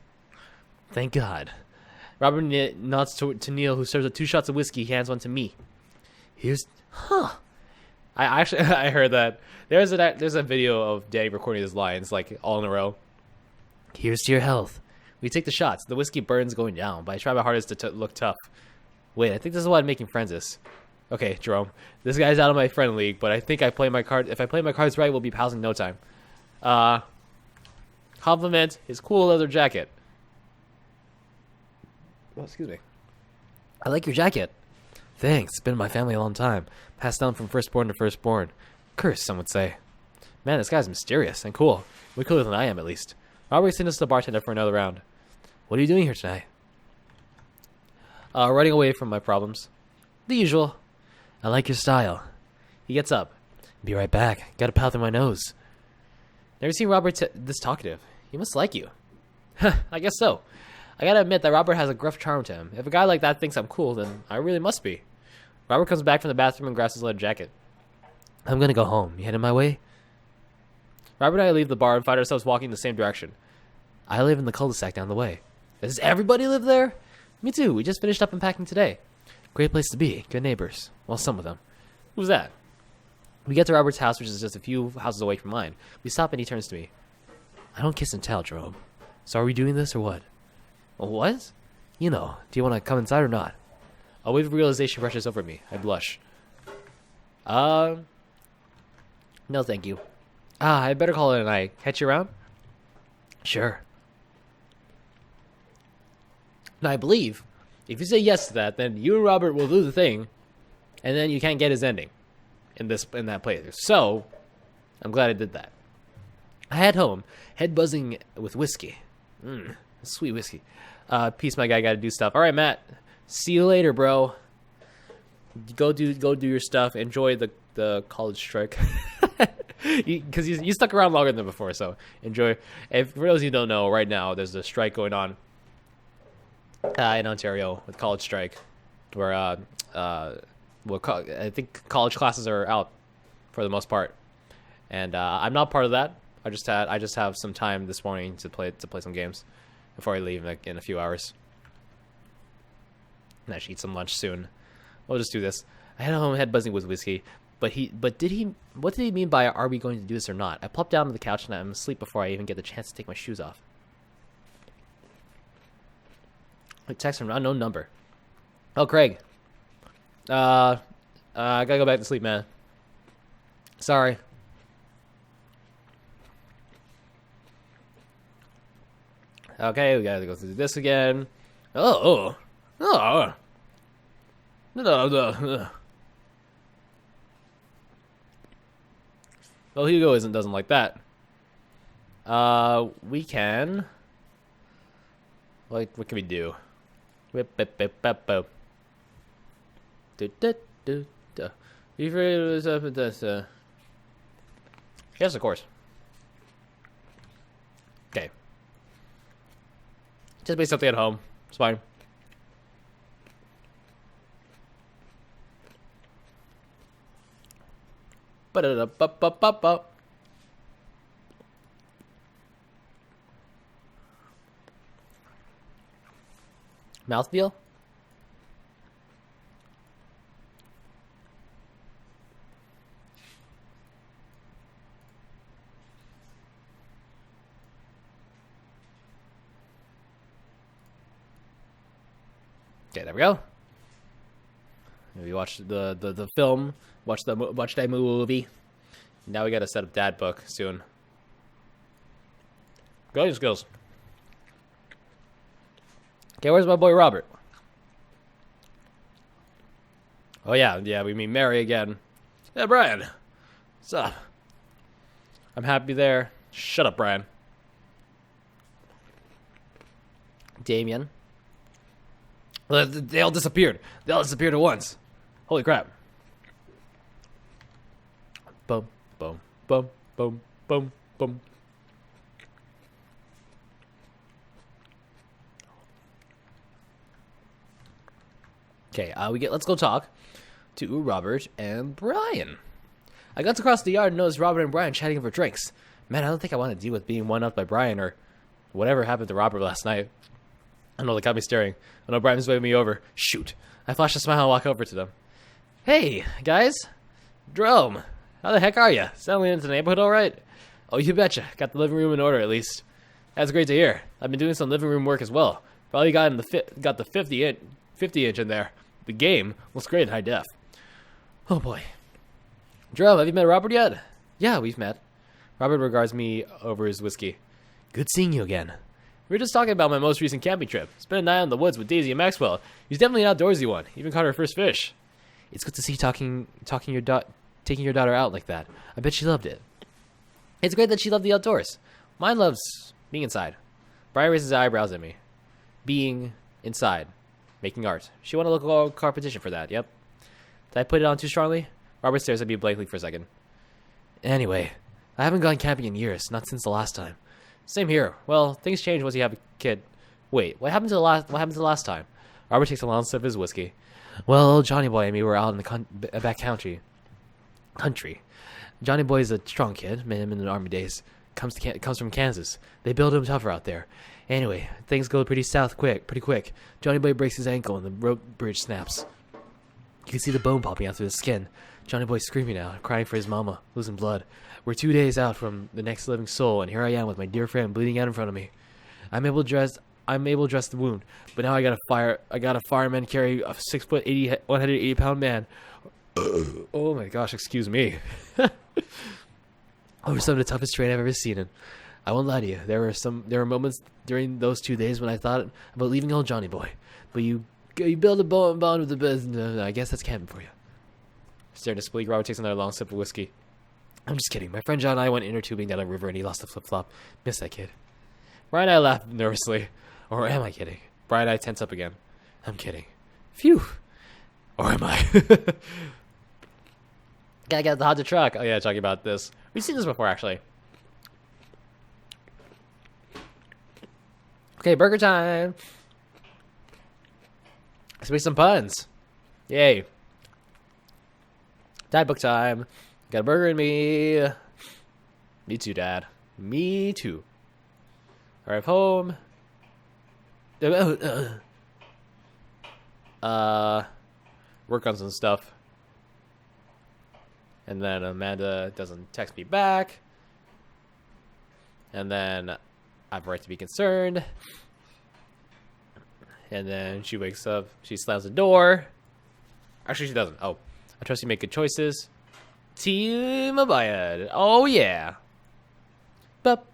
Thank God. Robert nods to Neil, who serves up 2 shots of whiskey. He hands one to me. I actually I heard that there's a video of Daddy recording his lines like all in a row. Here's to your health. We take the shots. The whiskey burns going down, but I try my hardest to look tough. Wait, I think this is what making friends is. Okay, Jerome. This guy's out of my friend league, but I think if I play my cards right, we'll be pals in no time. Compliment his cool leather jacket. Oh, excuse me. I like your jacket. Thanks. It's been in my family a long time. Passed down from firstborn to firstborn. Curse, some would say. Man, this guy's mysterious and cool. Way cooler than I am, at least. Robert sent us to the bartender for another round. What are you doing here tonight? Running away from my problems. The usual. I like your style. He gets up. Be right back. Got a pal through my nose. Never seen Robert this talkative. He must like you. I guess so. I gotta admit that Robert has a gruff charm to him. If a guy like that thinks I'm cool, then I really must be. Robert comes back from the bathroom and grabs his leather jacket. I'm gonna go home. You headed my way? Robert and I leave the bar and find ourselves walking the same direction. I live in the cul-de-sac down the way. Does everybody live there? Me too. We just finished up unpacking today. Great place to be. Good neighbors. Well, some of them. Who's that? We get to Robert's house, which is just a few houses away from mine. We stop and he turns to me. I don't kiss and tell, Jerome. So are we doing this or what? What? You know, do you want to come inside or not? A wave of realization rushes over me. I blush. No thank you. I better call it a night. Catch you around? Sure. Now, I believe, if you say yes to that, then you and Robert will do the thing, and then you can't get his ending in that playthrough. So, I'm glad I did that. I head home, head buzzing with whiskey. Sweet whiskey. Peace, my guy. Got to do stuff. All right, Matt. See you later, bro. Go do your stuff. Enjoy the college strike. Because you stuck around longer than before, so enjoy. If for those of you who don't know, right now there's a strike going on in Ontario with college strike, where I think college classes are out for the most part, and I'm not part of that. I just have some time this morning to play some games before I leave in a few hours. And I should eat some lunch soon. We'll just do this. I head home, head buzzing with whiskey. What did he mean by are we going to do this or not? I plop down on the couch and I'm asleep before I even get the chance to take my shoes off. A text from an unknown number. Oh, Craig. I gotta go back to sleep, man. Sorry. Okay, we gotta go through this again. No. Well, Hugo doesn't like that. We can. What can we do? Yes, of course. Okay. Just make something at home. It's fine. Ba-da-da-ba-ba-ba-ba. Mouthfeel? Okay, there we go. We watched the film, watch that movie. Now we gotta set up dad book soon. Go skills. Okay, where's my boy Robert? Oh yeah, we meet Mary again. Yeah, Brian. What's up? I'm happy there. Shut up, Brian. Damien. They all disappeared. They all disappeared at once. Holy crap. Boom, boom, boom, boom, boom, boom. Okay, let's go talk to Robert and Brian. I got across the yard and noticed Robert and Brian chatting over drinks. Man, I don't think I want to deal with being one-upped by Brian or whatever happened to Robert last night. I know they got me staring. I know Brian's waving me over. Shoot. I flash a smile and walk over to them. Hey, guys. Jerome. How the heck are you? Settling into the neighborhood all right? Oh, you betcha. Got the living room in order, at least. That's great to hear. I've been doing some living room work as well. Probably got the 50-inch in there. The game looks great in high def. Oh, boy. Jerome, have you met Robert yet? Yeah, we've met. Robert regards me over his whiskey. Good seeing you again. We were just talking about my most recent camping trip. Spent a night in the woods with Daisy and Maxwell. He's definitely an outdoorsy one. Even caught her first fish. It's good to see taking your daughter out like that. I bet she loved it. It's great that she loved the outdoors. Mine loves being inside. Brian raises his eyebrows at me. Being inside. Making art. She won a local competition for that, yep. Did I put it on too strongly? Robert stares at me blankly for a second. Anyway, I haven't gone camping in years, not since the last time. Same here. Well, things change once you have a kid. Wait, what happened to the last time? Robert takes a long sip of his whiskey. Well, Johnny Boy and me were out in the back country. Johnny Boy is a strong kid, met him in the army days. Comes from Kansas. They build him tougher out there. Anyway, things go pretty quick. Johnny Boy breaks his ankle and the rope bridge snaps. You can see the bone popping out through the skin. Johnny Boy's screaming out, crying for his mama, losing blood. We're 2 days out from the next living soul, and here I am with my dear friend bleeding out in front of me. I'm able to dress the wound, but now I got a fireman carry a 6 foot 180 pound man. Oh my gosh, excuse me. Over some of the toughest terrain I've ever seen in. I won't lie to you. There were moments during those 2 days when I thought about leaving old Johnny Boy, but you build a bond with the business. I guess that's camping for you. Staring at Spleak, Robert takes another long sip of whiskey. I'm just kidding. My friend John and I went inner tubing down a river and he lost a flip-flop. Miss that kid. Brian and I laughed nervously. Or am I kidding? Brian and I tense up again. I'm kidding. Phew. Or am I? Gotta get the Honda truck. Oh yeah, talking about this. We've seen this before, actually. Okay, burger time. Let's make some puns. Yay. Dad book time. Got a burger in me. Me too, Dad. Me too. Arrive home. Work on some stuff. And then Amanda doesn't text me back. And then I have a right to be concerned. And then she wakes up. She slams the door. Actually, she doesn't. Oh. I trust you make good choices. Team Abide. Oh, yeah. Bup.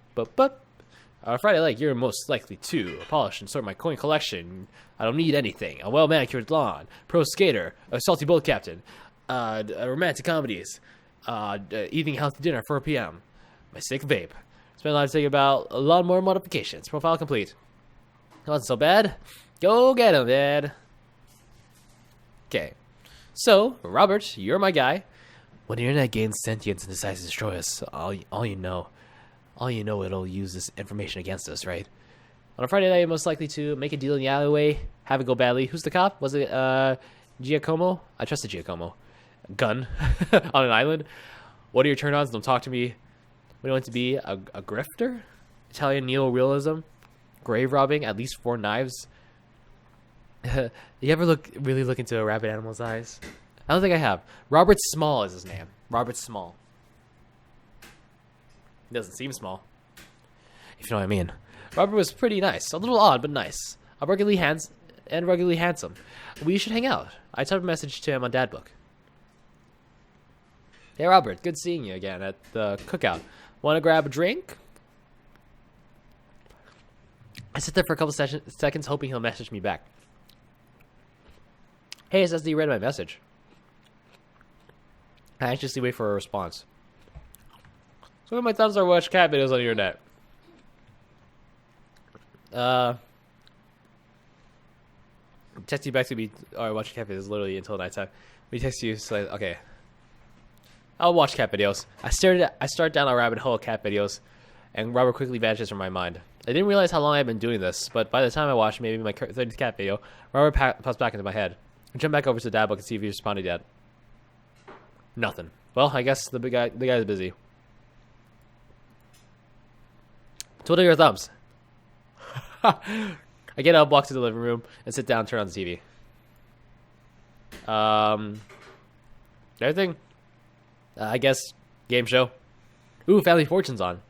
Friday Lake, you're most likely to polish and sort my coin collection. I don't need anything. A well-manicured lawn. Pro skater. A salty boat captain. Romantic comedies. Eating healthy dinner at 4 p.m. My sick vape. Spend a lot of thinking about a lot more modifications. Profile complete. That wasn't so bad. Go get him, Dad. Okay. So, Robert, you're my guy. When the internet gains sentience and decides to destroy us, all you know it'll use this information against us, right? On a Friday night, you're most likely to make a deal in the alleyway, have it go badly. Who's the cop? Was it Giacomo? I trusted Giacomo. Gun on an island. What are your turn-ons? Don't talk to me. We want to be a grifter? Italian neo-realism? Grave robbing? At least 4 knives? You ever really look into a rabid animal's eyes? I don't think I have. Robert Small is his name. Robert Small. He doesn't seem small, if you know what I mean. Robert was pretty nice. A little odd, but nice. Ruggedly handsome. We should hang out. I typed a message to him on Dadbook. Hey, Robert. Good seeing you again at the cookout. Want to grab a drink? I sit there for a couple seconds hoping he'll message me back. Hey, it says that you read my message. I anxiously wait for a response. So my thumbs are watch cat videos on the internet. Text you back to me or watch cat videos literally until nighttime. We text you so okay. I'll watch cat videos. I start down a rabbit hole of cat videos, and Robert quickly vanishes from my mind. I didn't realize how long I've been doing this, but by the time I watched maybe my 30th cat video, Robert pops back into my head. I jump back over to the Dadbook and see if he responded yet. Nothing. Well, I guess the guy's busy. Twiddle your thumbs. I get up, walk to the living room, and sit down and turn on the TV. Everything? I guess game show. Ooh, Family Fortune's on.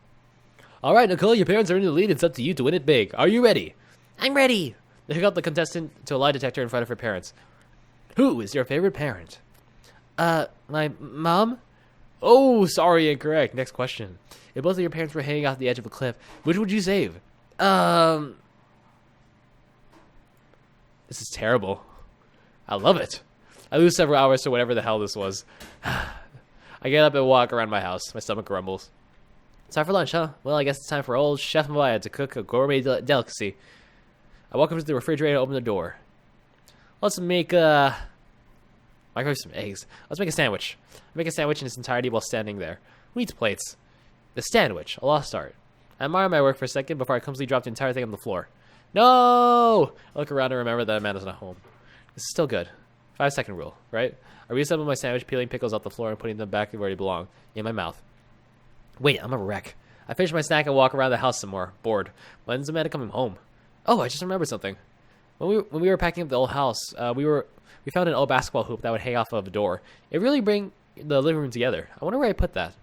All right, Nicole, your parents are in the lead. It's up to you to win it big. Are you ready? I'm ready. They hook up the contestant to a lie detector in front of her parents. Who is your favorite parent? My mom? Oh, sorry, incorrect. Next question. If both of your parents were hanging off the edge of a cliff, which would you save? This is terrible. I love it. I lose several hours to whatever the hell this was. I get up and walk around my house. My stomach grumbles. Time for lunch, huh? Well, I guess it's time for old Chef Maya to cook a gourmet delicacy. I walk up to the refrigerator and open the door. Let's make microwave some eggs. Let's make a sandwich. I make a sandwich in its entirety while standing there. Who eats plates? The sandwich, a lost art. I admire my work for a second before I clumsily drop the entire thing on the floor. No! I look around and remember that Amanda's not home. This is still good. 5-second rule, right? I reassemble my sandwich, peeling pickles off the floor and putting them back where they belong, in my mouth. Wait, I'm a wreck. I finish my snack and walk around the house some more, bored. When's Amanda coming home? Oh, I just remembered something. When we were packing up the old house, we found an old basketball hoop that would hang off of a door. It really bring the living room together. I wonder where I put that.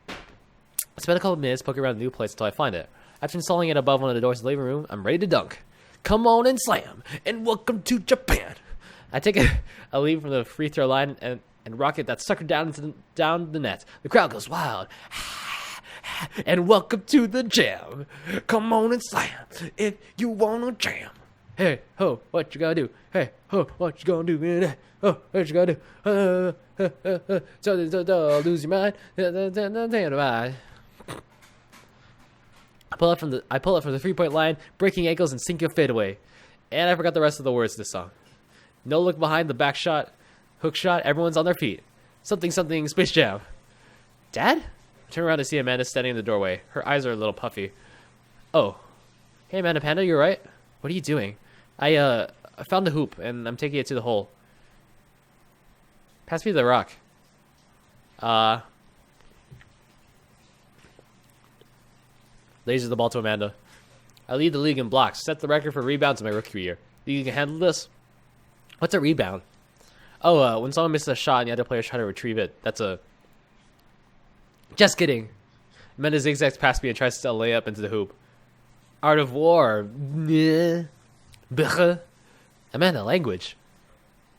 I spent a couple minutes poking around the new place until I find it. After installing it above one of the doors of the living room, I'm ready to dunk. Come on and slam, and welcome to Japan. I take a lead from the free throw line and rocket that sucker down the net. The crowd goes wild. And welcome to the jam. Come on and slam if you wanna jam. Hey ho, what you gonna do? Hey ho, what you gonna do? Hey ho, what you gonna do? Don't lose your mind. I pull up from the 3-point line, breaking ankles and sink your fadeaway. And I forgot the rest of the words to the song. No look behind, the back shot, hook shot, everyone's on their feet. Something, Space Jam. Dad? I turn around to see Amanda standing in the doorway. Her eyes are a little puffy. Oh. Hey, Amanda Panda, you alright? What are you doing? I found the hoop, and I'm taking it to the hole. Pass me the rock. Lasers the ball to Amanda. I lead the league in blocks. Set the record for rebounds in my rookie year. You can handle this? What's a rebound? Oh, when someone misses a shot and the other players try to retrieve it. That's a... Just kidding. Amanda zigzags past me and tries to lay up into the hoop. Art of War. Amanda, language.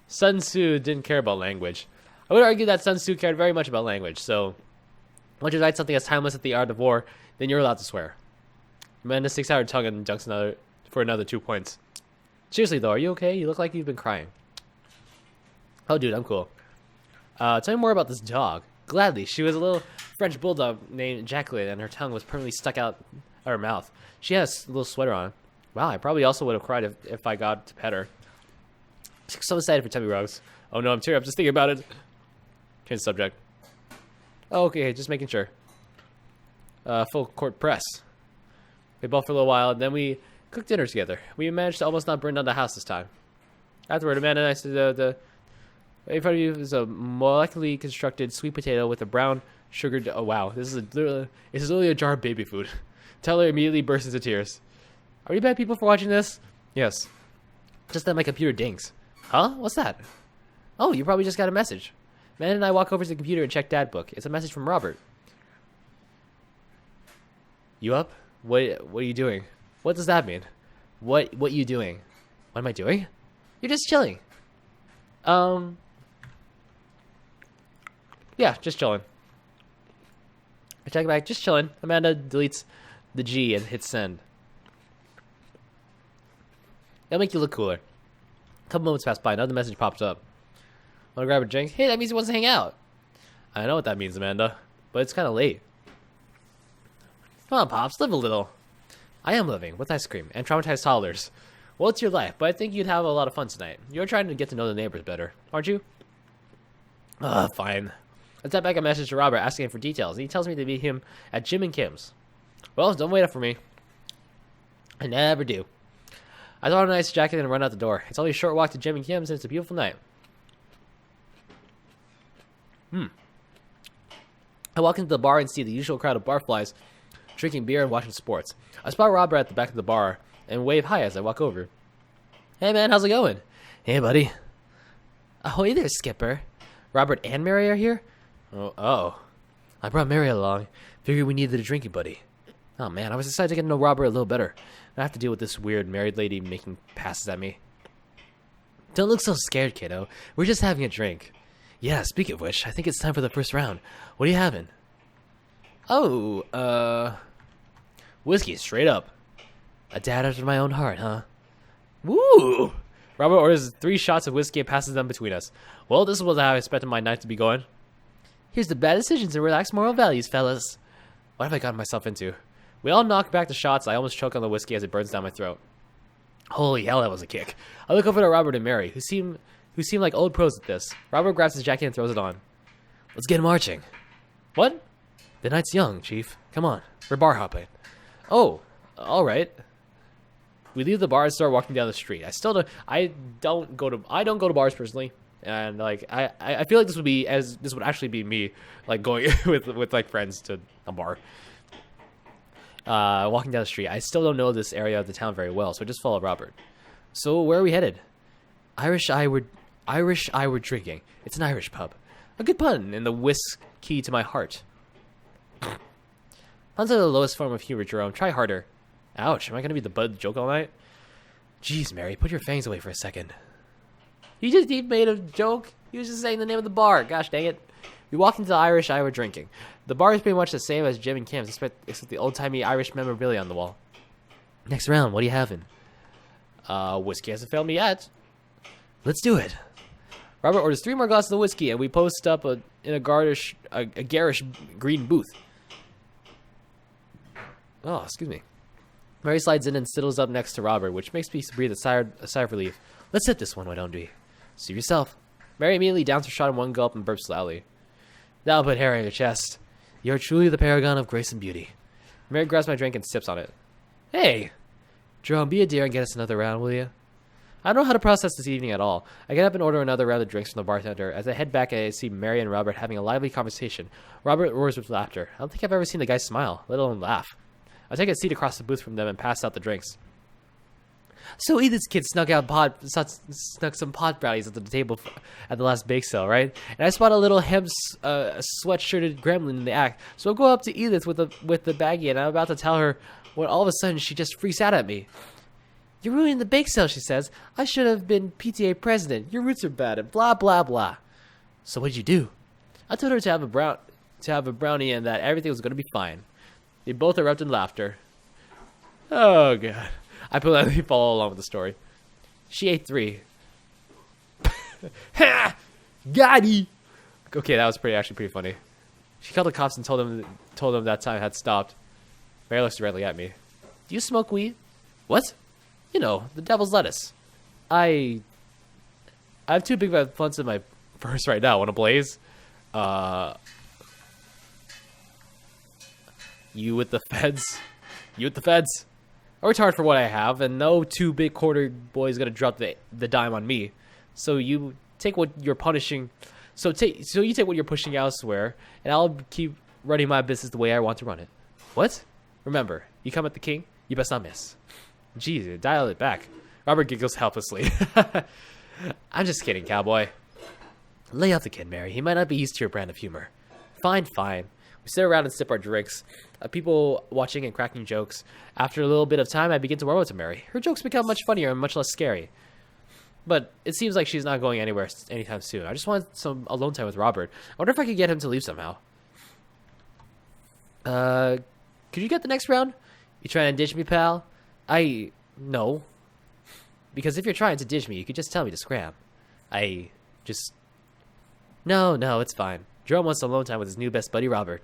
Sun Tzu didn't care about language. I would argue that Sun Tzu cared very much about language, so... once you write something as timeless as the Art of War, then you're allowed to swear. Amanda sticks out her tongue and dunks for another 2 points. Seriously though, are you okay? You look like you've been crying. Oh dude, I'm cool. Tell me more about this dog. Gladly. She was a little French bulldog named Jacqueline, and her tongue was permanently stuck out of her mouth. She has a little sweater on. Wow, I probably also would have cried if I got to pet her. So excited for tummy rugs. Oh no, I'm tearing up just thinking about it. Change the subject. Oh, okay, just making sure. Full court press. We ball for a little while, and then we cooked dinner together. We managed to almost not burn down the house this time. Afterward, Amanda and I said, in front of you is a molecularly constructed sweet potato with a brown sugared... Oh, wow. This is literally a jar of baby food. Teller immediately bursts into tears. Are you bad people for watching this? Yes. Just then my computer dings. Huh? What's that? Oh, you probably just got a message. Amanda and I walk over to the computer and check Dad Book. It's a message from Robert. You up? What are you doing? What does that mean? What you doing? What am I doing? You're just chilling. Yeah, just chilling. I check back, just chilling. Amanda deletes the G and hits send. It'll make you look cooler. A couple moments pass by, another message pops up. Wanna grab a drink? Hey, that means he wants to hang out. I know what that means, Amanda, but it's kind of late. Come on, Pops, live a little. I am living, with ice cream, and traumatized toddlers. Well, it's your life, but I think you'd have a lot of fun tonight. You're trying to get to know the neighbors better, aren't you? Fine. I type back a message to Robert asking him for details, and he tells me to meet him at Jim and Kim's. Well, don't wait up for me. I never do. I throw on a nice jacket and run out the door. It's only a short walk to Jim and Kim's, and it's a beautiful night. I walk into the bar and see the usual crowd of barflies drinking beer and watching sports. I spot Robert at the back of the bar and wave hi as I walk over. Hey man, how's it going? Hey buddy. Oh, hey there, Skipper. Robert and Mary are here? Oh. I brought Mary along. Figured we needed a drinking buddy. Oh man, I was excited to get to know Robert a little better. I have to deal with this weird married lady making passes at me. Don't look so scared, kiddo. We're just having a drink. Yeah, speaking of which, I think it's time for the first round. What are you having? Oh, whiskey, straight up. A dad after my own heart, huh? Woo! Robert orders 3 shots of whiskey and passes them between us. Well, this was how I expected my night to be going. Here's the bad decisions and relaxed moral values, fellas. What have I gotten myself into? We all knock back the shots. I almost choke on the whiskey as it burns down my throat. Holy hell, that was a kick. I look over to Robert and Mary, who seem like old pros at this. Robert grabs his jacket and throws it on. Let's get marching. What? The night's young, Chief. Come on, we're bar hopping. Oh, all right. We leave the bar and start walking down the street. I don't go to bars personally, and like I feel like this would actually be me like going with like friends to a bar. Walking down the street. I still don't know this area of the town very well, so I just follow Robert. So where are we headed? Irish I were drinking. It's an Irish pub. A good pun, and the whiskey to my heart. Puns are the lowest form of humor, Jerome. Try harder. Ouch, am I going to be the butt of the joke all night? Jeez, Mary, put your fangs away for a second. He made a joke? He was just saying the name of the bar. Gosh dang it. We walk into the Irish I were drinking. The bar is pretty much the same as Jim and Kim's, except the old-timey Irish memorabilia on the wall. Next round, what are you having? Whiskey hasn't failed me yet. Let's do it. Robert orders 3 more glasses of whiskey, and we post up in a garish green booth. Oh, excuse me. Mary slides in and settles up next to Robert, which makes me breathe a sigh of relief. Let's sip this one, why don't we? Suit yourself. Mary immediately downs her shot in one gulp and burps loudly. That'll put hair on your chest. You're truly the paragon of grace and beauty. Mary grabs my drink and sips on it. Hey! Jerome, be a dear and get us another round, will you? I don't know how to process this evening at all. I get up and order another round of drinks from the bartender. As I head back, I see Mary and Robert having a lively conversation. Robert roars with laughter. I don't think I've ever seen the guy smile, let alone laugh. I take a seat across the booth from them and pass out the drinks. So Edith's kid snuck some pot brownies at the table at the last bake sale, right? And I spot a little hemp sweatshirted gremlin in the act. So I go up to Edith with the baggie, and I'm about to tell her when all of a sudden she just freaks out at me. You're ruining the bake sale, she says. I should have been PTA president. Your roots are bad, and blah blah blah. So what did you do? I told her to have a brownie and that everything was going to be fine. They both erupt in laughter. Oh god. I politely follow along with the story. She ate 3. Ha! Got he! Okay, that was actually pretty funny. She called the cops and told them that time had stopped. Mary looks directly at me. Do you smoke weed? What? You know, the devil's lettuce. I have 2 big blunts in my purse right now. Want to blaze? You with the feds? You with the feds? I worked hard for what I have, and no 2 big quarter boys gonna drop the dime on me. So you take what you're punishing. So you take what you're pushing elsewhere, and I'll keep running my business the way I want to run it. What? Remember, you come at the king, you best not miss. Jeez, dial it back. Robert giggles helplessly. I'm just kidding, cowboy. Lay off the kid, Mary. He might not be used to your brand of humor. Fine, fine. We sit around and sip our drinks. People watching and cracking jokes. After a little bit of time, I begin to warm to Mary. Her jokes become much funnier and much less scary. But it seems like she's not going anywhere anytime soon. I just want some alone time with Robert. I wonder if I could get him to leave somehow. Could you get the next round? You trying to ditch me, pal? No. Because if you're trying to ditch me, you could just tell me to scram. No, it's fine. Jerome wants alone time with his new best buddy, Robert.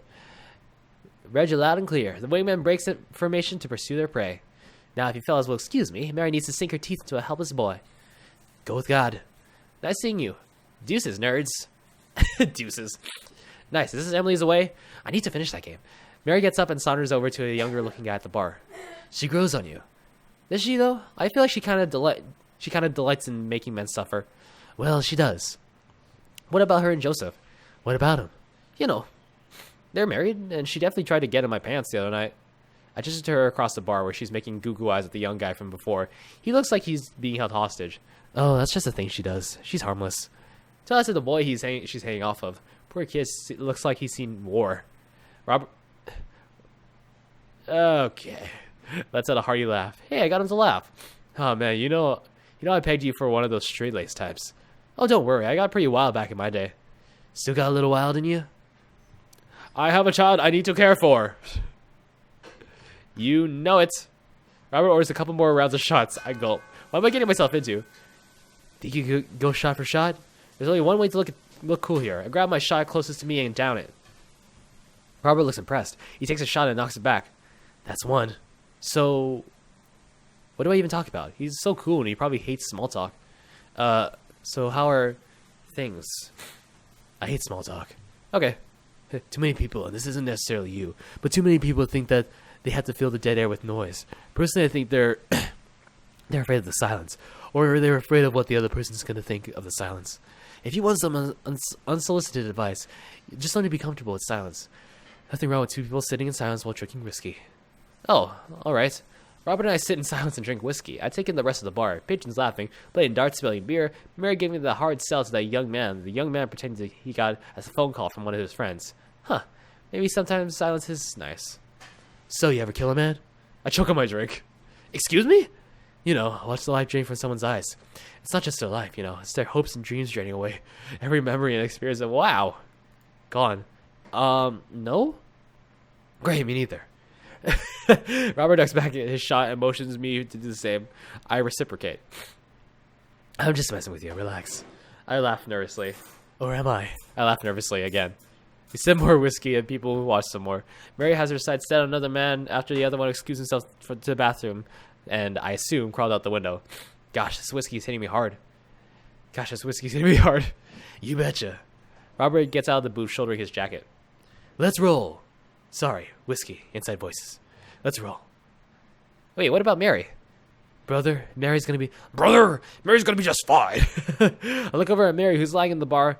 Read you loud and clear. The wingman breaks formation to pursue their prey. Now, if you fellas will excuse me, Mary needs to sink her teeth into a helpless boy. Go with God. Nice seeing you. Deuces, nerds. Deuces. Nice. This is Emily's away. I need to finish that game. Mary gets up and saunters over to a younger-looking guy at the bar. She grows on you. Does she, though? I feel like she kind of delights in making men suffer. Well, she does. What about her and Joseph? What about him? You know, they're married, and she definitely tried to get in my pants the other night. I gestured to her across the bar where she's making goo-goo eyes at the young guy from before. He looks like he's being held hostage. Oh, that's just a thing she does. She's harmless. Tell that to the boy she's hanging off of. Poor kid looks like he's seen war. Robert... Okay. Let's have a hearty laugh. Hey, I got him to laugh. Oh, man, you know I pegged you for one of those straight-laced types. Oh, don't worry. I got pretty wild back in my day. Still got a little wild in you? I have a child I need to care for. You know it. Robert orders a couple more rounds of shots. I gulp. What am I getting myself into? Think you could go shot for shot? There's only one way to look cool here. I grab my shot closest to me and down it. Robert looks impressed. He takes a shot and knocks it back. That's one. So, what do I even talk about? He's so cool and he probably hates small talk. So how are things? I hate small talk. Okay. Too many people, and this isn't necessarily you, but too many people think that they have to fill the dead air with noise. Personally, I think they're they're afraid of the silence, or they're afraid of what the other person's going to think of the silence. If you want some unsolicited advice, just learn to be comfortable with silence. Nothing wrong with two people sitting in silence while drinking whiskey. Oh, all right. Robert and I sit in silence and drink whiskey. I take in the rest of the bar. Patrons laughing, playing darts, spilling beer. Mary giving the hard sell to that young man. The young man pretending he got a phone call from one of his friends. Huh. Maybe sometimes silence is nice. So, you ever kill a man? I choke on my drink. Excuse me? You know, watch the life drain from someone's eyes. It's not just their life, you know. It's their hopes and dreams draining away. Every memory and experience of, wow. Gone. No? Great, me neither. Robert ducks back at his shot and motions me to do the same. I reciprocate. I'm just messing with you. Relax. I laugh nervously. Or am I? I laugh nervously again. We sip more whiskey and people watch some more. Mary has her sights set on another man after the other one excused himself to the bathroom and, I assume, crawled out the window. Gosh, this whiskey's hitting me hard. You betcha. Robert gets out of the booth shouldering his jacket. Let's roll. Sorry, whiskey, inside voices. Let's roll. Wait, what about Mary? Brother, Mary's gonna be just fine. I look over at Mary, who's lying on the bar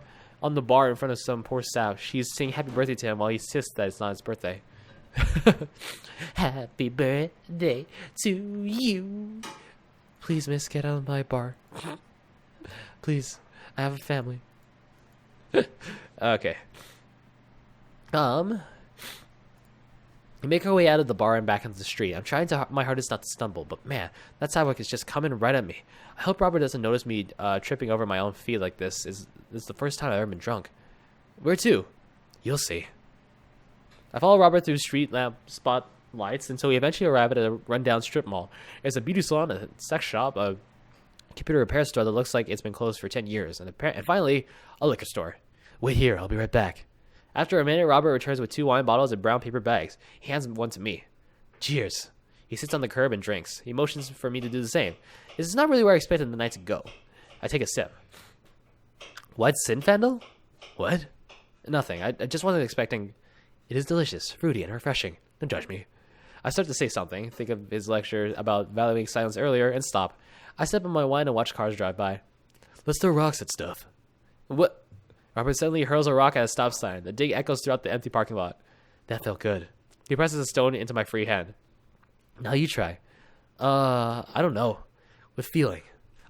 in front of some poor sap. She's singing happy birthday to him while he insists that it's not his birthday. Happy birthday to you. Please, miss, get out of my bar. Please, I have a family. Okay. We make our way out of the bar and back into the street. I'm trying my hardest not to stumble, but man, that sidewalk is just coming right at me. I hope Robert doesn't notice me tripping over my own feet like this. This is the first time I've ever been drunk. Where to? You'll see. I follow Robert through street lamp spotlights until we eventually arrive at a rundown strip mall. There's a beauty salon, a sex shop, a computer repair store that looks like it's been closed for 10 years, and finally, a liquor store. Wait here, I'll be right back. After a minute, Robert returns with 2 wine bottles and brown paper bags. He hands one to me. Cheers. He sits on the curb and drinks. He motions for me to do the same. This is not really where I expected the night to go. I take a sip. White Zinfandel? What? Nothing. I just wasn't expecting. It is delicious, fruity, and refreshing. Don't judge me. I start to say something, think of his lecture about valuing silence earlier, and stop. I sip on my wine and watch cars drive by. Let's throw rocks at stuff. What? Robert suddenly hurls a rock at a stop sign. The dig echoes throughout the empty parking lot. That felt good. He presses a stone into my free hand. Now you try. I don't know. With feeling.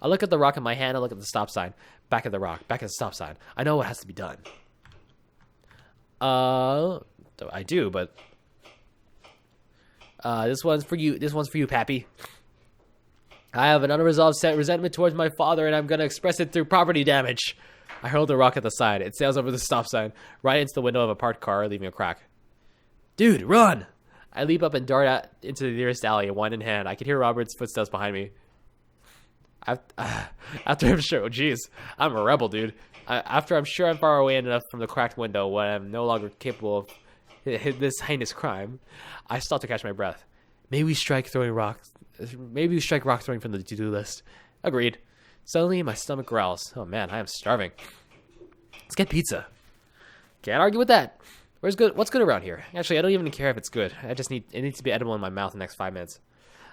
I look at the rock in my hand, I look at the stop sign. Back at the rock, back at the stop sign. I know what has to be done. I do, but this one's for you, Pappy. I have an unresolved resentment towards my father, and I'm gonna express it through property damage. I hurl the rock at the side. It sails over the stop sign, right into the window of a parked car, leaving a crack. Dude, run! I leap up and dart out into the nearest alley, wine in hand. I can hear Robert's footsteps behind me. After I'm sure, I'm a rebel, dude. After I'm sure I'm far away enough from the cracked window when I'm no longer capable of this heinous crime, I stop to catch my breath. Maybe we strike rock throwing from the to-do list. Agreed. Suddenly, my stomach growls. Oh man, I am starving. Let's get pizza. Can't argue with that. What's good around here? Actually, I don't even care if it's good. It needs to be edible in my mouth in the next 5 minutes.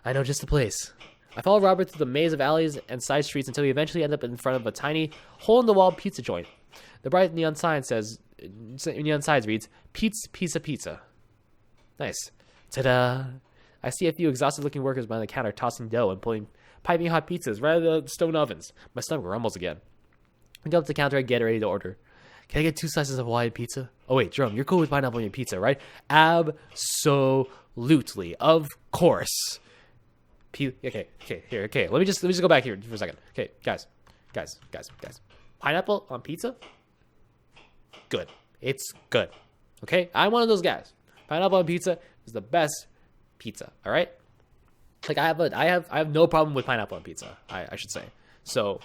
I know just the place. I follow Robert through the maze of alleys and side streets until we eventually end up in front of a tiny, hole-in-the-wall pizza joint. The bright neon sign reads, Pizza. Nice. Ta-da! I see a few exhausted-looking workers behind the counter tossing dough and pulling piping hot pizzas right out of the stone ovens. My stomach rumbles again. I go up to the counter and get ready to order. Can I get 2 slices of Hawaiian pizza? Oh wait, Jerome, you're cool with pineapple on your pizza, right? Absolutely. Of course. Okay. Let me just go back here for a second. Okay, guys. Pineapple on pizza? Good. It's good. Okay? I'm one of those guys. Pineapple on pizza is the best pizza, all right? Like I have no problem with pineapple on pizza, I should say. So,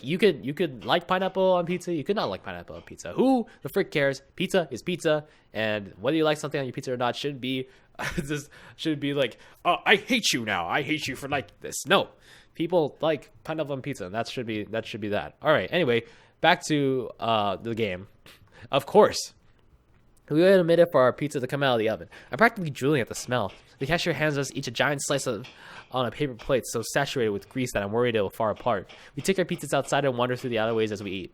You could like pineapple on pizza. You could not like pineapple on pizza. Who the frick cares? Pizza is pizza, and whether you like something on your pizza or not shouldn't be like, oh, I hate you now. I hate you for like this. No, people like pineapple on pizza, and that should be that. All right. Anyway, back to the game. Of course, we waited a minute for our pizza to come out of the oven. I'm practically drooling at the smell. The cashier hands us each a giant slice on a paper plate so saturated with grease that I'm worried it will fall apart. We take our pizzas outside and wander through the alleyways as we eat.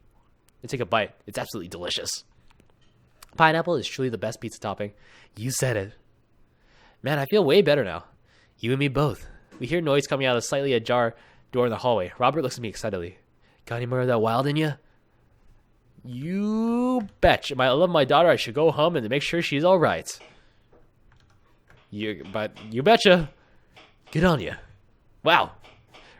We take a bite. It's absolutely delicious. Pineapple is truly the best pizza topping. You said it. Man, I feel way better now. You and me both. We hear noise coming out of a slightly ajar door in the hallway. Robert looks at me excitedly. Got any more of that wild in you? You betch. I love my daughter. I should go home and make sure she's all right. You betcha. Good on you. Wow.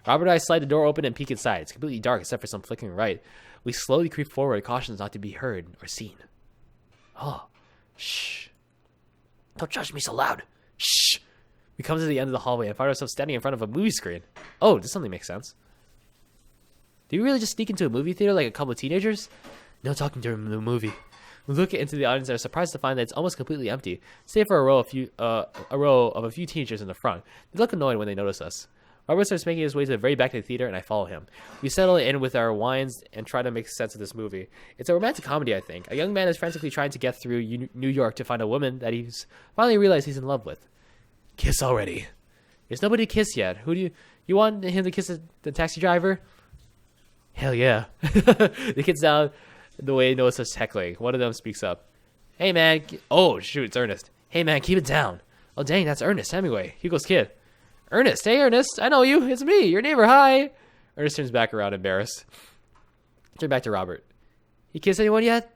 Robert and I slide the door open and peek inside. It's completely dark except for some flickering light. We slowly creep forward, cautious not to be heard or seen. Oh, shh. Don't judge me so loud. Shh. We come to the end of the hallway and find ourselves standing in front of a movie screen. Oh, this suddenly makes sense. Did we really just sneak into a movie theater like a couple of teenagers? No talking during the movie. We look into the audience and are surprised to find that it's almost completely empty, save for a row of a few teenagers in the front. They look annoyed when they notice us. Robert starts making his way to the very back of the theater, and I follow him. We settle in with our wines and try to make sense of this movie. It's a romantic comedy, I think. A young man is frantically trying to get through New York to find a woman that he's finally realized he's in love with. Kiss already. There's nobody to kiss yet. Who do you want him to kiss the taxi driver? Hell yeah. The kids down the way notice us heckling. One of them speaks up. Hey man. Oh shoot, it's Ernest. Hey man, keep it down. Oh dang, that's Ernest Hemingway, Hugo's kid. Ernest, hey Ernest, I know you. It's me, your neighbor. Hi. Ernest turns back around, embarrassed. Turn back to Robert. He kissed anyone yet?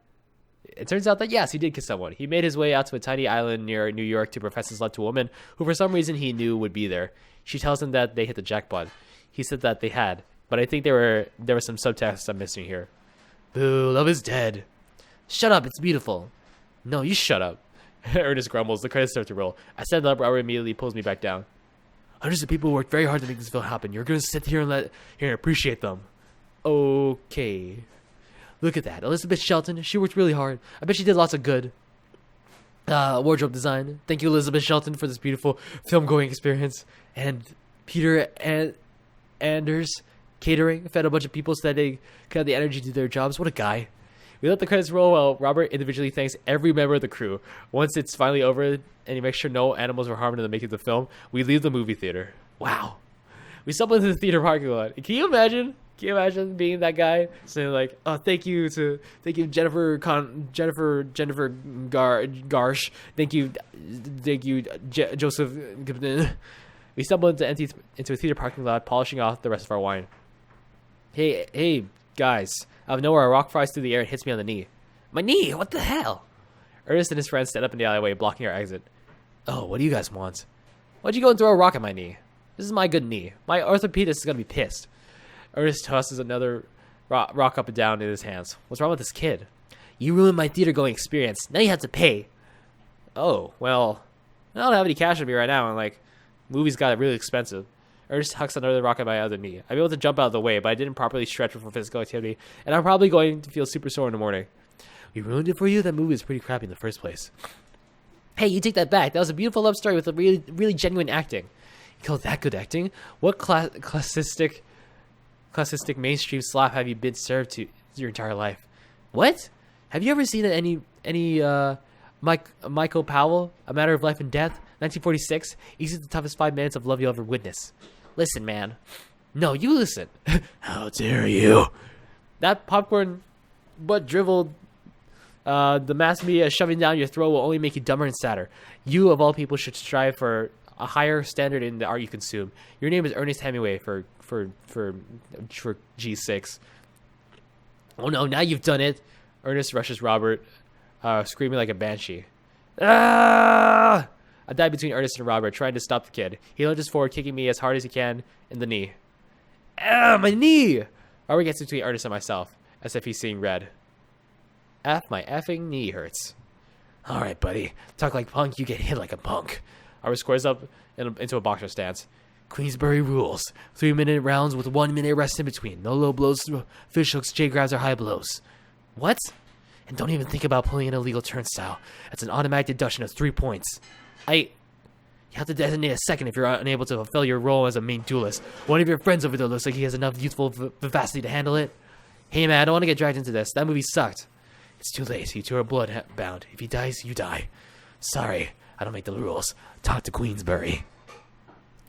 It turns out that yes, he did kiss someone. He made his way out to a tiny island near New York to profess his love to a woman who for some reason he knew would be there. She tells him that they hit the jackpot. He said that they had, but I think there was some subtext I'm missing here. Boo, love is dead. Shut up, it's beautiful. No, you shut up. Ernest grumbles. The credits start to roll. I stand up, Robert immediately pulls me back down. Hundreds of people worked very hard to make this film happen. You're going to sit here and appreciate them. Okay. Look at that. Elizabeth Shelton, she worked really hard. I bet she did lots of good. Wardrobe design. Thank you, Elizabeth Shelton, for this beautiful film-going experience. And Peter and Anders catering fed a bunch of people so that they could have the energy to do their jobs. What a guy. We let the credits roll while Robert individually thanks every member of the crew. Once it's finally over and he makes sure no animals were harmed in the making of the film, we leave the movie theater. Wow. We stumble into the theater parking lot. Can you imagine? Can you imagine being that guy saying like, "Oh, thank you Jennifer Garsh, thank you Joseph." We stumble into a theater parking lot, polishing off the rest of our wine. Hey, guys! Out of nowhere, a rock flies through the air and hits me on the knee. My knee! What the hell? Ernest and his friends stand up in the alleyway, blocking our exit. Oh, what do you guys want? Why'd you go and throw a rock at my knee? This is my good knee. My orthopedist is gonna be pissed. Ernest tosses another rock up and down in his hands. What's wrong with this kid? You ruined my theater-going experience. Now you have to pay. Oh, well, I don't have any cash on me right now, and like, movies got really expensive. Ernest hucks another rock at my other knee. I'm able to jump out of the way, but I didn't properly stretch before physical activity, and I'm probably going to feel super sore in the morning. We ruined it for you? That movie was pretty crappy in the first place. Hey, you take that back. That was a beautiful love story with a really, really genuine acting. You call that good acting? What classistic mainstream slop have you been served to your entire life? What? Have you ever seen any Michael Powell, A Matter of Life and Death, 1946? Easily the toughest 5 minutes of love you'll ever witness. Listen, man. No, you listen. How dare you? That popcorn butt dribbled the mass media shoving down your throat will only make you dumber and sadder. You, of all people, should strive for a higher standard in the art you consume. Your name is Ernest Hemingway for G6. Oh no, now you've done it. Ernest rushes Robert, screaming like a banshee. Ah! I dive between Ernest and Robert, trying to stop the kid. He lunges forward, kicking me as hard as he can in the knee. Ah, my knee! Robert gets between Ernest and myself, as if he's seeing red. My effing knee hurts. Alright, buddy. Talk like punk, you get hit like a punk. Robert squares up into a boxer stance. Queensbury rules. 3-minute rounds with 1-minute rest in between. No low blows, fish hooks, J grabs, or high blows. What? And don't even think about pulling an illegal turnstile. That's an automatic deduction of 3 points. You have to designate a second if you're unable to fulfill your role as a main duelist. One of your friends over there looks like he has enough youthful vivacity to handle it. Hey man, I don't want to get dragged into this. That movie sucked. It's too late. You two are blood bound. If he dies, you die. Sorry, I don't make the rules. Talk to Queensbury.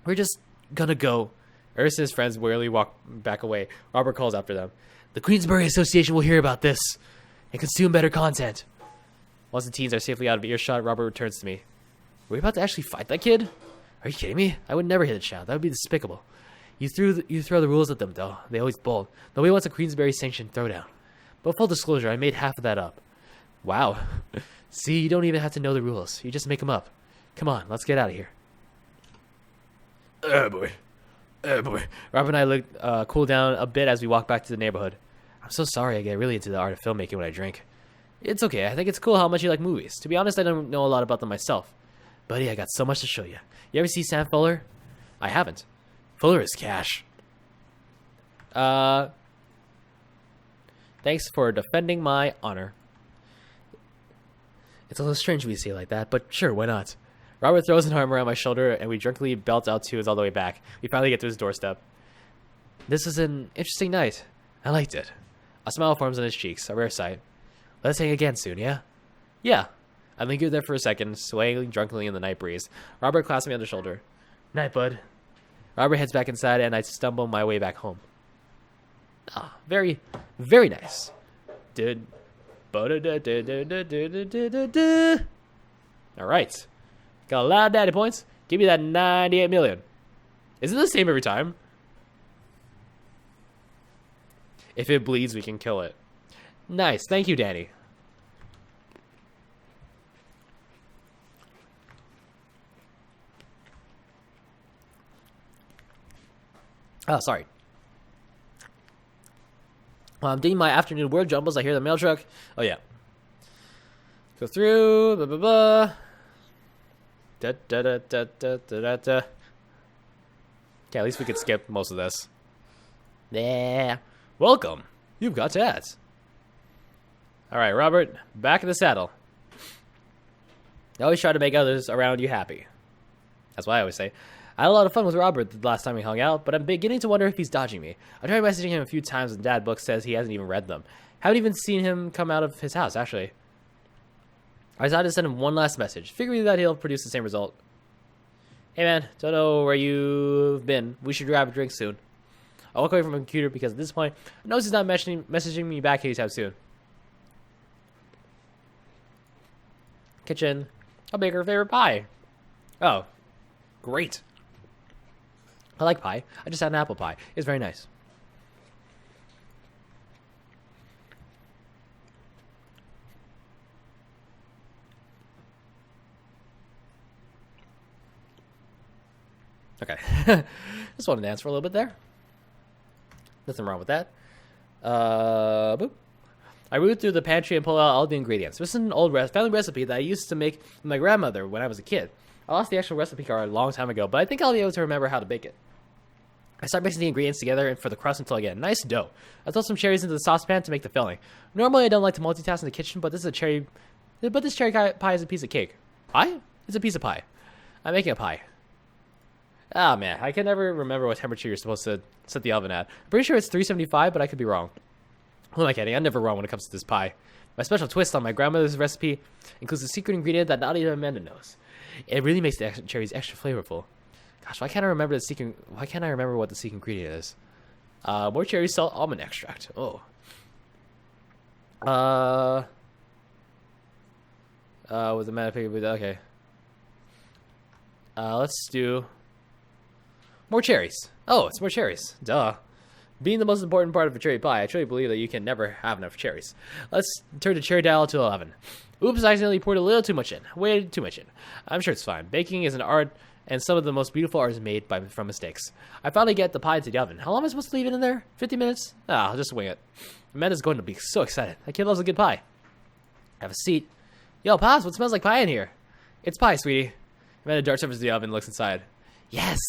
We're just gonna go. Ernest and his friends wearily walk back away. Robert calls after them. The Queensbury Association will hear about this and consume better content. Once the teens are safely out of earshot, Robert returns to me. Were we about to actually fight that kid? Are you kidding me? I would never hit a child. That would be despicable. You throw the rules at them, though. They always bold. Nobody wants a Queensbury sanctioned throwdown. But full disclosure, I made half of that up. Wow. See, you don't even have to know the rules. You just make them up. Come on, let's get out of here. Oh boy. Robert and I look cool down a bit as we walk back to the neighborhood. I'm so sorry I get really into the art of filmmaking when I drink. It's okay. I think it's cool how much you like movies. To be honest, I don't know a lot about them myself. Buddy, I got so much to show you. You ever see Sam Fuller? I haven't. Fuller is cash. Thanks for defending my honor. It's a little strange when you say it like that, but sure, why not? Robert throws an arm around my shoulder, and we drunkenly belt out tunes all the way back. We finally get to his doorstep. This is an interesting night. I liked it. A smile forms on his cheeks, a rare sight. Let's hang again soon, yeah? Yeah. I lingered there for a second, swaying drunkenly in the night breeze. Robert clasped me on the shoulder. Night, bud. Robert heads back inside, and I stumble my way back home. Ah, very, very nice. All right. Got a lot of daddy points. Give me that 98 million. Is it the same every time? If it bleeds, we can kill it. Nice. Thank you, Danny. Oh, sorry. While I'm doing my afternoon word jumbles, I hear the mail truck. Oh, yeah. Go through. Blah, blah, blah. Da, da, da, da, da, da, da. Okay, at least we could skip most of this. Yeah. Welcome. You've got ads. All right, Robert, back in the saddle. I always try to make others around you happy. That's what I always say. I had a lot of fun with Robert the last time we hung out, but I'm beginning to wonder if he's dodging me. I tried messaging him a few times, and Dad Book says he hasn't even read them. Haven't even seen him come out of his house, actually. I decided to send him one last message, figuring that he'll produce the same result. Hey man, don't know where you've been. We should grab a drink soon. I walk away from my computer because at this point, I notice he's not messaging me back anytime soon. Kitchen. I'll make her favorite pie. Oh, great. I like pie. I just had an apple pie. It's very nice. Okay. Just wanted to dance for a little bit there. Nothing wrong with that. Boop. I root through the pantry and pull out all the ingredients. This is an old family recipe that I used to make with my grandmother when I was a kid. I lost the actual recipe card a long time ago, but I think I'll be able to remember how to bake it. I start mixing the ingredients together and for the crust until I get a nice dough. I throw some cherries into the saucepan to make the filling. Normally I don't like to multitask in the kitchen, but this cherry pie is a piece of cake. Pie? It's a piece of pie. I'm making a pie. Ah, man, I can never remember what temperature you're supposed to set the oven at. I'm pretty sure it's 375, but I could be wrong. Who am I kidding? I'm never wrong when it comes to this pie. My special twist on my grandmother's recipe includes a secret ingredient that not even Amanda knows. It really makes the cherries extra flavorful. Gosh, why can't I remember what the secret ingredient is? More cherry salt almond extract. Oh. With the matter with okay. Let's do more cherries. Oh, it's more cherries. Duh. Being the most important part of a cherry pie, I truly believe that you can never have enough cherries. Let's turn the cherry dial to 11. Oops, I accidentally poured a little too much in. Way too much in. I'm sure it's fine. Baking is an art, and some of the most beautiful art is made from mistakes. I finally get the pie to the oven. How long am I supposed to leave it in there? 50 minutes? Ah, I'll just wing it. Amanda's going to be so excited. That kid loves a good pie. Have a seat. Yo, Pops, what smells like pie in here? It's pie, sweetie. Amanda darts over to the oven and looks inside. Yes!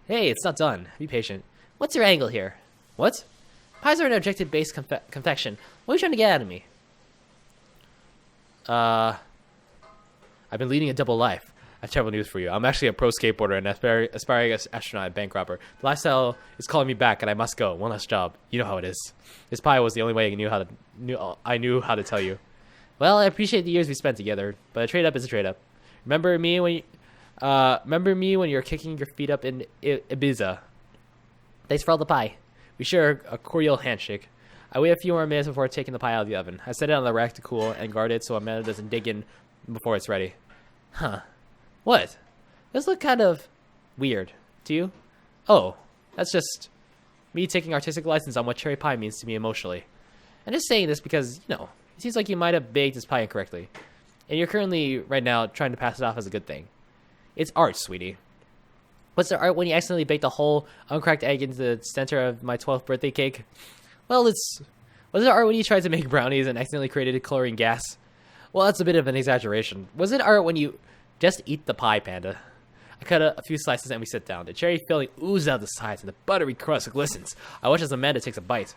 Hey, it's not done. Be patient. What's your angle here? What? Pies are an objective-based confection. What are you trying to get out of me? I've been leading a double life. I have terrible news for you. I'm actually a pro skateboarder and aspiring astronaut and bank robber. The lifestyle is calling me back, and I must go. One last job. You know how it is. This pie was the only way I knew how to tell you. Well, I appreciate the years we spent together, but a trade-up is a trade-up. Remember me when you're kicking your feet up in Ibiza? Thanks for all the pie. We share a cordial handshake. I wait a few more minutes before taking the pie out of the oven. I set it on the rack to cool and guard it so Amanda doesn't dig in before it's ready. Huh. What? Those look kind of weird. Do you? Oh, that's just me taking artistic license on what cherry pie means to me emotionally. I'm just saying this because, you know, It seems like you might have baked this pie incorrectly, and you're currently, right now, trying to pass it off as a good thing. It's art, sweetie. what's the art when you accidentally baked a whole uncracked egg into the center of my 12th birthday cake? Well, what's it art when you tried to make brownies and accidentally created chlorine gas? Well, that's a bit of an exaggeration. Was it art when you just eat the pie, Panda? I cut a few slices and we sit down. The cherry filling oozes out the sides and the buttery crust glistens. I watch as Amanda takes a bite.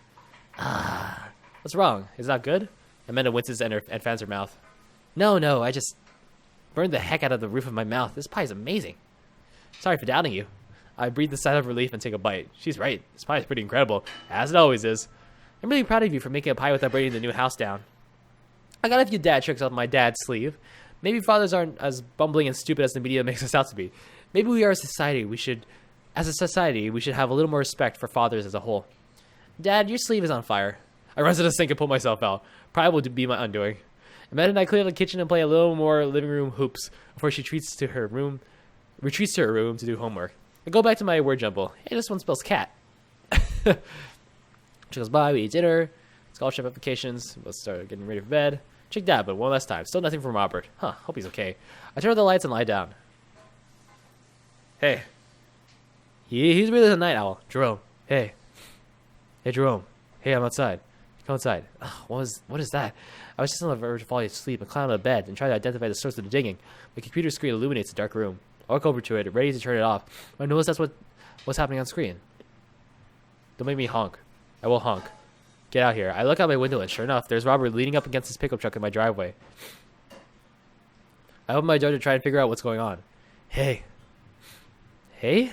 What's wrong? Is that good? Amanda winces and fans her mouth. No, I just Burned the heck out of the roof of my mouth. This pie is amazing. Sorry for doubting you. I breathe a sigh of relief and take a bite. She's right. This pie is pretty incredible, as it always is. I'm really proud of you for making a pie without breaking the new house down. I got a few dad tricks up my dad's sleeve. Maybe fathers aren't as bumbling and stupid as the media makes us out to be. Maybe we are a society. As a society, we should have a little more respect for fathers as a whole. Dad, your sleeve is on fire. I run to the sink and pull myself out. Probably will be my undoing. Amanda and I clear the kitchen and play a little more living room hoops before she retreats to her room to do homework. I go back to my word jumble. Hey, this one spells cat. She goes by, we eat dinner, scholarship applications, let's start getting ready for bed. Check that, but one last time. Still nothing from Robert. Hope he's okay. I turn on the lights and lie down. Hey. He's really a night owl. Jerome. Hey. Hey, Jerome. Hey, I'm outside. Come outside. What is that? I was just on the verge of falling asleep and climb out of bed and try to identify the source of the digging. My computer screen illuminates the dark room. I walk over to it, ready to turn it off. I notice that's what's happening on screen. Don't make me honk. I will honk. Get out here. I look out my window and sure enough, there's Robert leaning up against his pickup truck in my driveway. I open my door to try and figure out what's going on. Hey. Hey?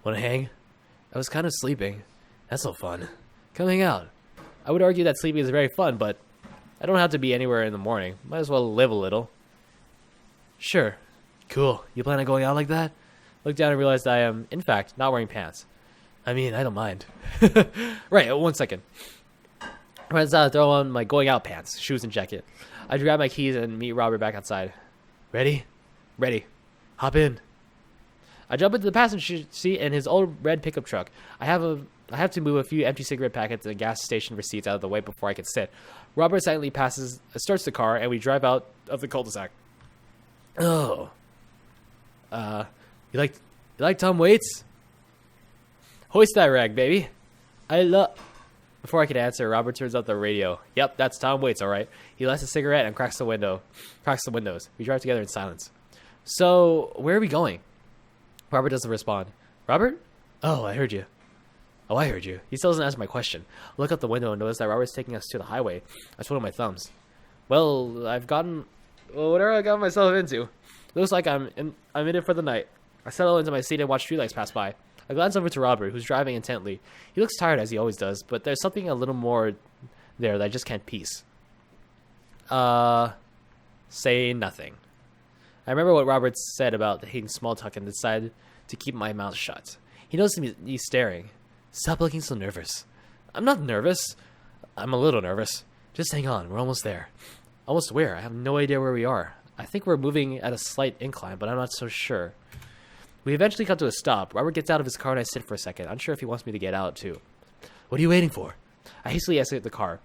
Wanna hang? I was kind of sleeping. That's so fun. Come hang out. I would argue that sleeping is very fun, but I don't have to be anywhere in the morning. Might as well live a little. Sure. Cool. You plan on going out like that? Look down and realize that I am, in fact, not wearing pants. I mean, I don't mind. Right, 1 second. I throw on my going out pants, shoes, and jacket. I grab my keys and meet Robert back outside. Ready? Ready. Hop in. I jump into the passenger seat in his old red pickup truck. I have to move a few empty cigarette packets and gas station receipts out of the way before I can sit. Robert silently starts the car, and we drive out of the cul-de-sac. Oh. You like Tom Waits? Hoist that rag, baby. Before I could answer, Robert turns up the radio. Yep, that's Tom Waits, all right. He lights a cigarette and cracks the windows. We drive together in silence. So, where are we going? Robert doesn't respond. Robert? Oh, I heard you. Oh, I heard you. He still doesn't answer my question. I look out the window and notice that Robert's taking us to the highway. I twiddle my thumbs. Well, whatever I got myself into. Looks like I'm in it for the night. I settle into my seat and watch streetlights pass by. I glance over to Robert, who's driving intently. He looks tired as he always does, but there's something a little more there that I just can't piece. Say nothing. I remember what Robert said about hating small talk and decided to keep my mouth shut. He noticed me staring. Stop looking so nervous. I'm not nervous. I'm a little nervous. Just hang on. We're almost there. Almost where? I have no idea where we are. I think we're moving at a slight incline, but I'm not so sure. We eventually come to a stop. Robert gets out of his car and I sit for a second, unsure if he wants me to get out too. What are you waiting for? I hastily exit the car.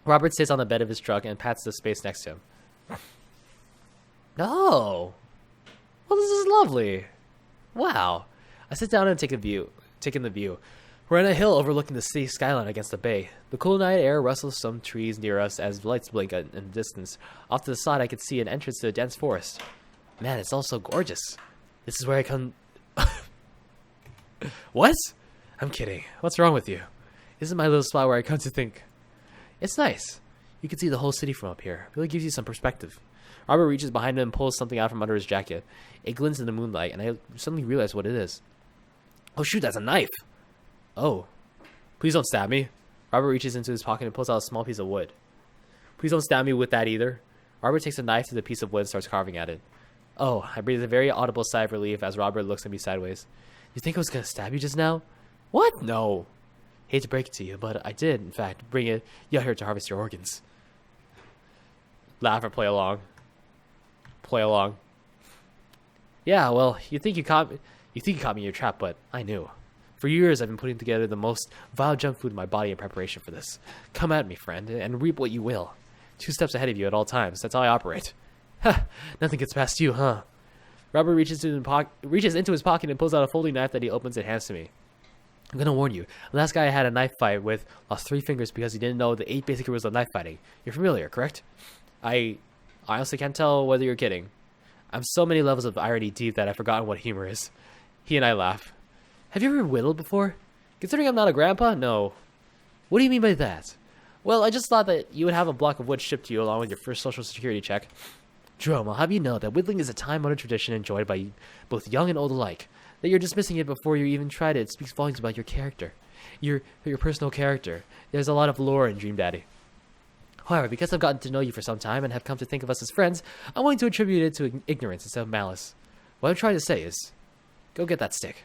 Robert sits on the bed of his truck and pats the space next to him. Oh. Well, this is lovely. Wow. I sit down and take in the view. We're on a hill overlooking the city skyline against the bay. The cool night air rustles some trees near us as lights blink in the distance. Off to the side, I can see an entrance to a dense forest. Man, it's all so gorgeous. This is where I come... What? I'm kidding. What's wrong with you? This is my little spot where I come to think. It's nice. You can see the whole city from up here. It really gives you some perspective. Robert reaches behind him and pulls something out from under his jacket. It glints in the moonlight, and I suddenly realize what it is. Oh shoot, that's a knife! Oh. Please don't stab me. Robert reaches into his pocket and pulls out a small piece of wood. Please don't stab me with that either. Robert takes a knife to the piece of wood and starts carving at it. Oh, I breathe a very audible sigh of relief as Robert looks at me sideways. You think I was gonna stab you just now? What? No. Hate to break it to you, but I did, in fact, bring you out here to harvest your organs. Laugh or play along. Play along. Yeah, well, you think you caught me in your trap, but I knew. For years, I've been putting together the most vile junk food in my body in preparation for this. Come at me, friend, and reap what you will. 2 steps ahead of you at all times. That's how I operate. Ha! Nothing gets past you, huh? Robert reaches into his pocket and pulls out a folding knife that he opens and hands to me. I'm gonna warn you. The last guy I had a knife fight with lost 3 fingers because he didn't know the 8 basic rules of knife fighting. You're familiar, correct? I honestly can't tell whether you're kidding. I'm so many levels of irony deep that I've forgotten what humor is. He and I laugh. Have you ever whittled before? Considering I'm not a grandpa? No. What do you mean by that? Well, I just thought that you would have a block of wood shipped to you along with your first social security check. Jerome, I'll have you know that whittling is a time-honored tradition enjoyed by both young and old alike. That you're dismissing it before you even tried it speaks volumes about your character. Your personal character. There's a lot of lore in Dream Daddy. However, because I've gotten to know you for some time and have come to think of us as friends, I'm willing to attribute it to ignorance instead of malice. What I'm trying to say is, go get that stick.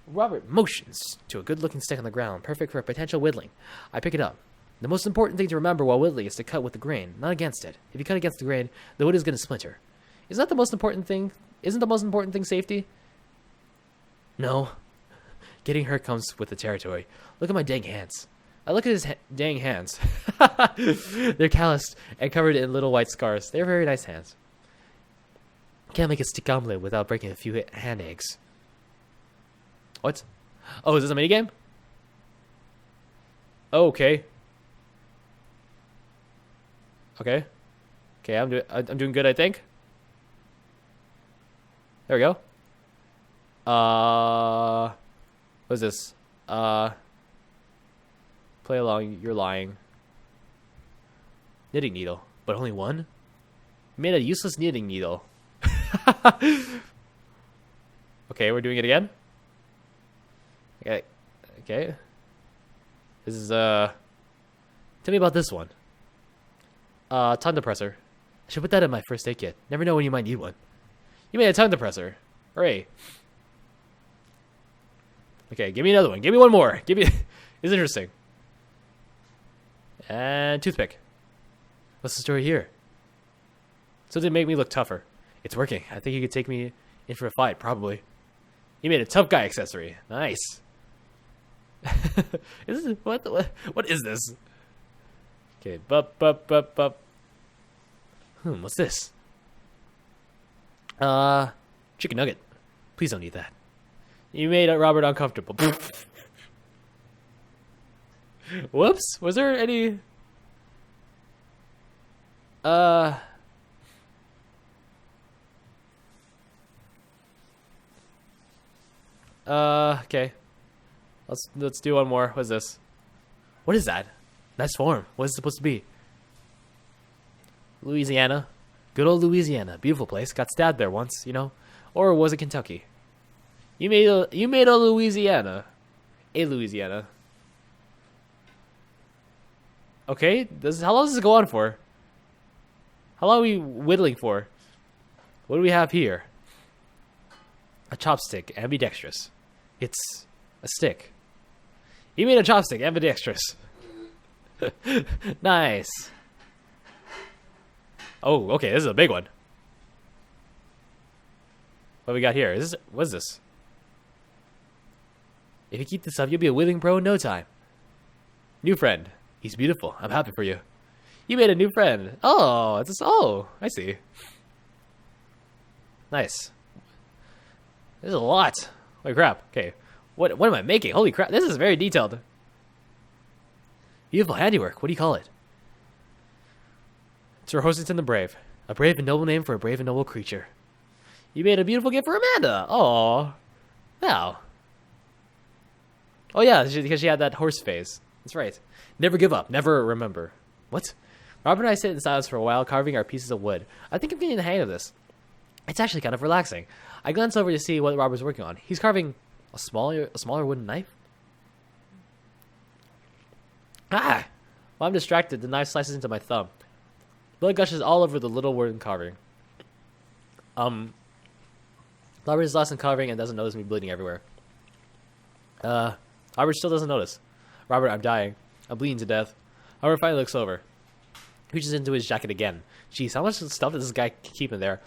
Robert motions to a good-looking stick on the ground, perfect for a potential whittling. I pick it up. The most important thing to remember while whittling is to cut with the grain, not against it. If you cut against the grain, the wood is going to splinter. Isn't that the most important thing? Isn't the most important thing safety? No. Getting hurt comes with the territory. Look at my dang hands. I look at his dang hands. They're calloused and covered in little white scars. They're very nice hands. Can't make a stick omelet without breaking a few hand eggs. What? Oh, is this a minigame? Oh, okay. Okay. Okay, I'm doing good, I think. There we go. What is this? Play along, you're lying. Knitting needle, but only one? You made a useless knitting needle. Okay, we're doing it again? Okay. Okay. This is, tell me about this one. Tongue depressor. I should put that in my first aid kit. Never know when you might need one. You made a tongue depressor. Hooray. Okay, give me another one. Give me one more. Give me... It's interesting. And toothpick. What's the story here? So to make me look tougher. It's working. I think you could take me in for a fight, probably. You made a tough guy accessory. Nice. Is this, what is this? Okay, bup. What's this? Chicken nugget. Please don't eat that. You made Robert uncomfortable. Whoops. Was there any... Okay. Let's do one more. What's this? What is that? Nice form. What is it supposed to be? Louisiana. Good old Louisiana. Beautiful place. Got stabbed there once, you know? Or was it Kentucky? You made a Louisiana. A Louisiana. Okay. How long does this go on for? How long are we whittling for? What do we have here? A chopstick. Ambidextrous. It's a stick. You made a chopstick. Ambidextrous. Nice. Oh, okay. This is a big one. What we got here? What is this? If you keep this up, you'll be a whittling pro in no time. New friend. He's beautiful. I'm happy for you. You made a new friend. Oh, I see. Nice. There's a lot. Holy crap. Okay. What am I making? Holy crap. This is very detailed. Beautiful handiwork. What do you call it? Sir Hosington the Brave. A brave and noble name for a brave and noble creature. You made a beautiful gift for Amanda. Oh. Wow. Oh yeah, because she had that horse face. That's right. Never give up. Never remember. What? Robert and I sit in silence for a while, carving our pieces of wood. I think I'm getting the hang of this. It's actually kind of relaxing. I glance over to see what Robert's working on. He's carving a smaller wooden knife. Ah! While I'm distracted, the knife slices into my thumb. Blood gushes all over the little wooden carving. Robert is lost in carving and doesn't notice me bleeding everywhere. Robert still doesn't notice. Robert, I'm dying. I'm bleeding to death. Robert finally looks over. Reaches into his jacket again. Jeez, how much stuff does this guy keep in there?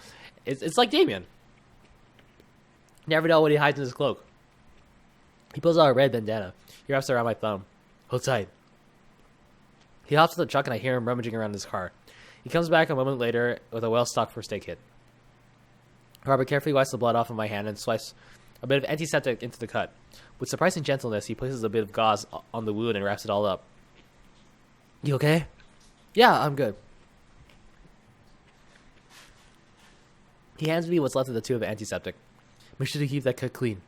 It's like Damien. Never know what he hides in his cloak. He pulls out a red bandana. He wraps it around my thumb. Hold tight. He hops in the truck and I hear him rummaging around his car. He comes back a moment later with a well-stocked first aid kit. Robert carefully wipes the blood off of my hand and swipes a bit of antiseptic into the cut. With surprising gentleness, he places a bit of gauze on the wound and wraps it all up. You okay? Yeah, I'm good. He hands me what's left of the tube of antiseptic. Make sure to keep that cut clean.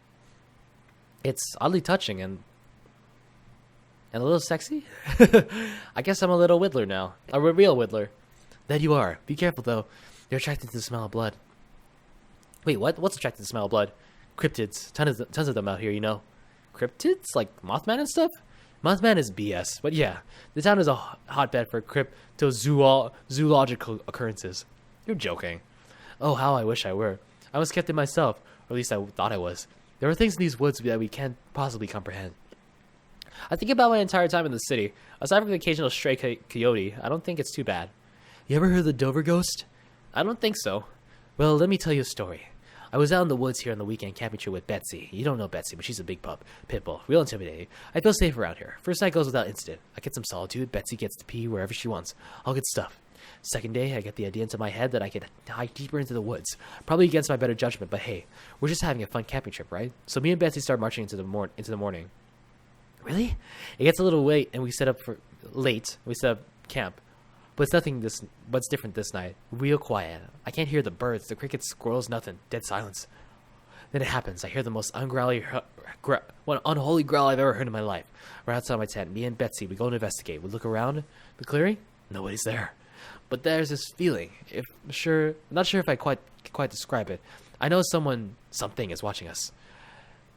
It's oddly touching and a little sexy. I guess I'm a little whittler now. A real whittler. That you are. Be careful though. You're attracted to the smell of blood. Wait, what? What's attracted to the smell of blood? Cryptids. Tons of them out here, you know. Cryptids? Like Mothman and stuff? Mothman is BS. But yeah, the town is a hotbed for cryptozoological occurrences. You're joking. Oh, how I wish I were. I was kept it myself. Or at least I thought I was. There are things in these woods that we can't possibly comprehend. I think about my entire time in the city. Aside from the occasional stray coyote, I don't think it's too bad. You ever heard of the Dover ghost? I don't think so. Well, let me tell you a story. I was out in the woods here on the weekend camping trip with Betsy. You don't know Betsy, but she's a big pup. Pitbull. Real intimidating. I feel safe around here. First night goes without incident. I get some solitude. Betsy gets to pee wherever she wants. All good stuff. Second day, I get the idea into my head that I could hike deeper into the woods. Probably against my better judgment, but hey, we're just having a fun camping trip, right? So me and Betsy start marching into the morning. Really? It gets a little late, and we set up camp. But what's different this night? Real quiet. I can't hear the birds, the crickets, squirrels, nothing. Dead silence. Then it happens. I hear the most unholy growl I've ever heard in my life. We're outside my tent. Me and Betsy, we go and investigate. We look around the clearing. Nobody's there. But there's this feeling. I'm not sure if I quite describe it. I know something is watching us.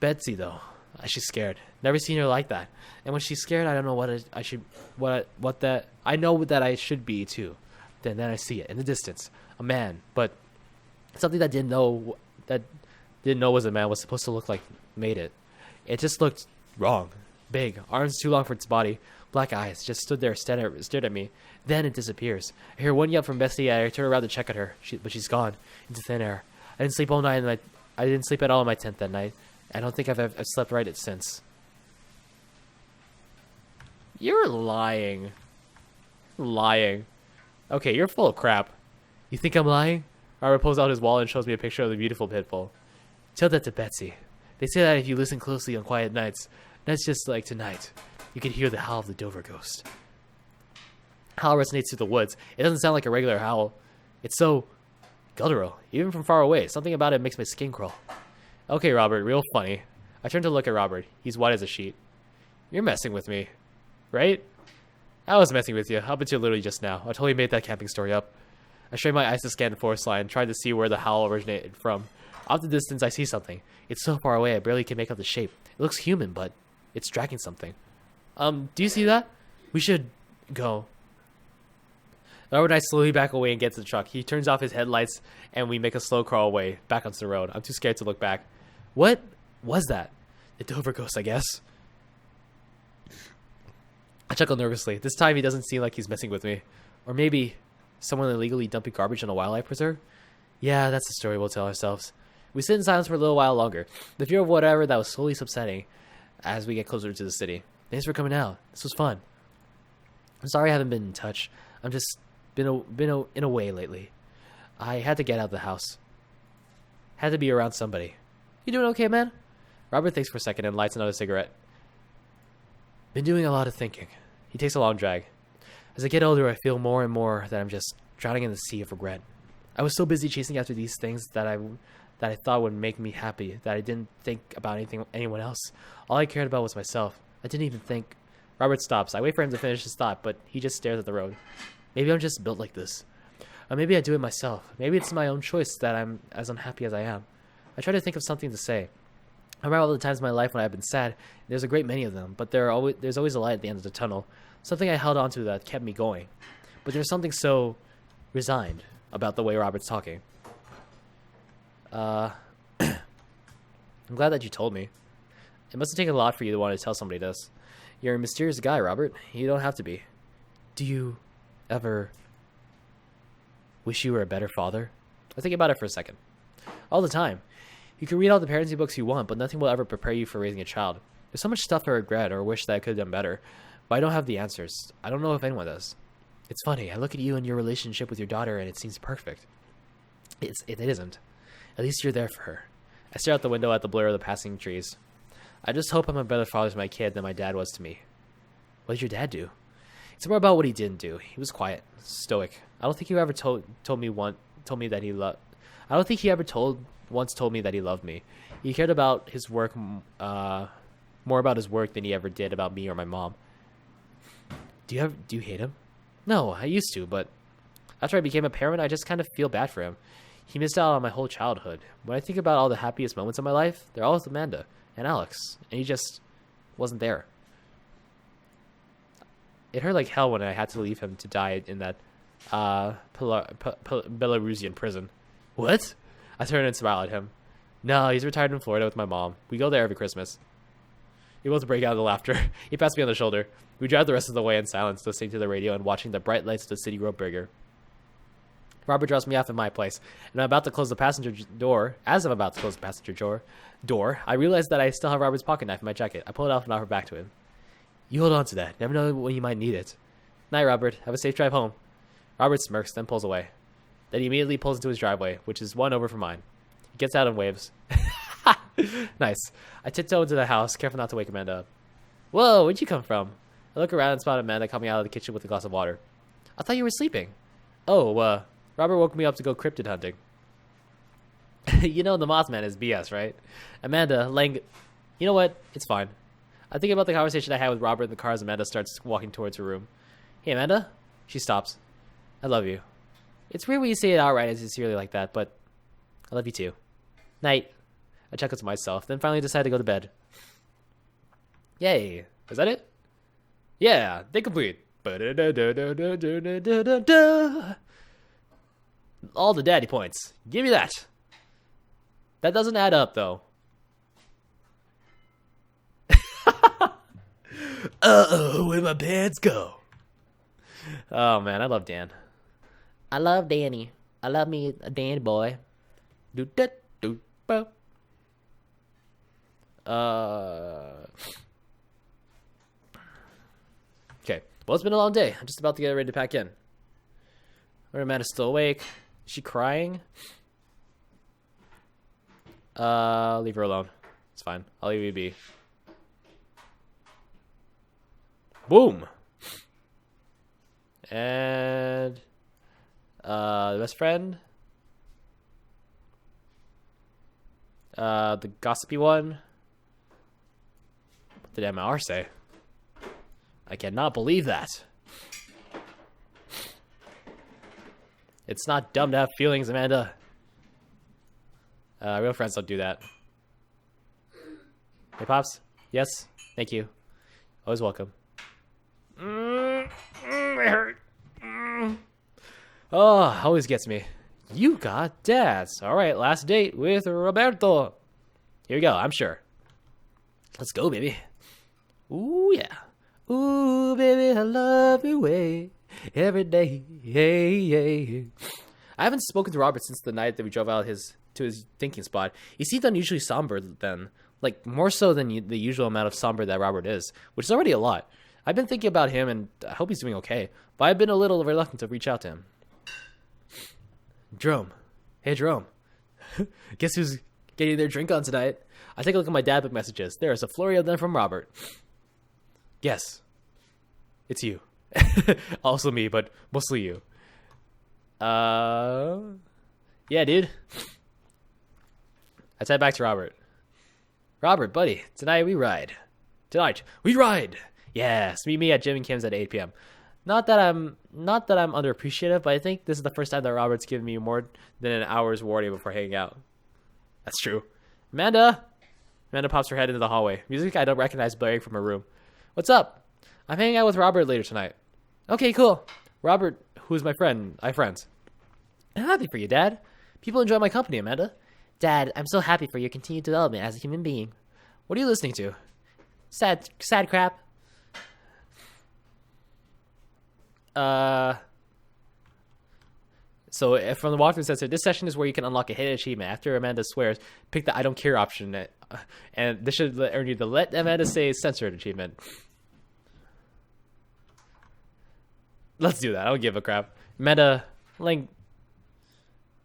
Betsy, though, she's scared. Never seen her like that. And when she's scared, I don't know I know that I should be too. Then I see it in the distance, a man, but something that didn't know was a man was supposed to look like made it. It just looked wrong. Big, arms too long for its body, black eyes, just stood there, stared at me. Then it disappears. I hear one yell from Bessie, and I turn around to check at her, but she's gone into thin air. I didn't sleep all night, and I didn't sleep at all in my tent that night. I don't think I've slept right since. You're lying. Lying. Okay, you're full of crap. You think I'm lying? Robert pulls out his wallet and shows me a picture of the beautiful pit bull. Tell that to Betsy. They say that if you listen closely on quiet nights just like tonight, you can hear the howl of the Dover ghost. Howl resonates through the woods. It doesn't sound like a regular howl. It's so guttural, even from far away. Something about it makes my skin crawl. Okay, Robert, real funny. I turn to look at Robert. He's white as a sheet. You're messing with me, right? I was messing with you. Up until literally just now. I totally made that camping story up. I strain my eyes to scan the forest line, trying to see where the howl originated from. Off the distance, I see something. It's so far away, I barely can make out the shape. It looks human, but it's dragging something. Do you see that? We should go. Robert and I slowly back away and get to the truck. He turns off his headlights, and we make a slow crawl away, back onto the road. I'm too scared to look back. What was that? The Dover ghost, I guess. I chuckle nervously. This time he doesn't seem like he's messing with me. Or maybe someone illegally dumping garbage on a wildlife preserve? Yeah, that's the story we'll tell ourselves. We sit in silence for a little while longer. The fear of whatever that was slowly subsiding as we get closer to the city. Thanks for coming out. This was fun. I'm sorry I haven't been in touch. I'm just been in a way lately. I had to get out of the house. Had to be around somebody. You doing okay, man? Robert thinks for a second and lights another cigarette. Been doing a lot of thinking. He takes a long drag. As I get older, I feel more and more that I'm just drowning in the sea of regret. I was so busy chasing after these things that that I thought would make me happy, that I didn't think about anyone else. All I cared about was myself. I didn't even think. Robert stops. I wait for him to finish his thought, but he just stares at the road. Maybe I'm just built like this. Or maybe I do it myself. Maybe it's my own choice that I'm as unhappy as I am. I try to think of something to say. I remember all the times in my life when I've been sad. There's a great many of them, but there's always a light at the end of the tunnel. Something I held on to that kept me going. But there's something so resigned about the way Robert's talking. I'm glad that you told me. It must have taken a lot for you to want to tell somebody this. You're a mysterious guy, Robert. You don't have to be. Do you ever wish you were a better father? I think about it for a second. All the time. You can read all the parenting books you want, but nothing will ever prepare you for raising a child. There's so much stuff I regret or wish that I could have done better, but I don't have the answers. I don't know if anyone does. It's funny. I look at you and your relationship with your daughter, and it seems perfect. It isn't. At least you're there for her. I stare out the window at the blur of the passing trees. I just hope I'm a better father to my kid than my dad was to me. What did your dad do? It's more about what he didn't do. He was quiet, stoic. I don't think he ever told me that he loved. I don't think he ever once told me that he loved me. He cared about his work, more about his work than he ever did about me or my mom. Do you hate him? No, I used to, but after I became a parent, I just kind of feel bad for him. He missed out on my whole childhood. When I think about all the happiest moments of my life, they're all with Amanda and Alex, and he just wasn't there. It hurt like hell when I had to leave him to die in that Belarusian prison. What? I turned and smiled at him. No, he's retired in Florida with my mom. We go there every Christmas. He was to break out of the laughter. He passed me on the shoulder. We drive the rest of the way in silence, listening to the radio and watching the bright lights of the city grow bigger. Robert drops me off at my place, and I'm about to close the passenger door. As I'm about to close the passenger door, I realize that I still have Robert's pocket knife in my jacket. I pull it off and offer it back to him. You hold on to that. Never know when you might need it. Night, Robert. Have a safe drive home. Robert smirks, then pulls away. Then he immediately pulls into his driveway, which is one over from mine. He gets out and waves. Nice. I tiptoe into the house, careful not to wake Amanda up. Whoa, where'd you come from? I look around and spot Amanda coming out of the kitchen with a glass of water. I thought you were sleeping. Oh, Robert woke me up to go cryptid hunting. You know the Mothman is BS, right? Amanda, you know what? It's fine. I think about the conversation I had with Robert in the car as Amanda starts walking towards her room. Hey, Amanda? She stops. I love you. It's weird when you say it outright and sincerely like that, but I love you too. Night. I chuckle to myself, then finally decide to go to bed. Yay. Is that it? Yeah, they complete. All the daddy points. Give me that. That doesn't add up, though. Uh-oh, where'd my pants go? Oh, man, I love Dan. I love Danny. I love me a Dan boy. Do-da-do-bo. Okay. Well, it's been a long day. I'm just about to get ready to pack in. Amanda's still awake. Is she crying? Leave her alone. It's fine. I'll leave you be. Boom. And the best friend. The gossipy one. What did MR say? I cannot believe that. It's not dumb to have feelings, Amanda. Real friends don't do that. Hey, Pops. Yes. Thank you. Always welcome. It hurt. Oh, always gets me. You got dads. All right, last date with Roberto. Here we go, I'm sure. Let's go, baby. Ooh, yeah. Ooh, baby, I love your way every day. Hey, hey. I haven't spoken to Robert since the night that we drove out to his thinking spot. He seemed unusually somber then, like more so than the usual amount of somber that Robert is, which is already a lot. I've been thinking about him, and I hope he's doing okay, but I've been a little reluctant to reach out to him. Jerome. Hey, Jerome. Guess who's getting their drink on tonight? I take a look at my dadbook messages. There is a flurry of them from Robert. Yes. It's you. Also me, but mostly you. Yeah, dude. I type back to Robert. Robert, buddy, tonight we ride. Tonight we ride. Yes, meet me at Jim and Kim's at 8 p.m. Not that I'm underappreciative, but I think this is the first time that Robert's given me more than an hour's warning before hanging out. That's true. Amanda pops her head into the hallway. Music I don't recognize blaring from her room. What's up? I'm hanging out with Robert later tonight. Okay, cool. Robert, who's my friend. I have friends. I'm happy for you, Dad. People enjoy my company, Amanda. Dad, I'm so happy for your continued development as a human being. What are you listening to? Sad crap. So from the walkthrough says here, this session is where you can unlock a hidden achievement. After Amanda swears, pick the I don't care option, and this should earn you the let Amanda say censored achievement. Let's do that. I don't give a crap. Amanda, like,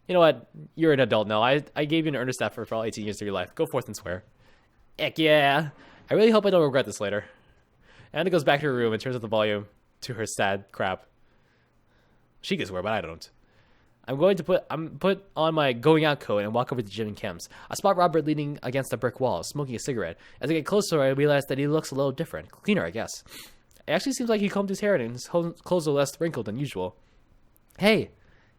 you know what? You're an adult now. I gave you an earnest effort for all 18 years of your life. Go forth and swear. Heck yeah. I really hope I don't regret this later. Amanda goes back to her room and turns up the volume to her sad crap. She can swear, but I don't. I'm put on my going out coat and walk over to Jim and Kim's. I spot Robert leaning against a brick wall, smoking a cigarette. As I get closer, I realize that he looks a little different. Cleaner, I guess. It actually seems like he combed his hair and his clothes are less wrinkled than usual. Hey.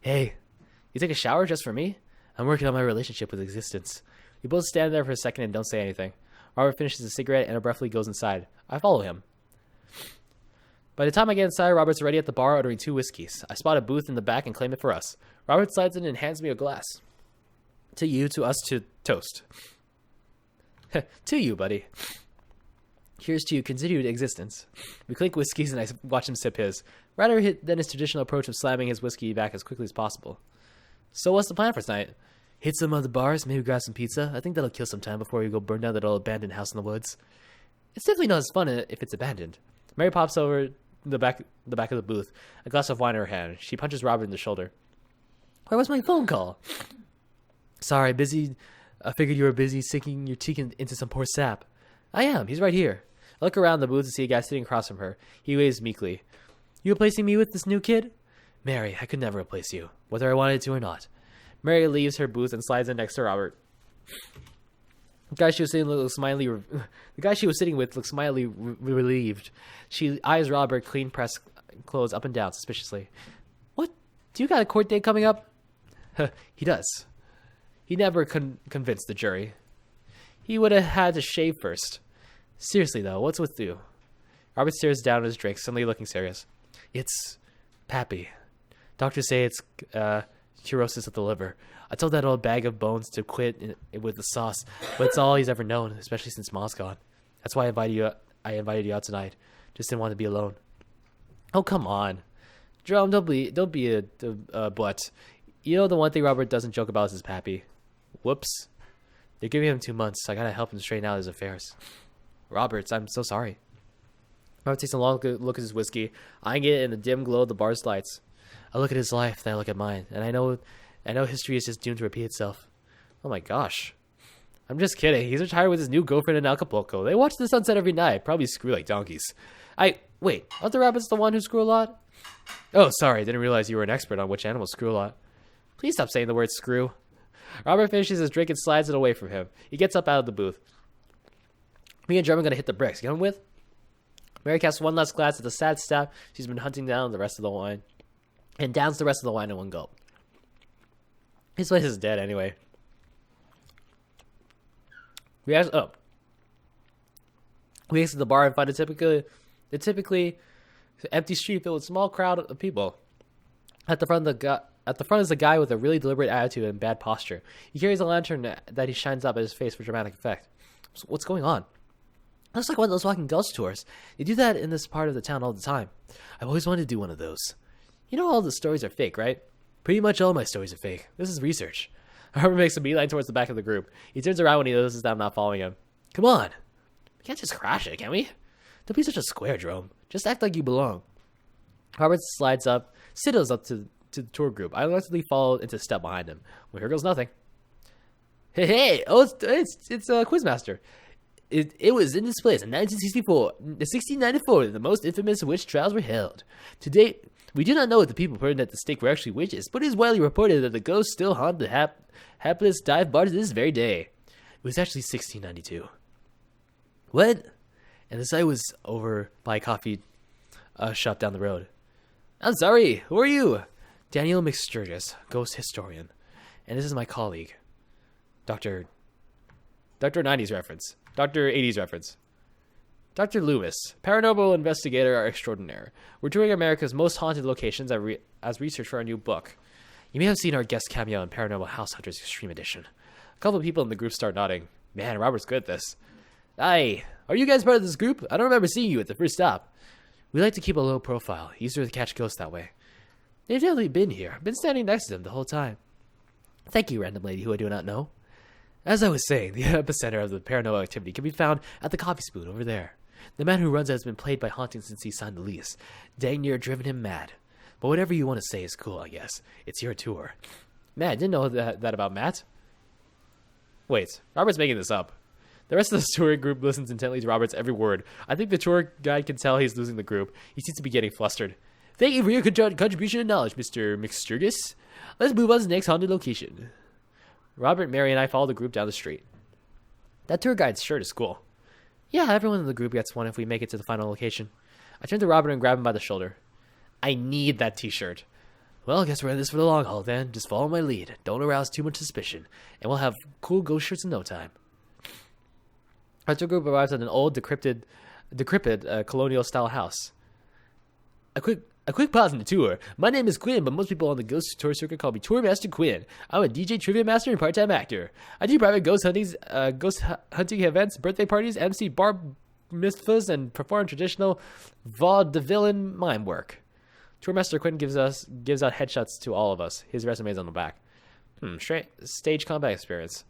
You take a shower just for me? I'm working on my relationship with existence. We both stand there for a second and don't say anything. Robert finishes his cigarette and abruptly goes inside. I follow him. By the time I get inside, Robert's already at the bar ordering 2 whiskeys. I spot a booth in the back and claim it for us. Robert slides in and hands me a glass. To you, to us, to toast. To you, buddy. Here's to your continued existence. We clink whiskeys and I watch him sip his, rather than his traditional approach of slamming his whiskey back as quickly as possible. So what's the plan for tonight? Hit some other bars, maybe grab some pizza. I think that'll kill some time before we go burn down that old abandoned house in the woods. It's definitely not as fun if it's abandoned. Mary pops over the back of the booth, a glass of wine in her hand. She punches Robert in the shoulder. Where was my phone call? Sorry, busy. I figured you were busy sinking your teeth into some poor sap. I am. He's right here. I look around the booth to see a guy sitting across from her. He waves meekly. You replacing me with this new kid? Mary, I could never replace you, whether I wanted to or not. Mary leaves her booth and slides in next to Robert. The guy she was sitting with looks mildly relieved. She eyes Robert clean pressed clothes up and down suspiciously. What? Do you got a court date coming up? He does. He never convinced the jury. He would have had to shave first. Seriously though, what's with you? Robert stares down at his drink, suddenly looking serious. It's Pappy. Doctors say it's cirrhosis of the liver. I told that old bag of bones to quit with the sauce, but it's all he's ever known, especially since Ma's gone. That's why I invited you out tonight. Just didn't want to be alone. Oh, come on. Jerome, don't be a butt. You know the one thing Robert doesn't joke about is his Pappy. Whoops. They're giving him 2 months. So I gotta help him straighten out his affairs. Roberts, I'm so sorry. Robert takes a long look at his whiskey, eyeing it in the dim glow of the bar's lights. I look at his life, then I look at mine, and I know history is just doomed to repeat itself. Oh my gosh. I'm just kidding. He's retired with his new girlfriend in Acapulco. They watch the sunset every night. Probably screw like donkeys. Wait, aren't the rabbits the one who screw a lot? Oh, sorry. Didn't realize you were an expert on which animals screw a lot. Please stop saying the word screw. Robert finishes his drink and slides it away from him. He gets up out of the booth. Me and Jerome are going to hit the bricks. Get him with? Mary casts one last glance at the sad staff she's been hunting down the rest of the wine. And downs the rest of the wine in one gulp. His place is dead anyway. We exit the bar and find a typically empty street filled with a small crowd of people. At the front is a guy with a really deliberate attitude and bad posture. He carries a lantern that he shines up at his face for dramatic effect. So what's going on? Looks like one of those walking ghost tours. They do that in this part of the town all the time. I've always wanted to do one of those. You know all the stories are fake, right? Pretty much all my stories are fake. This is research. Robert makes a beeline towards the back of the group. He turns around when he notices that I'm not following him. Come on. We can't just crash it, can we? Don't be such a square, Jerome. Just act like you belong. Robert sidles up to the tour group. I reluctantly follow into step behind him. Well, here goes nothing. Hey! Oh, it's Quizmaster. It was in this place in 1694, the most infamous witch trials were held. To date, we do not know if the people burned at the stake were actually witches, but it is widely reported that the ghosts still haunt the hapless dive bars to this very day. was actually 1692. What? And the site was over by a coffee shop down the road. I'm sorry, who are you? Daniel McSturgis, ghost historian. And this is my colleague, Dr. 90s reference. Dr. 80s reference. Dr. Loomis, paranormal investigator extraordinaire. We're touring America's most haunted locations as research for our new book. You may have seen our guest cameo in Paranormal House Hunters Extreme Edition. A couple of people in the group start nodding. Man, Robert's good at this. Aye, are you guys part of this group? I don't remember seeing you at the first stop. We like to keep a low profile, easier to catch ghosts that way. They've definitely been here. I've been standing next to them the whole time. Thank you, random lady who I do not know. As I was saying, the epicenter of the paranormal activity can be found at the Coffee Spoon over there. The man who runs it has been plagued by hauntings since he signed the lease. Dang near driven him mad. But whatever you want to say is cool, I guess. It's your tour. Matt, didn't know that about Matt. Wait, Robert's making this up. The rest of the touring group listens intently to Robert's every word. I think the tour guide can tell he's losing the group. He seems to be getting flustered. Thank you for your contribution and knowledge, Mr. McSturgis. Let's move on to the next haunted location. Robert, Mary, and I follow the group down the street. That tour guide's shirt is cool. Yeah, everyone in the group gets one if we make it to the final location. I turn to Robert and grab him by the shoulder. I need that t-shirt. Well, I guess we're in this for the long haul then. Just follow my lead. Don't arouse too much suspicion. And we'll have cool ghost shirts in no time. Our tour group arrives at an old, decrepit colonial-style house. A quick pause in the tour. My name is Quinn, but most people on the ghost tour circuit call me Tour Master Quinn. I'm a DJ, trivia master, and part-time actor. I do private ghost hunting events, birthday parties, MC bar mitzvahs, and perform traditional vaudevillian mime work. Tour Master Quinn gives out headshots to all of us. His resume's on the back. Stage combat experience.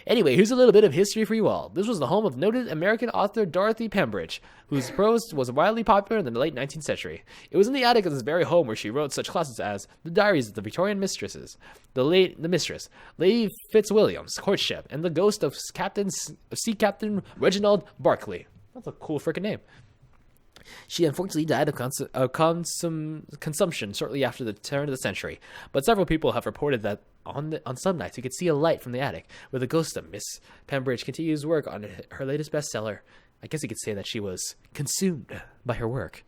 Anyway, here's a little bit of history for you all. This was the home of noted American author Dorothy Pembridge, whose prose was widely popular in the late 19th century. It was in the attic of this very home where she wrote such classics as The Diaries of the Victorian Mistresses, The Mistress, Lady Fitzwilliam's Courtship, and The Ghost of Sea Captain Reginald Barclay. That's a cool freaking name. She unfortunately died of consumption shortly after the turn of the century, but several people have reported that on some nights you could see a light from the attic, where the ghost of Miss Pembridge continues work on her latest bestseller. I guess you could say that she was consumed by her work.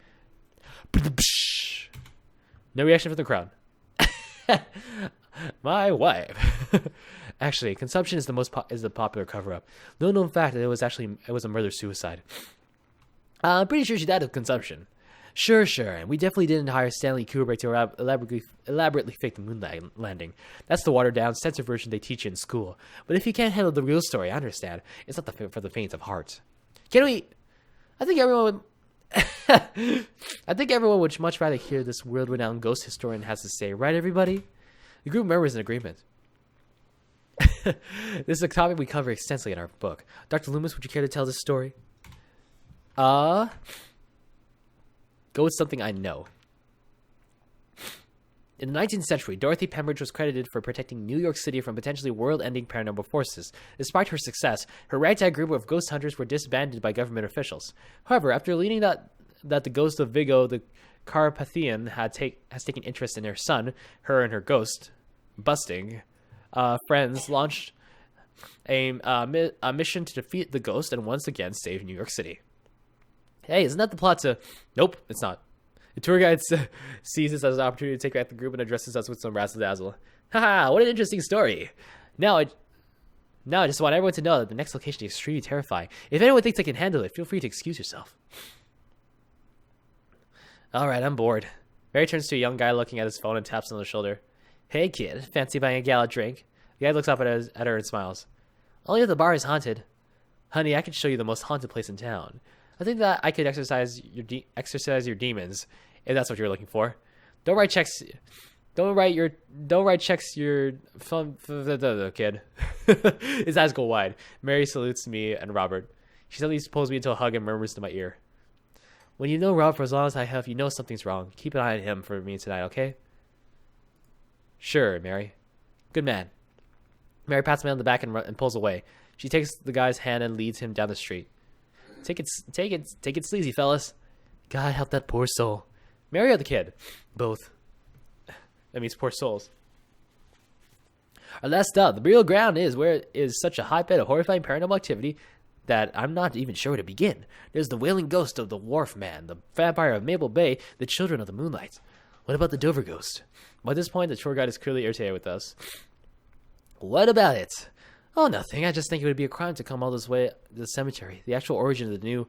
No reaction from the crowd. My wife. Actually, consumption is the popular cover-up. No known fact that it was a murder-suicide. I'm pretty sure she died of consumption. Sure, and we definitely didn't hire Stanley Kubrick to elaborately fake the moon landing. That's the watered-down, censored version they teach you in school. But if you can't handle the real story, I understand. It's not for the faint of heart. Can we... I think everyone would much rather hear this world-renowned ghost historian has to say, right, everybody? The group members in agreement. This is a topic we cover extensively in our book. Dr. Loomis, would you care to tell this story? Go with something I know. In the 19th century, Dorothy Pembridge was credited for protecting New York City from potentially world-ending paranormal forces. Despite her success, her ragtag group of ghost hunters were disbanded by government officials. However, after learning that the ghost of Vigo the Carpathian has taken interest in her son, her and her ghost busting, friends launched a mission to defeat the ghost and once again save New York City. Hey, isn't that the plot to... Nope, it's not. The tour guide sees this as an opportunity to take back the group and addresses us with some razzle-dazzle. Haha, what an interesting story. Now I just want everyone to know that the next location is extremely terrifying. If anyone thinks they can handle it, feel free to excuse yourself. Alright, I'm bored. Mary turns to a young guy looking at his phone and taps on the shoulder. Hey kid, fancy buying a gal a drink? The guy looks up at her and smiles. Only if the bar is haunted. Honey, I can show you the most haunted place in town. I think that I could exercise your demons, if that's what you're looking for. Don't write checks. Your fun, kid. His eyes go wide. Mary salutes me and Robert. She suddenly pulls me into a hug and murmurs to my ear. When you know Rob for as long as I have, you know something's wrong. Keep an eye on him for me tonight, okay? Sure, Mary. Good man. Mary pats me on the back and pulls away. She takes the guy's hand and leads him down the street. Take it sleazy, fellas. God help that poor soul. Mary or the kid? Both. That means poor souls. Our last stop, the burial ground, is where it is such a hotbed of horrifying paranormal activity that I'm not even sure where to begin. There's the wailing ghost of the Wharf Man, the vampire of Maple Bay, the children of the moonlight. What about the Dover ghost? By this point, the tour guide is clearly irritated with us. What about it? Oh, nothing. I just think it would be a crime to come all this way to the cemetery, the actual origin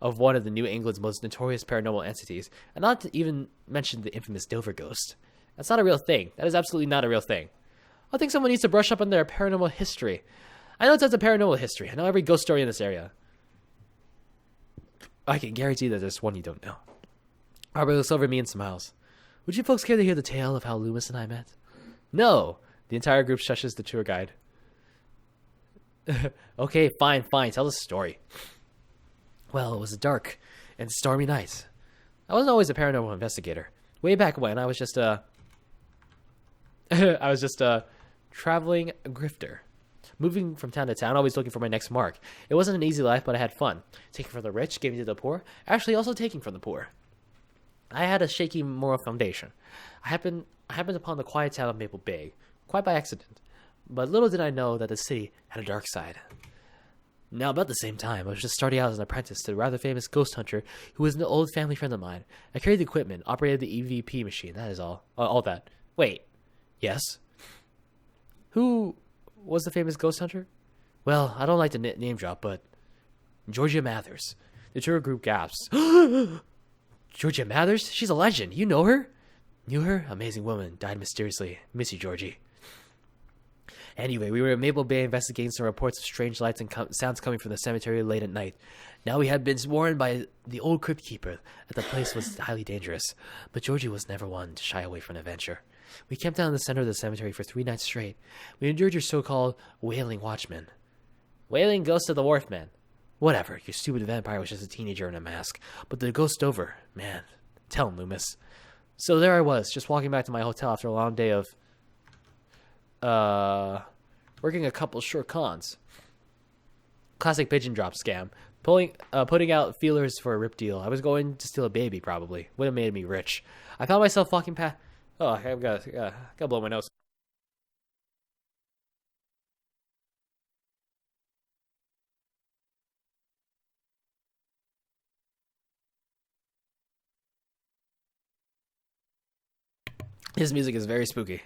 of one of the New England's most notorious paranormal entities, and not to even mention the infamous Dover ghost. That's not a real thing. That is absolutely not a real thing. I think someone needs to brush up on their paranormal history. I know tons of paranormal history. I know every ghost story in this area. I can guarantee that there's one you don't know. Robert looks over at me and smiles. Would you folks care to hear the tale of how Loomis and I met? No. The entire group shushes the tour guide. Okay, fine. Tell the story. Well, it was a dark and stormy night. I wasn't always a paranormal investigator. Way back when, I was just a traveling grifter. Moving from town to town, always looking for my next mark. It wasn't an easy life, but I had fun. Taking from the rich, giving to the poor. Actually, also taking from the poor. I had a shaky moral foundation. I happened upon the quiet town of Maple Bay, quite by accident. But little did I know that the city had a dark side. Now, about the same time, I was just starting out as an apprentice to a rather famous ghost hunter who was an old family friend of mine. I carried the equipment, operated the EVP machine, that is all. All that. Wait. Yes? Who was the famous ghost hunter? Well, I don't like to name drop, but Georgia Mathers. The tour group gasps. Georgia Mathers? She's a legend. You know her? Knew her? Amazing woman. Died mysteriously. Miss you, Georgie. Anyway, we were in Maple Bay investigating some reports of strange lights and sounds coming from the cemetery late at night. Now we had been warned by the old crypt keeper that the place was highly dangerous, but Georgie was never one to shy away from an adventure. We camped down in the center of the cemetery for 3 nights straight. We endured your so-called wailing watchman. Wailing ghost of the Wharf Man. Whatever, your stupid vampire was just a teenager in a mask. But the ghost Dover, man, tell him, Loomis. So there I was, just walking back to my hotel after a long day of working a couple short cons. Classic pigeon drop scam. Putting out feelers for a rip deal. I was going to steal a baby, probably. Would have made me rich. I found myself walking past... Oh, I've got to blow my nose. His music is very spooky.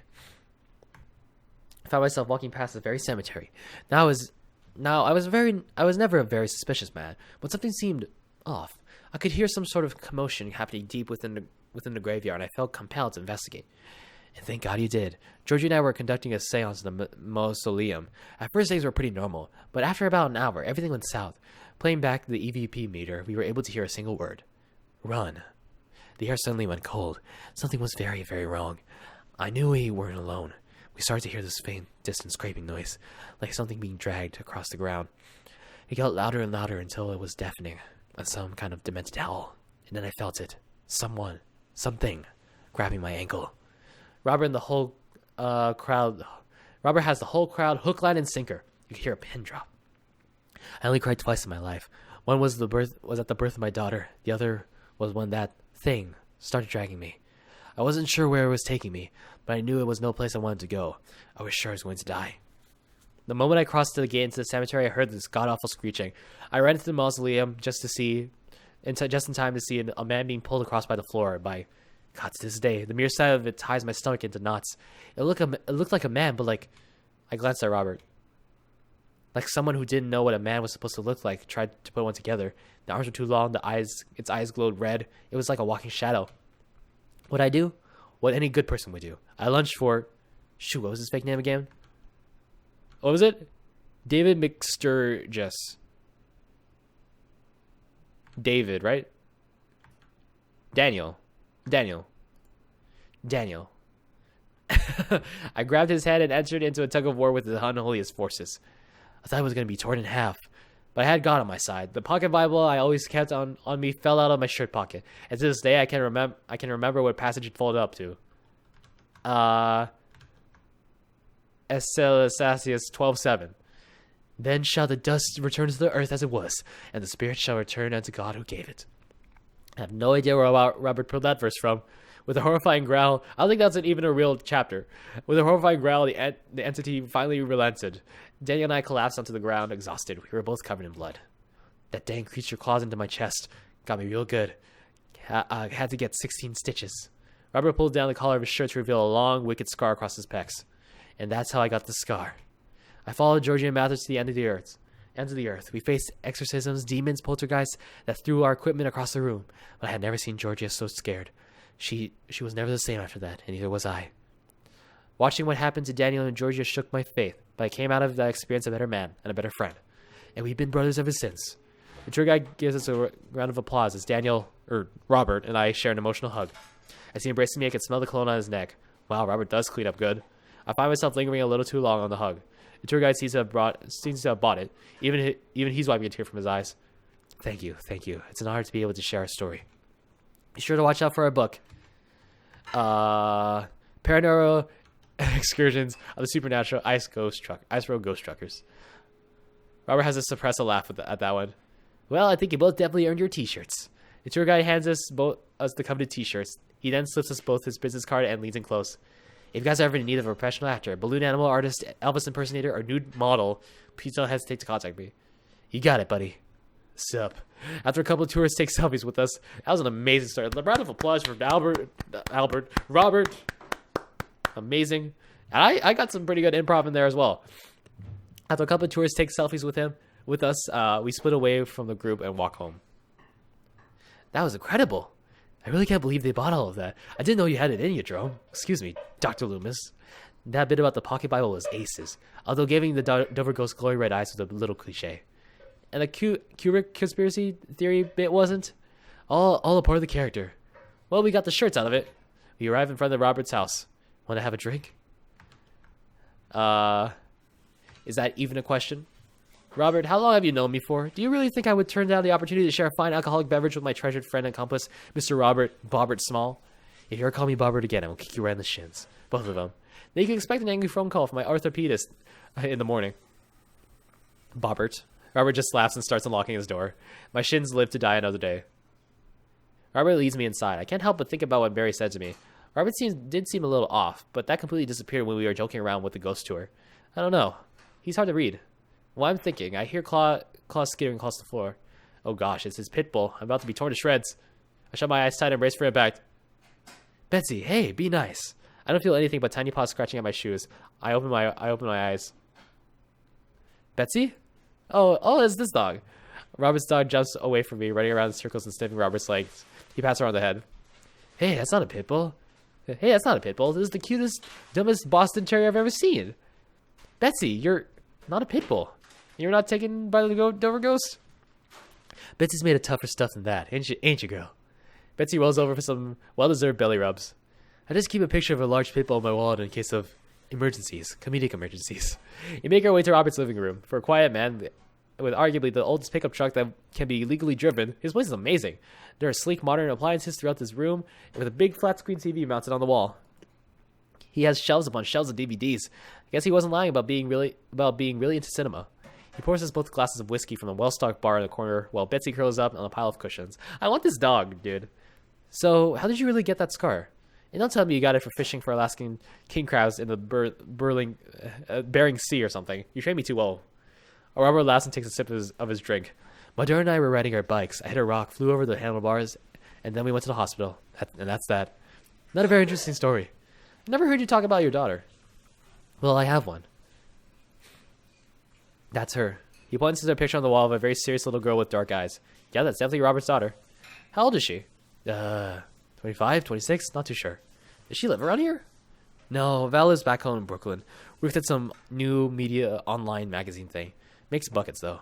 I found myself walking past the very cemetery. I was never a very suspicious man, but something seemed off. I could hear some sort of commotion happening deep within the graveyard, and I felt compelled to investigate. And thank God you did. Georgie and I were conducting a seance in the mausoleum. At first, things were pretty normal, but after about an hour, everything went south. Playing back the EVP meter, we were able to hear a single word. Run. The air suddenly went cold. Something was very, very wrong. I knew we weren't alone. We started to hear this faint, distant scraping noise, like something being dragged across the ground. It got louder and louder until it was deafening, like some kind of demented howl. And then I felt it. Something, grabbing my ankle. Robert has the whole crowd hook, line, and sinker. You could hear a pin drop. I only cried twice in my life. One was at the birth of my daughter. The other was when that thing started dragging me. I wasn't sure where it was taking me, but I knew it was no place I wanted to go. I was sure I was going to die. The moment I crossed the gate into the cemetery, I heard this god-awful screeching. I ran into the mausoleum just in time to see a man being pulled across by the floor. By God, to this day, the mere sight of it ties my stomach into knots. It looked like a man, but like... I glanced at Robert. Like someone who didn't know what a man was supposed to look like tried to put one together. The arms were too long, its eyes glowed red. It was like a walking shadow. What'd I do? What any good person would do. I lunged for... Shoot, what was his fake name again? What was it? David McSturgis. David, right? Daniel. I grabbed his head and entered into a tug of war with the unholiest forces. I thought I was going to be torn in half, but I had God on my side. The pocket Bible I always kept on me fell out of my shirt pocket, and to this day I can remember what passage it folded up to. Ecclesiastes 12:7. Then shall the dust return to the earth as it was, and the spirit shall return unto God who gave it. I have no idea where Robert pulled that verse from. With a horrifying growl, I don't think that's even a real chapter. With a horrifying growl, the entity finally relented. Daniel and I collapsed onto the ground, exhausted. We were both covered in blood. That dang creature claws into my chest. Got me real good. I had to get 16 stitches. Robert pulled down the collar of his shirt to reveal a long, wicked scar across his pecs. And that's how I got the scar. I followed Georgie and Mathers to the end of the earth. We faced exorcisms, demons, poltergeists that threw our equipment across the room. But I had never seen Georgia so scared. She was never the same after that, and neither was I. Watching what happened to Daniel and Georgia shook my faith, but I came out of that experience a better man and a better friend. And we've been brothers ever since. The tour guide gives us a round of applause as Robert and I share an emotional hug. As he embraces me, I can smell the cologne on his neck. Wow, Robert does clean up good. I find myself lingering a little too long on the hug. The tour guide seems to have bought it. Even he's wiping a tear from his eyes. Thank you. It's an honor to be able to share our story. Be sure to watch out for our book. Paranormal Excursions of the Supernatural Ice Road Ghost Truckers. Robert has to suppress a laugh at that one. Well, I think you both definitely earned your t-shirts. The tour guide hands us the coveted t-shirts. He then slips us both his business card and leans in close. If you guys are ever in need of a professional actor, balloon animal artist, Elvis impersonator, or nude model, please don't hesitate to contact me. You got it, buddy. Sup. After a couple of tourists take selfies with us, that was an amazing story. A round of applause for Robert. Amazing. And I got some pretty good improv in there as well. After a couple of tourists take selfies with us, we split away from the group and walk home. That was incredible. I really can't believe they bought all of that. I didn't know you had it in you, Jerome. Excuse me, Dr. Loomis. That bit about the pocket Bible was aces, although giving the Dover Ghost glowing red eyes was a little cliche. And the Kubrick conspiracy theory bit wasn't. All a part of the character. Well, we got the shirts out of it. We arrive in front of Robert's house. Want to have a drink? Is that even a question? Robert, how long have you known me for? Do you really think I would turn down the opportunity to share a fine alcoholic beverage with my treasured friend and accomplice, Mr. Bobbert Small? If you ever call me Bobbert again, I will kick you right in the shins. Both of them. Then you can expect an angry phone call from my orthopedist in the morning. Bobbert. Robert just laughs and starts unlocking his door. My shins live to die another day. Robert leads me inside. I can't help but think about what Barry said to me. Robert did seem a little off, but that completely disappeared when we were joking around with the ghost tour. I don't know. He's hard to read. Well, I'm thinking. I hear Claw skittering across the floor. Oh gosh, it's his pit bull. I'm about to be torn to shreds. I shut my eyes tight and brace for impact. Betsy, hey, be nice. I don't feel anything but tiny paws scratching at my shoes. I open my eyes. Betsy? Oh, it's this dog. Robert's dog jumps away from me, running around in circles and sniffing Robert's legs. He pats her on the head. Hey, that's not a pit bull. Hey, that's not a pit bull. This is the cutest, dumbest Boston Terrier I've ever seen. Betsy, you're not a pit bull. You're not taken by the Dover Ghost? Betsy's made of tougher stuff than that, ain't you, girl? Betsy rolls over for some well-deserved belly rubs. I just keep a picture of a large pit bull in my wallet in case of comedic emergencies. We make our way to Robert's living room. For a quiet man with arguably the oldest pickup truck that can be legally driven, his place is amazing. There are sleek modern appliances throughout this room, and with a big flat-screen TV mounted on the wall. He has shelves upon shelves of DVDs. I guess he wasn't lying about being really into cinema. He pours us both glasses of whiskey from a well-stocked bar in the corner while Betsy curls up on a pile of cushions. I want this dog, dude. So, how did you really get that scar? And don't tell me you got it for fishing for Alaskan king crabs in the Bering Sea or something. You trained me too well. Robert laughs and takes a sip of his drink. My daughter and I were riding our bikes. I hit a rock, flew over the handlebars, and then we went to the hospital. And that's that. Not a very interesting story. I've never heard you talk about your daughter. Well, I have one. That's her. He points to a picture on the wall of a very serious little girl with dark eyes. Yeah, that's definitely Robert's daughter. How old is she? 25, 26, not too sure. Does she live around here? No, Val lives back home in Brooklyn. Worked at some new media online magazine thing. Makes buckets, though.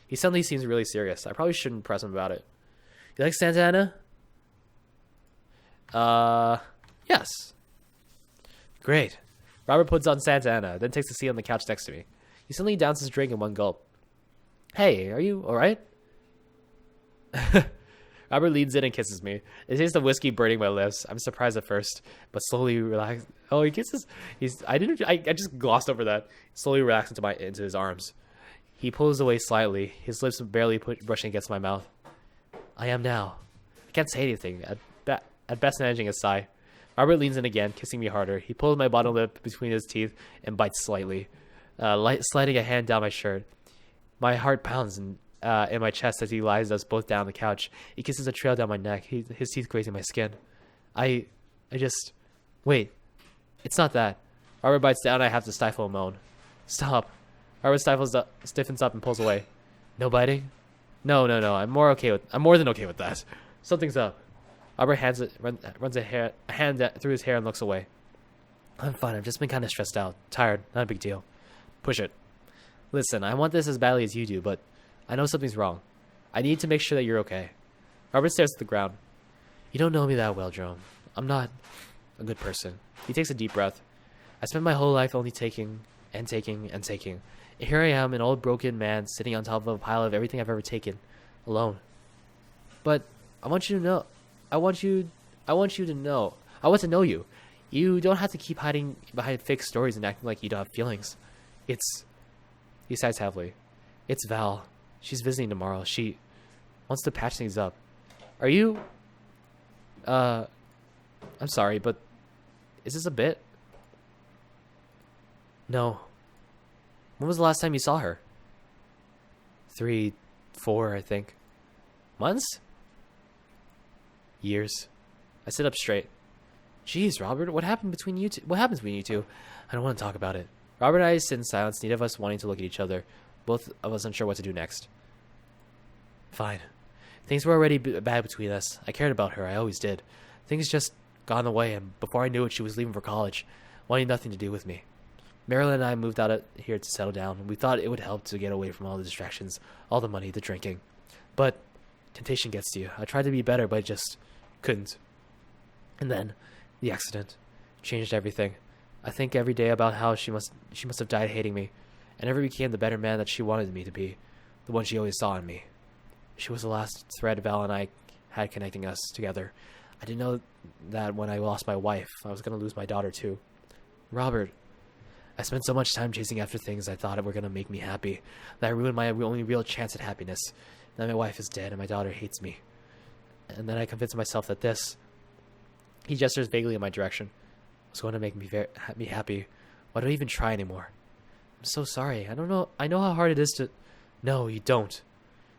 He suddenly seems really serious. I probably shouldn't press him about it. You like Santa Ana? Yes. Great. Robert puts on Santa Ana, then takes a seat on the couch next to me. He suddenly downs his drink in one gulp. Hey, are you alright? Robert leans in and kisses me. It tastes of whiskey burning my lips. I'm surprised at first, but slowly relax. Oh, he kisses. I just glossed over that. Slowly relax into his arms. He pulls away slightly, his lips barely brushing against my mouth. I am now. I can't say anything. At best, managing a sigh. Robert leans in again, kissing me harder. He pulls my bottom lip between his teeth and bites slightly, sliding a hand down my shirt. My heart pounds in my chest as he lies us both down on the couch. He kisses a trail down my neck, his teeth grazing my skin. I just... Wait. It's not that. Robert bites down, I have to stifle a moan. Stop. Robert stiffens up and pulls away. No biting? No. I'm more than okay with that. Something's up. Robert runs a hand through his hair and looks away. I'm fine. I've just been kind of stressed out. Tired. Not a big deal. Push it. Listen, I want this as badly as you do, but I know something's wrong. I need to make sure that you're okay. Robert stares at the ground. You don't know me that well, Jerome. I'm not a good person. He takes a deep breath. I spent my whole life only taking and taking and taking. And here I am, an old broken man sitting on top of a pile of everything I've ever taken, alone. But I want you to know. I want to know you. You don't have to keep hiding behind fake stories and acting like you don't have feelings. He sighs heavily. It's Val. She's visiting tomorrow. She wants to patch things up. Are you... I'm sorry, but is this a bit? No. When was the last time you saw her? 3, 4, I think. Months? Years. I sit up straight. Jeez, Robert, what happened between you two? What happened between you two? I don't want to talk about it. Robert and I sit in silence, neither of us wanting to look at each other, both of us unsure what to do next. Fine. Things were already bad between us. I cared about her, I always did. Things just got in the way, and before I knew it, she was leaving for college, wanting nothing to do with me. Marilyn and I moved out here to settle down. We thought it would help to get away from all the distractions, all the money, the drinking. But temptation gets to you. I tried to be better, but I just couldn't. And then the accident changed everything. I think every day about how she must have died hating me. I never became the better man that she wanted me to be, the one she always saw in me. She was the last thread Val and I had connecting us together. I didn't know that when I lost my wife, I was going to lose my daughter too. Robert, I spent so much time chasing after things I thought were going to make me happy, that I ruined my only real chance at happiness. Now my wife is dead and my daughter hates me. And then I convinced myself that this... He gestures vaguely in my direction. Was going to make me happy. Why do I even try anymore? I'm so sorry. I don't know. I know how hard it is to... No, you don't.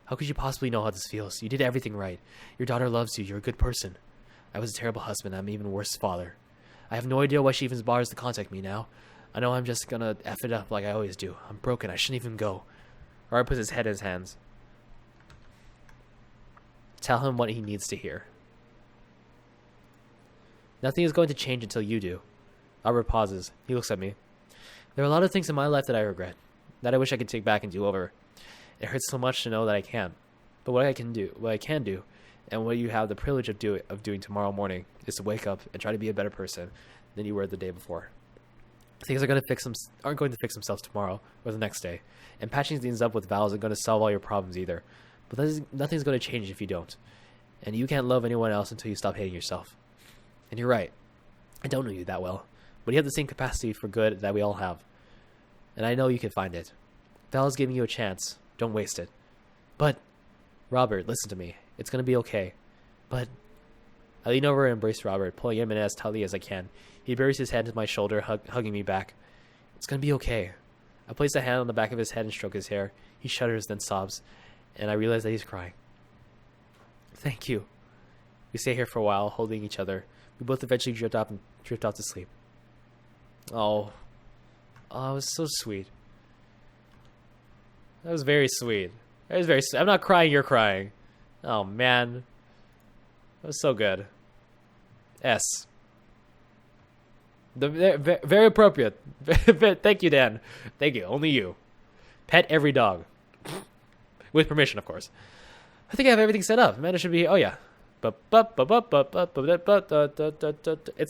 How could you possibly know how this feels? You did everything right. Your daughter loves you. You're a good person. I was a terrible husband. I'm an even worse father. I have no idea why she even bothers to contact me now. I know I'm just gonna F it up like I always do. I'm broken. I shouldn't even go. Robert puts his head in his hands. Tell him what he needs to hear. Nothing is going to change until you do. Robert pauses. He looks at me. There are a lot of things in my life that I regret, that I wish I could take back and do over. It hurts so much to know that I can't. But what I can do, and what you have the privilege of doing tomorrow morning, is to wake up and try to be a better person than you were the day before. Things aren't going to fix themselves tomorrow or the next day, and patching things up with Val isn't going to solve all your problems either. But nothing's going to change if you don't, and you can't love anyone else until you stop hating yourself. And you're right, I don't know you that well, but you have the same capacity for good that we all have, and I know you can find it. Val is giving you a chance. Don't waste it. But, Robert, listen to me. It's going to be okay. But, I lean over and embrace Robert, pulling him in as tightly as I can. He buries his head into my shoulder, hugging me back. It's going to be okay. I place a hand on the back of his head and stroke his hair. He shudders, then sobs, and I realize that he's crying. Thank you. We stay here for a while, holding each other. We both eventually drift off to sleep. Oh, it was so sweet. That was very sweet. That was very sweet. I'm not crying, you're crying. Oh, man. That was so good. S. Very appropriate. Thank you, Dan. Thank you. Only you. Pet every dog. With permission, of course. I think I have everything set up. Man, it should be... Oh, yeah. It's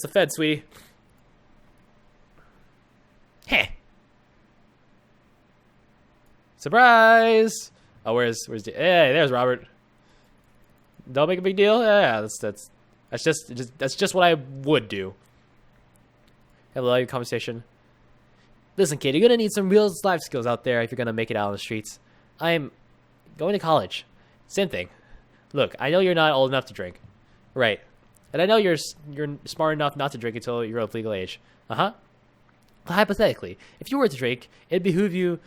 the Fed, sweetie. Heh. Surprise! Oh, where's hey, there's Robert. Don't make a big deal. Yeah, that's just what I would do. Have a live conversation. Listen, kid, you're gonna need some real life skills out there if you're gonna make it out on the streets. I'm going to college. Same thing. Look, I know you're not old enough to drink. Right. And I know you're smart enough not to drink until you're of legal age. Uh-huh. Hypothetically, if you were to drink, it'd behoove you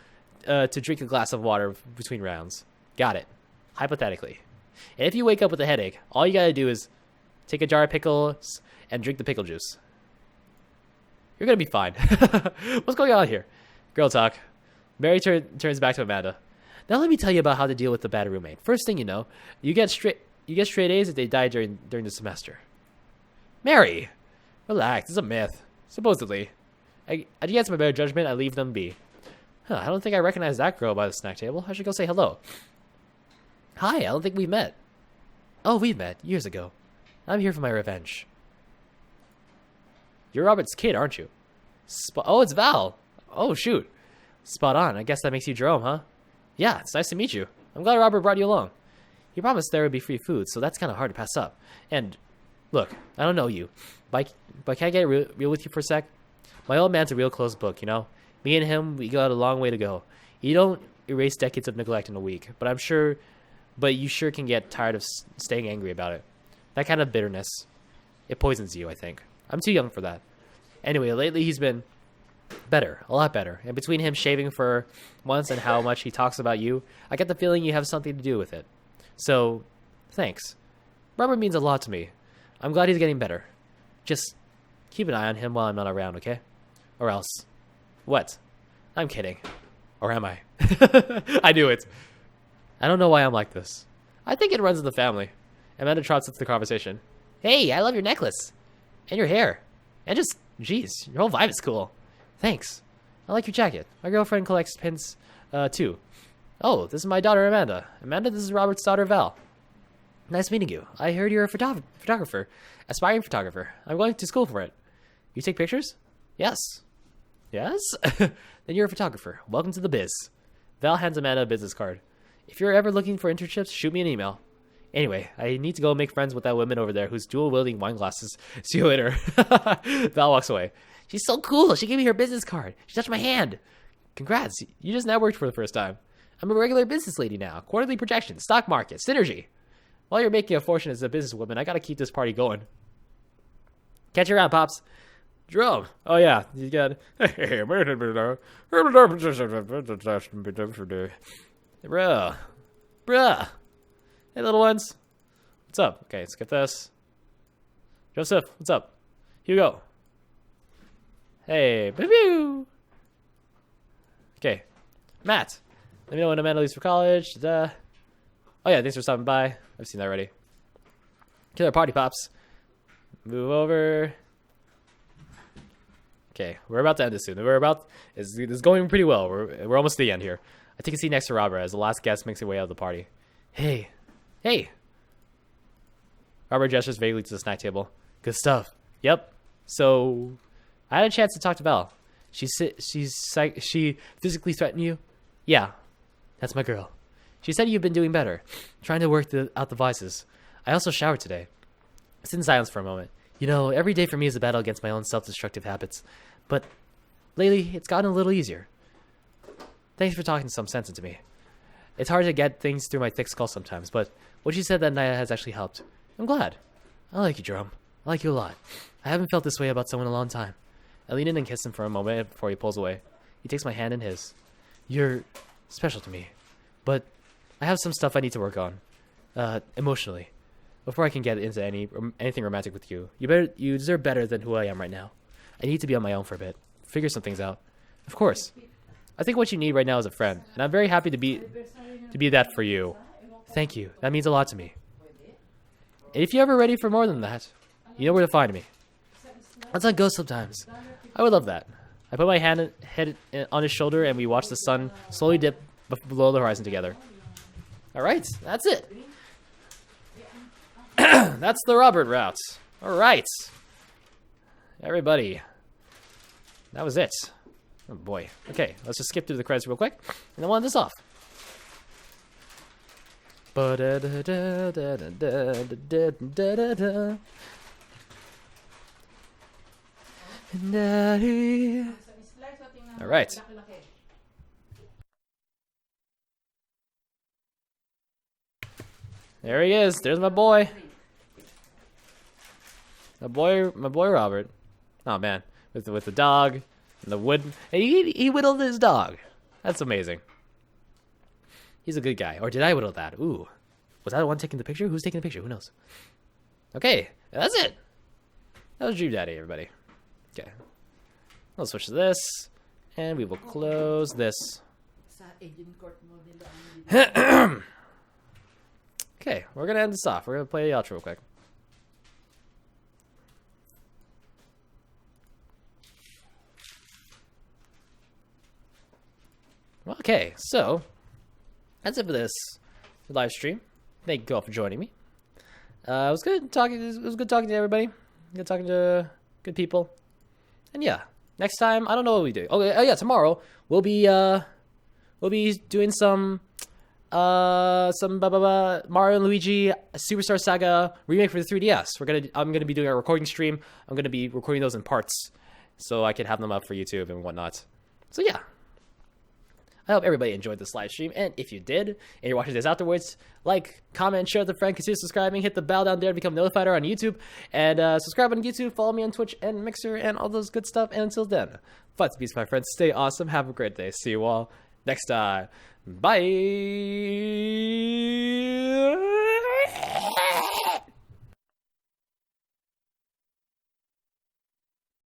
to drink a glass of water between rounds. Got it. Hypothetically. And if you wake up with a headache, all you gotta do is take a jar of pickles and drink the pickle juice. You're gonna be fine. What's going on here? Girl talk. Mary turns back to Amanda. Now let me tell you about how to deal with the bad roommate. First thing you know, you get straight A's if they die during the semester. Mary, relax. It's a myth. Supposedly. Against my better judgment, I leave them be. I don't think I recognize that girl by the snack table. I should go say hello. Hi, I don't think we've met. Oh, we've met years ago. I'm here for my revenge. You're Robert's kid, aren't you? Oh, it's Val. Oh, shoot. Spot on. I guess that makes you Jerome, huh? Yeah, it's nice to meet you. I'm glad Robert brought you along. He promised there would be free food, so that's kind of hard to pass up. And, look, I don't know you, but can I get real with you for a sec? My old man's a real closed book, you know? Me and him, we got a long way to go. You don't erase decades of neglect in a week, but you sure can get tired of staying angry about it. That kind of bitterness, it poisons you, I think. I'm too young for that. Anyway, lately he's been better, a lot better. And between him shaving for once and how much he talks about you, I get the feeling you have something to do with it. So, thanks. Robert means a lot to me. I'm glad he's getting better. Just keep an eye on him while I'm not around, okay? Or else. What? I'm kidding. Or am I? I knew it. I don't know why I'm like this. I think it runs in the family. Amanda trots into the conversation. Hey, I love your necklace. And your hair. And just, geez, your whole vibe is cool. Thanks. I like your jacket. My girlfriend collects pins, too. Oh, this is my daughter, Amanda. Amanda, this is Robert's daughter, Val. Nice meeting you. I heard you're a photographer. Aspiring photographer. I'm going to school for it. You take pictures? Yes. Yes? Then you're a photographer. Welcome to the biz. Val hands Amanda a business card. If you're ever looking for internships, shoot me an email. Anyway, I need to go make friends with that woman over there who's dual-wielding wine glasses. See you later. Val walks away. She's so cool. She gave me her business card. She touched my hand. Congrats. You just networked for the first time. I'm a regular business lady now. Quarterly projections, stock market, synergy. While you're making a fortune as a businesswoman, I gotta keep this party going. Catch you around, Pops. Jerome. Oh, yeah. You got... Bruh. Hey, little ones. What's up? Okay, let's get this. Joseph, what's up? Hugo. Hey, boo-boo. Okay. Matt. Let me know when Amanda leaves for college. Oh, yeah, thanks for stopping by. I've seen that already. Killer party, Pops. Move over. Okay, we're about to end this soon. It's going pretty well. We're almost to the end here. I take a seat next to Robert as the last guest makes their way out of the party. Hey. Robert gestures vaguely to the snack table. Good stuff. Yep. So, I had a chance to talk to Val. She physically threatened you? Yeah, that's my girl. She said you've been doing better, trying to work out the vices. I also showered today. I sit in silence for a moment. You know, every day for me is a battle against my own self-destructive habits. But lately, it's gotten a little easier. Thanks for talking some sense into me. It's hard to get things through my thick skull sometimes, but what you said that night has actually helped. I'm glad. I like you, Jerome. I like you a lot. I haven't felt this way about someone in a long time. I lean in and kiss him for a moment before he pulls away. He takes my hand in his. You're special to me, but I have some stuff I need to work on, emotionally, before I can get into anything romantic with you. You deserve better than who I am right now. I need to be on my own for a bit, figure some things out. Of course. I think what you need right now is a friend, and I'm very happy to be that for you. Thank you. That means a lot to me. And if you're ever ready for more than that, you know where to find me. Let's not go sometimes. I would love that. I put my head on his shoulder, and we watch the sun slowly dip below the horizon together. All right, that's it. That's the Robert route. All right. Everybody. That was it. Oh, boy. Okay, let's just skip through the credits real quick, and then we'll end this off. All right. There he is. There's my boy. My boy Robert. Oh man, with the dog and the wood. And he whittled his dog. That's amazing. He's a good guy. Or did I whittle that? Ooh, was that the one taking the picture? Who's taking the picture? Who knows? Okay, that's it. That was Dream Daddy, everybody. Okay, let's switch to this, and we will close this. Okay, we're gonna end this off. We're gonna play the outro real quick. Okay, so that's it for this live stream. Thank you all for joining me. It was good talking. It was good talking to everybody. Good talking to good people. And yeah, next time I don't know what we do. Oh yeah, tomorrow we'll be doing some Mario and Luigi Superstar Saga remake for the 3DS. I'm gonna be doing a recording stream. I'm gonna be recording those in parts, so I can have them up for YouTube and whatnot. So yeah. I hope everybody enjoyed this live stream, and if you did, and you're watching this afterwards, like, comment, share with a friend, consider subscribing, hit the bell down there to become notified on YouTube, and subscribe on YouTube, follow me on Twitch and Mixer, and all those good stuff, and until then, fight to peace, my friends, stay awesome, have a great day, see you all next time, bye!